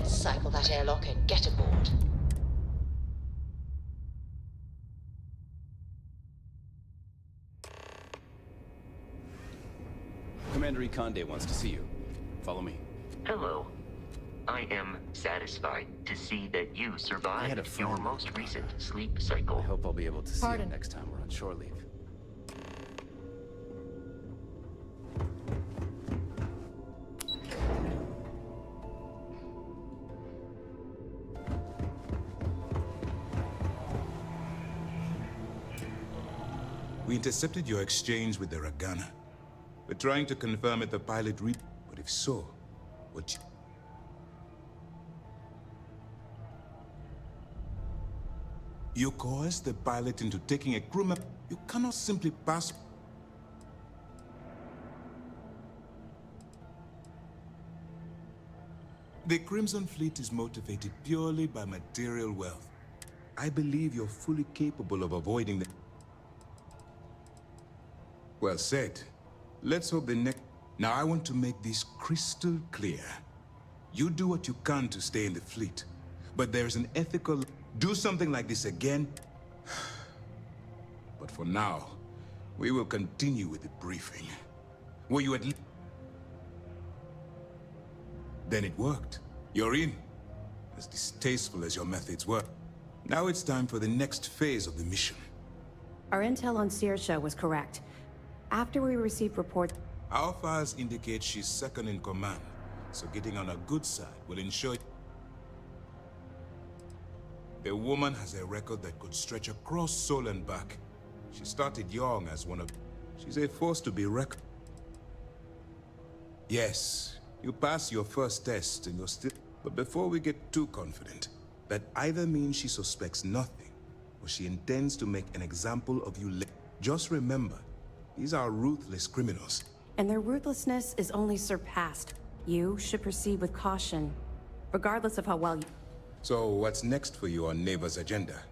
Cycle that airlock and get aboard. Commander Ikonde wants to see you. Follow me. Hello. I am satisfied to see that you survived your most recent sleep cycle. I hope I'll be able to see you next time we're on shore leave. We intercepted your exchange with the Ragana. We're trying to confirm if the pilot but if so, what you coerced the pilot into taking a crew member. You cannot simply pass. The Crimson Fleet is motivated purely by material wealth. I believe you're fully capable of avoiding the... Well said. Let's hope the next... Now I want to make this crystal clear. You do what you can to stay in the fleet, but there's an ethical... Do something like this again? But for now, we will continue with the briefing. Were you at least... Then it worked. You're in. As distasteful as your methods were. Now it's time for the next phase of the mission. Our intel on Saoirse was correct. After we received reports... Our files indicate she's second in command, so getting on her good side will ensure... The woman has a record that could stretch across Sol and back. She started young as one of... She's a force to be reckoned. Yes, you passed your first test and you're still... But before we get too confident, that either means she suspects nothing, or she intends to make an example of you. Just remember, these are ruthless criminals. And their ruthlessness is only surpassed. You should proceed with caution, regardless of how well you... So what's next for you on Neva's agenda?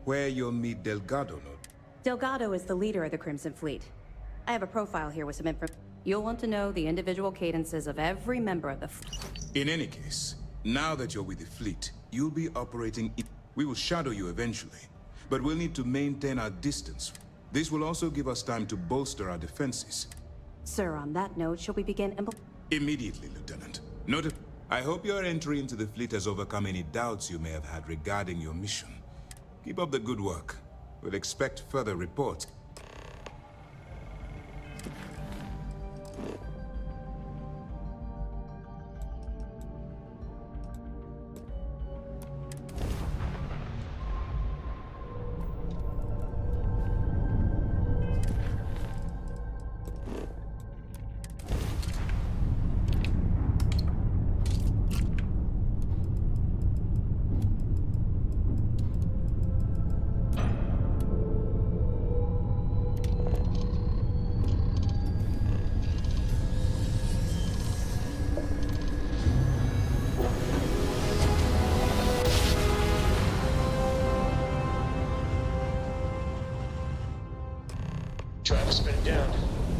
Where you'll meet Delgado, no? Delgado is the leader of the Crimson Fleet. I have a profile here with some info. You'll want to know the individual cadences of every member of the fleet. In any case, now that you're with the fleet, you'll be operating... We will shadow you eventually, but we'll need to maintain our distance. This will also give us time to bolster our defenses. Sir, on that note, shall we begin... Immediately, Lieutenant. Noted. I hope your entry into the fleet has overcome any doubts you may have had regarding your mission. Keep up the good work. We'll expect further reports. Driver spin down.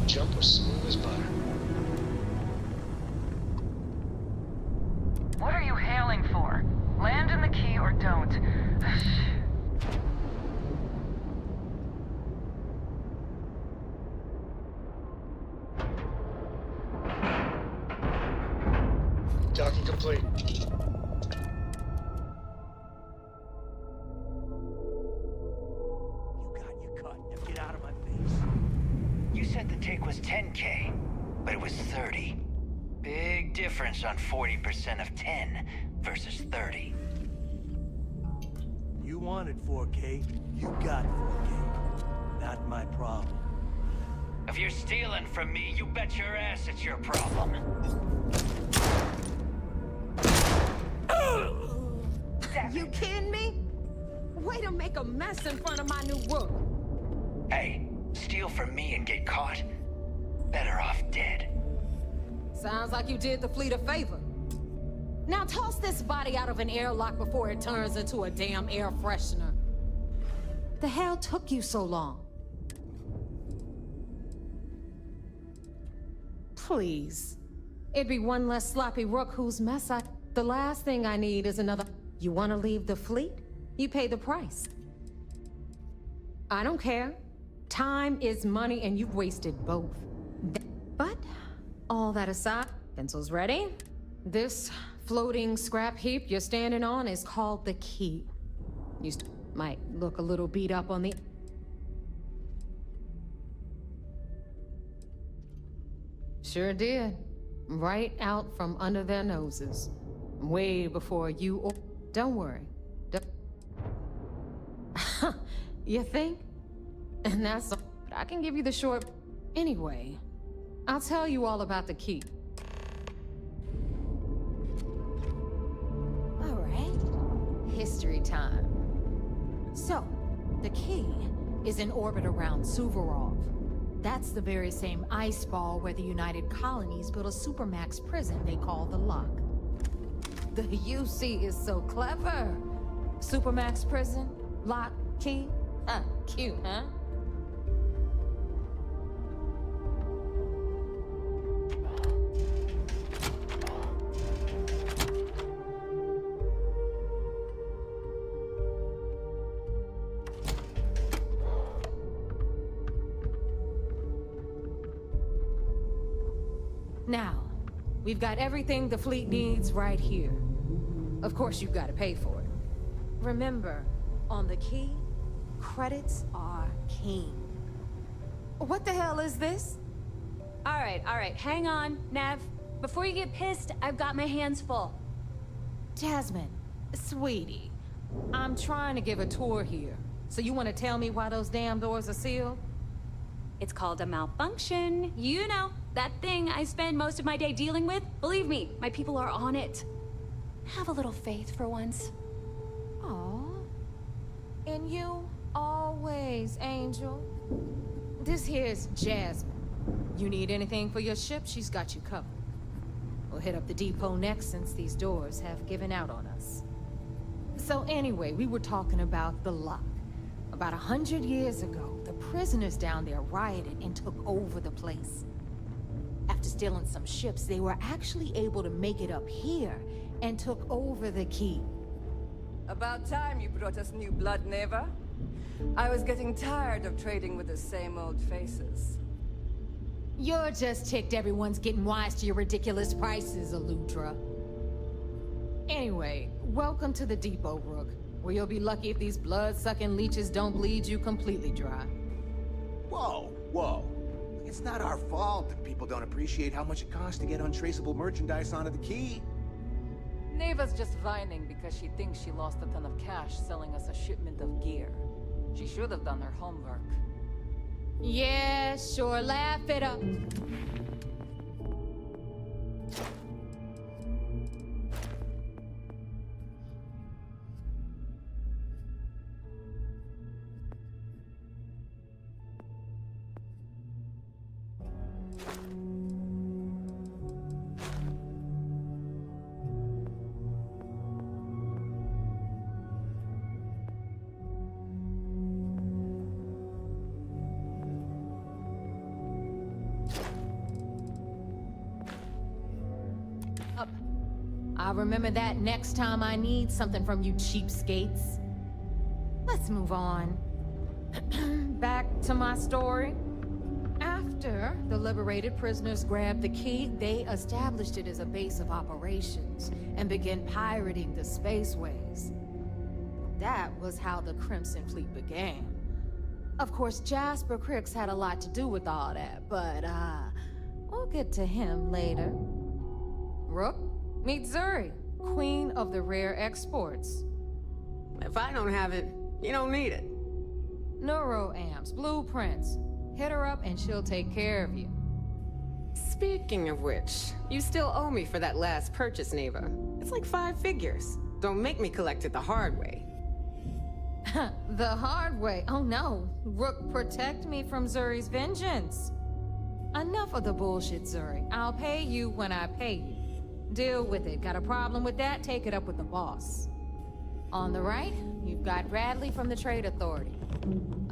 Jump was smooth as butter. What are you hailing for? Land in the key or don't. Docking complete. Get out of my face. You said the take was 10K, but it was 30. Big difference on 40% of 10 versus 30. wanted 4K, you got 4K. Not my problem. If you're stealing from me, you bet your ass it's your problem. You kidding me? Way to make a mess in front of my new rook. Hey, steal from me and get caught? Better off dead. Sounds like you did the fleet a favor. Now toss this body out of an airlock before it turns into a damn air freshener. The hell took you so long? Please. It'd be one less sloppy rook whose mess I... The last thing I need is another... You want to leave the fleet? You pay the price. I don't care. Time is money and you've wasted both. But, all that aside, pencils ready? This floating scrap heap you're standing on is called the key. You might look a little beat up on the... Sure did. Right out from under their noses. Way before you or... Don't worry. You think? And that's... I can give you the short... Anyway, I'll tell you all about the key. All right. History time. So, the key is in orbit around Suvorov. That's the very same ice ball where the United Colonies built a supermax prison they call the Lock. The UC is so clever. Supermax prison, lock, key. Cute, huh? Now, we've got everything the fleet needs right here. Of course, you've got to pay for it. Remember, on the key, credits are king. What the hell is this? All right, hang on, Nev. Before you get pissed, I've got my hands full. Jasmine, sweetie, I'm trying to give a tour here. So you want to tell me why those damn doors are sealed? It's called a malfunction. You know, that thing I spend most of my day dealing with. Believe me, my people are on it. Have a little faith for once. Aw. And you, always, Angel. This here's Jasmine. You need anything for your ship, she's got you covered. We'll hit up the depot next since these doors have given out on us. So anyway, we were talking about the Lock. About 100 years ago, the prisoners down there rioted and took over the place. After stealing some ships, they were actually able to make it up here and took over the key. About time you brought us new blood, Neva. I was getting tired of trading with the same old faces. You're just ticked everyone's getting wise to your ridiculous prices, Aludra. Anyway, welcome to the depot, Rook, where you'll be lucky if these blood-sucking leeches don't bleed you completely dry. Whoa, whoa. It's not our fault that people don't appreciate how much it costs to get untraceable merchandise onto the key. Neva's just whining because she thinks she lost a ton of cash selling us a shipment of gear. She should have done her homework. Yeah, sure, laugh it up. I'll remember that next time I need something from you cheapskates. Let's move on. Back to my story. After the liberated prisoners grabbed the key, they established it as a base of operations and began pirating the spaceways. That was how the Crimson Fleet began. Of course, Jasper Cricks had a lot to do with all that, but we'll get to him later. Rook? Meet Zuri, queen of the rare exports. If I don't have it, you don't need it. Neuroamps, blueprints. Hit her up and she'll take care of you. Speaking of which, you still owe me for that last purchase, Neva. It's like 5 figures. Don't make me collect it the hard way. The hard way? Oh no. Rook, protect me from Zuri's vengeance. Enough of the bullshit, Zuri. I'll pay you when I pay you. Deal with it. Got a problem with that? Take it up with the boss. On the right, you've got Bradley from the Trade Authority.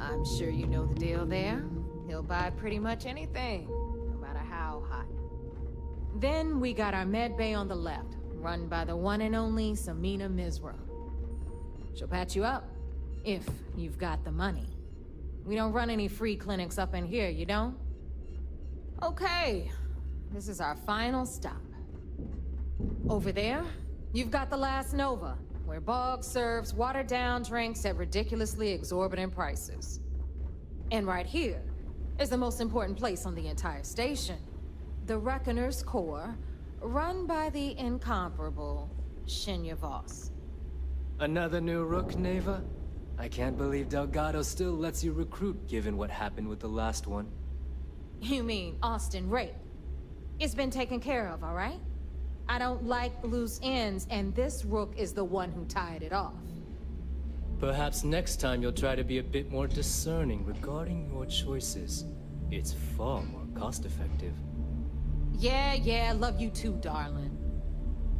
I'm sure you know the deal there. He'll buy pretty much anything, no matter how hot. Then we got our med bay on the left, run by the one and only Samina Mizra. She'll patch you up, if you've got the money. We don't run any free clinics up in here, you don't? Okay, this is our final stop. Over there, you've got the Last Nova, where Bog serves watered-down drinks at ridiculously exorbitant prices. And right here is the most important place on the entire station, the Reckoner's Core, run by the incomparable Shinya Voss. Another new Rook, Neva? I can't believe Delgado still lets you recruit, given what happened with the last one. You mean Austin Rape? It's been taken care of, all right? I don't like loose ends, and this Rook is the one who tied it off. Perhaps next time you'll try to be a bit more discerning regarding your choices. It's far more cost-effective. Yeah, love you too, darling.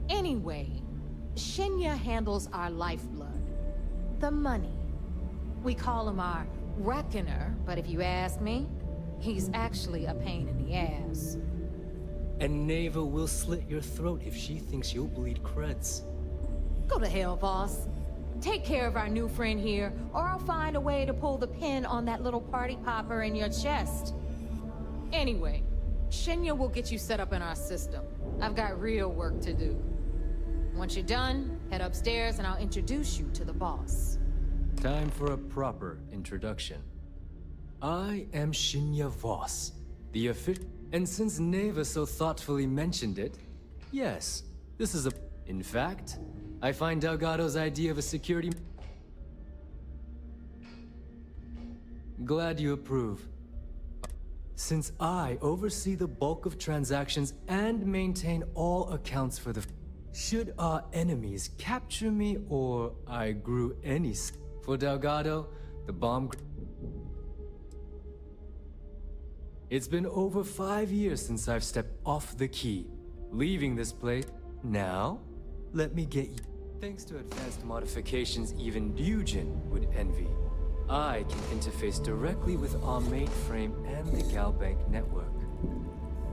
Anyway, Shinya handles our lifeblood. The money. We call him our Reckoner, but if you ask me, he's actually a pain in the ass. And Neva will slit your throat if she thinks you'll bleed creds. Go to hell, boss. Take care of our new friend here, or I'll find a way to pull the pin on that little party popper in your chest. Anyway, Shinya will get you set up in our system. I've got real work to do. Once you're done, head upstairs and I'll introduce you to the boss. Time for a proper introduction. I am Shinya Voss, the official. And since Neva so thoughtfully mentioned it, yes, this is a... In fact, I find Delgado's idea of a security... Glad you approve. Since I oversee the bulk of transactions and maintain all accounts for the... Should our enemies capture me or I grew any... For Delgado, the bomb... It's been over 5 years since I've stepped off the key, leaving this place. Now, let me get you. Thanks to advanced modifications even Eugen would envy, I can interface directly with our mainframe and the Galbank network.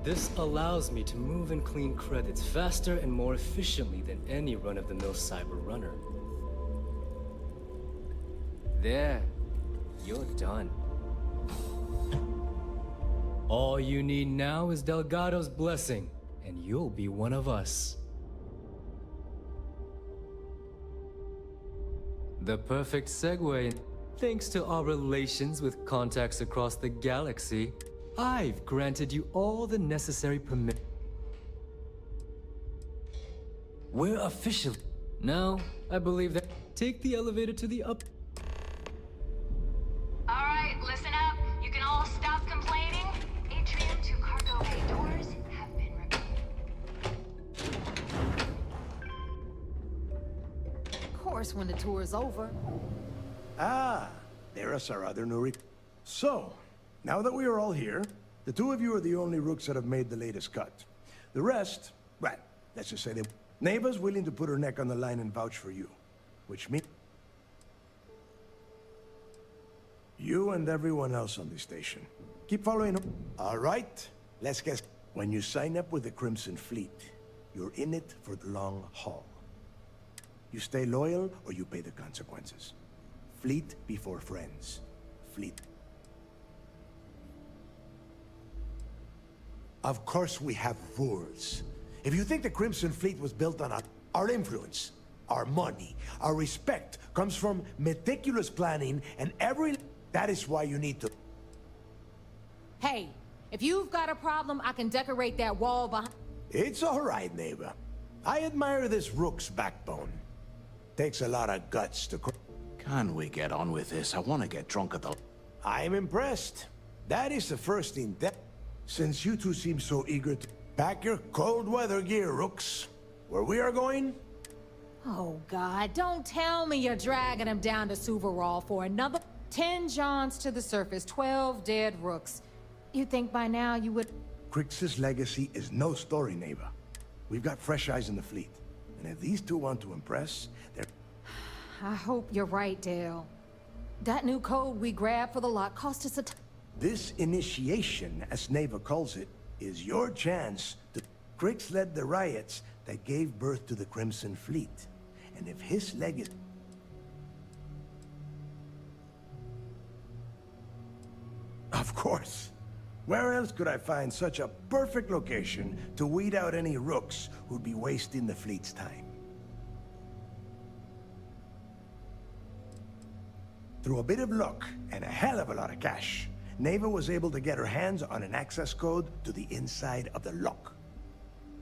This allows me to move and clean credits faster and more efficiently than any run-of-the-mill cyber runner. There, you're done. All you need now is Delgado's blessing, and you'll be one of us. The perfect segue. Thanks to our relations with contacts across the galaxy, I've granted you all the necessary permit. We're official. Now, I believe that. Take the elevator to the up. All right, listen up. You can all stop complaining. Atrium to cargo bay doors have been removed. Of course, when the tour is over. Ah, there's our other new So, now that we are all here, the two of you are the only Rooks that have made the latest cut. The rest, well, let's just say they... Neva's willing to put her neck on the line and vouch for you. Which means... You and everyone else on the station. Keep following them. All right, let's guess. When you sign up with the Crimson Fleet, you're in it for the long haul. You stay loyal or you pay the consequences. Fleet before friends. Fleet. Of course we have rules. If you think the Crimson Fleet was built on our influence, our money, our respect comes from meticulous planning and every... That is why you need to... Hey, if you've got a problem, I can decorate that wall behind... It's all right, neighbor. I admire this Rook's backbone. Takes a lot of guts to... Can we get on with this? I want to get drunk at the... I'm impressed. That is the first in that. Since you two seem so eager to pack your cold weather gear, Rooks. Where we are going? Oh, God, don't tell me you're dragging him down to Suvarall for another 10 Johns to the surface, 12 dead Rooks. You'd think by now you would... Crix's legacy is no story, neighbor. We've got fresh eyes in the fleet. And if these two want to impress, they're... I hope you're right, Dale. That new code we grabbed for the lot cost us a This initiation, as Neva calls it, is your chance to... Crix led the riots that gave birth to the Crimson Fleet. And if his legacy... Of course. Where else could I find such a perfect location to weed out any rooks who'd be wasting the fleet's time? Through a bit of luck and a hell of a lot of cash, Neva was able to get her hands on an access code to the inside of the lock.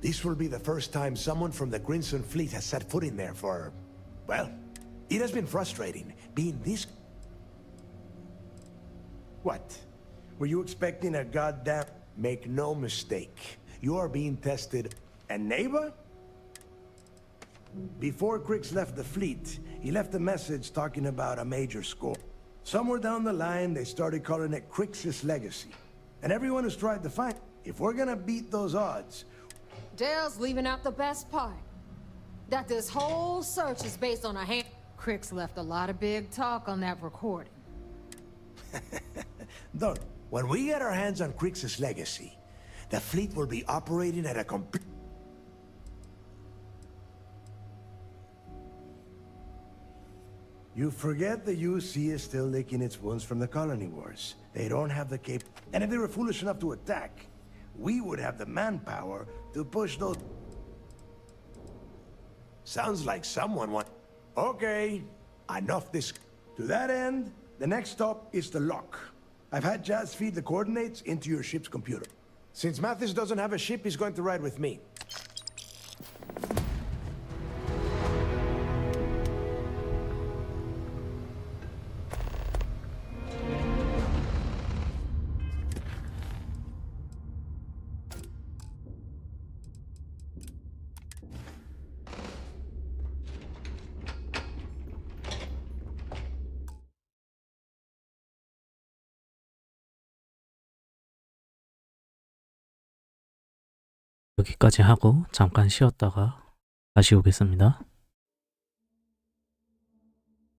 This will be the first time someone from the Crimson Fleet has set foot in there for... well, it has been frustrating being this... What? Were you expecting a goddamn... Make no mistake. You are being tested. And Neva? Before Crix left the fleet, he left a message talking about a major score. Somewhere down the line, they started calling it Crix's legacy. And everyone has tried to find... If we're gonna beat those odds... Dale's leaving out the best part. That this whole search is based on a hand... Crix left a lot of big talk on that recording. Don't. When we get our hands on Crix's legacy, the fleet will be operating at a complete... You forget the UC is still licking its wounds from the colony wars. They don't have the And if they were foolish enough to attack, we would have the manpower to push those... Sounds like someone want... Okay, enough this... To that end, the next stop is the lock. I've had Jazz feed the coordinates into your ship's computer. Since Mathis doesn't have a ship, he's going to ride with me. 여기까지 하고 잠깐 쉬었다가 다시 오겠습니다.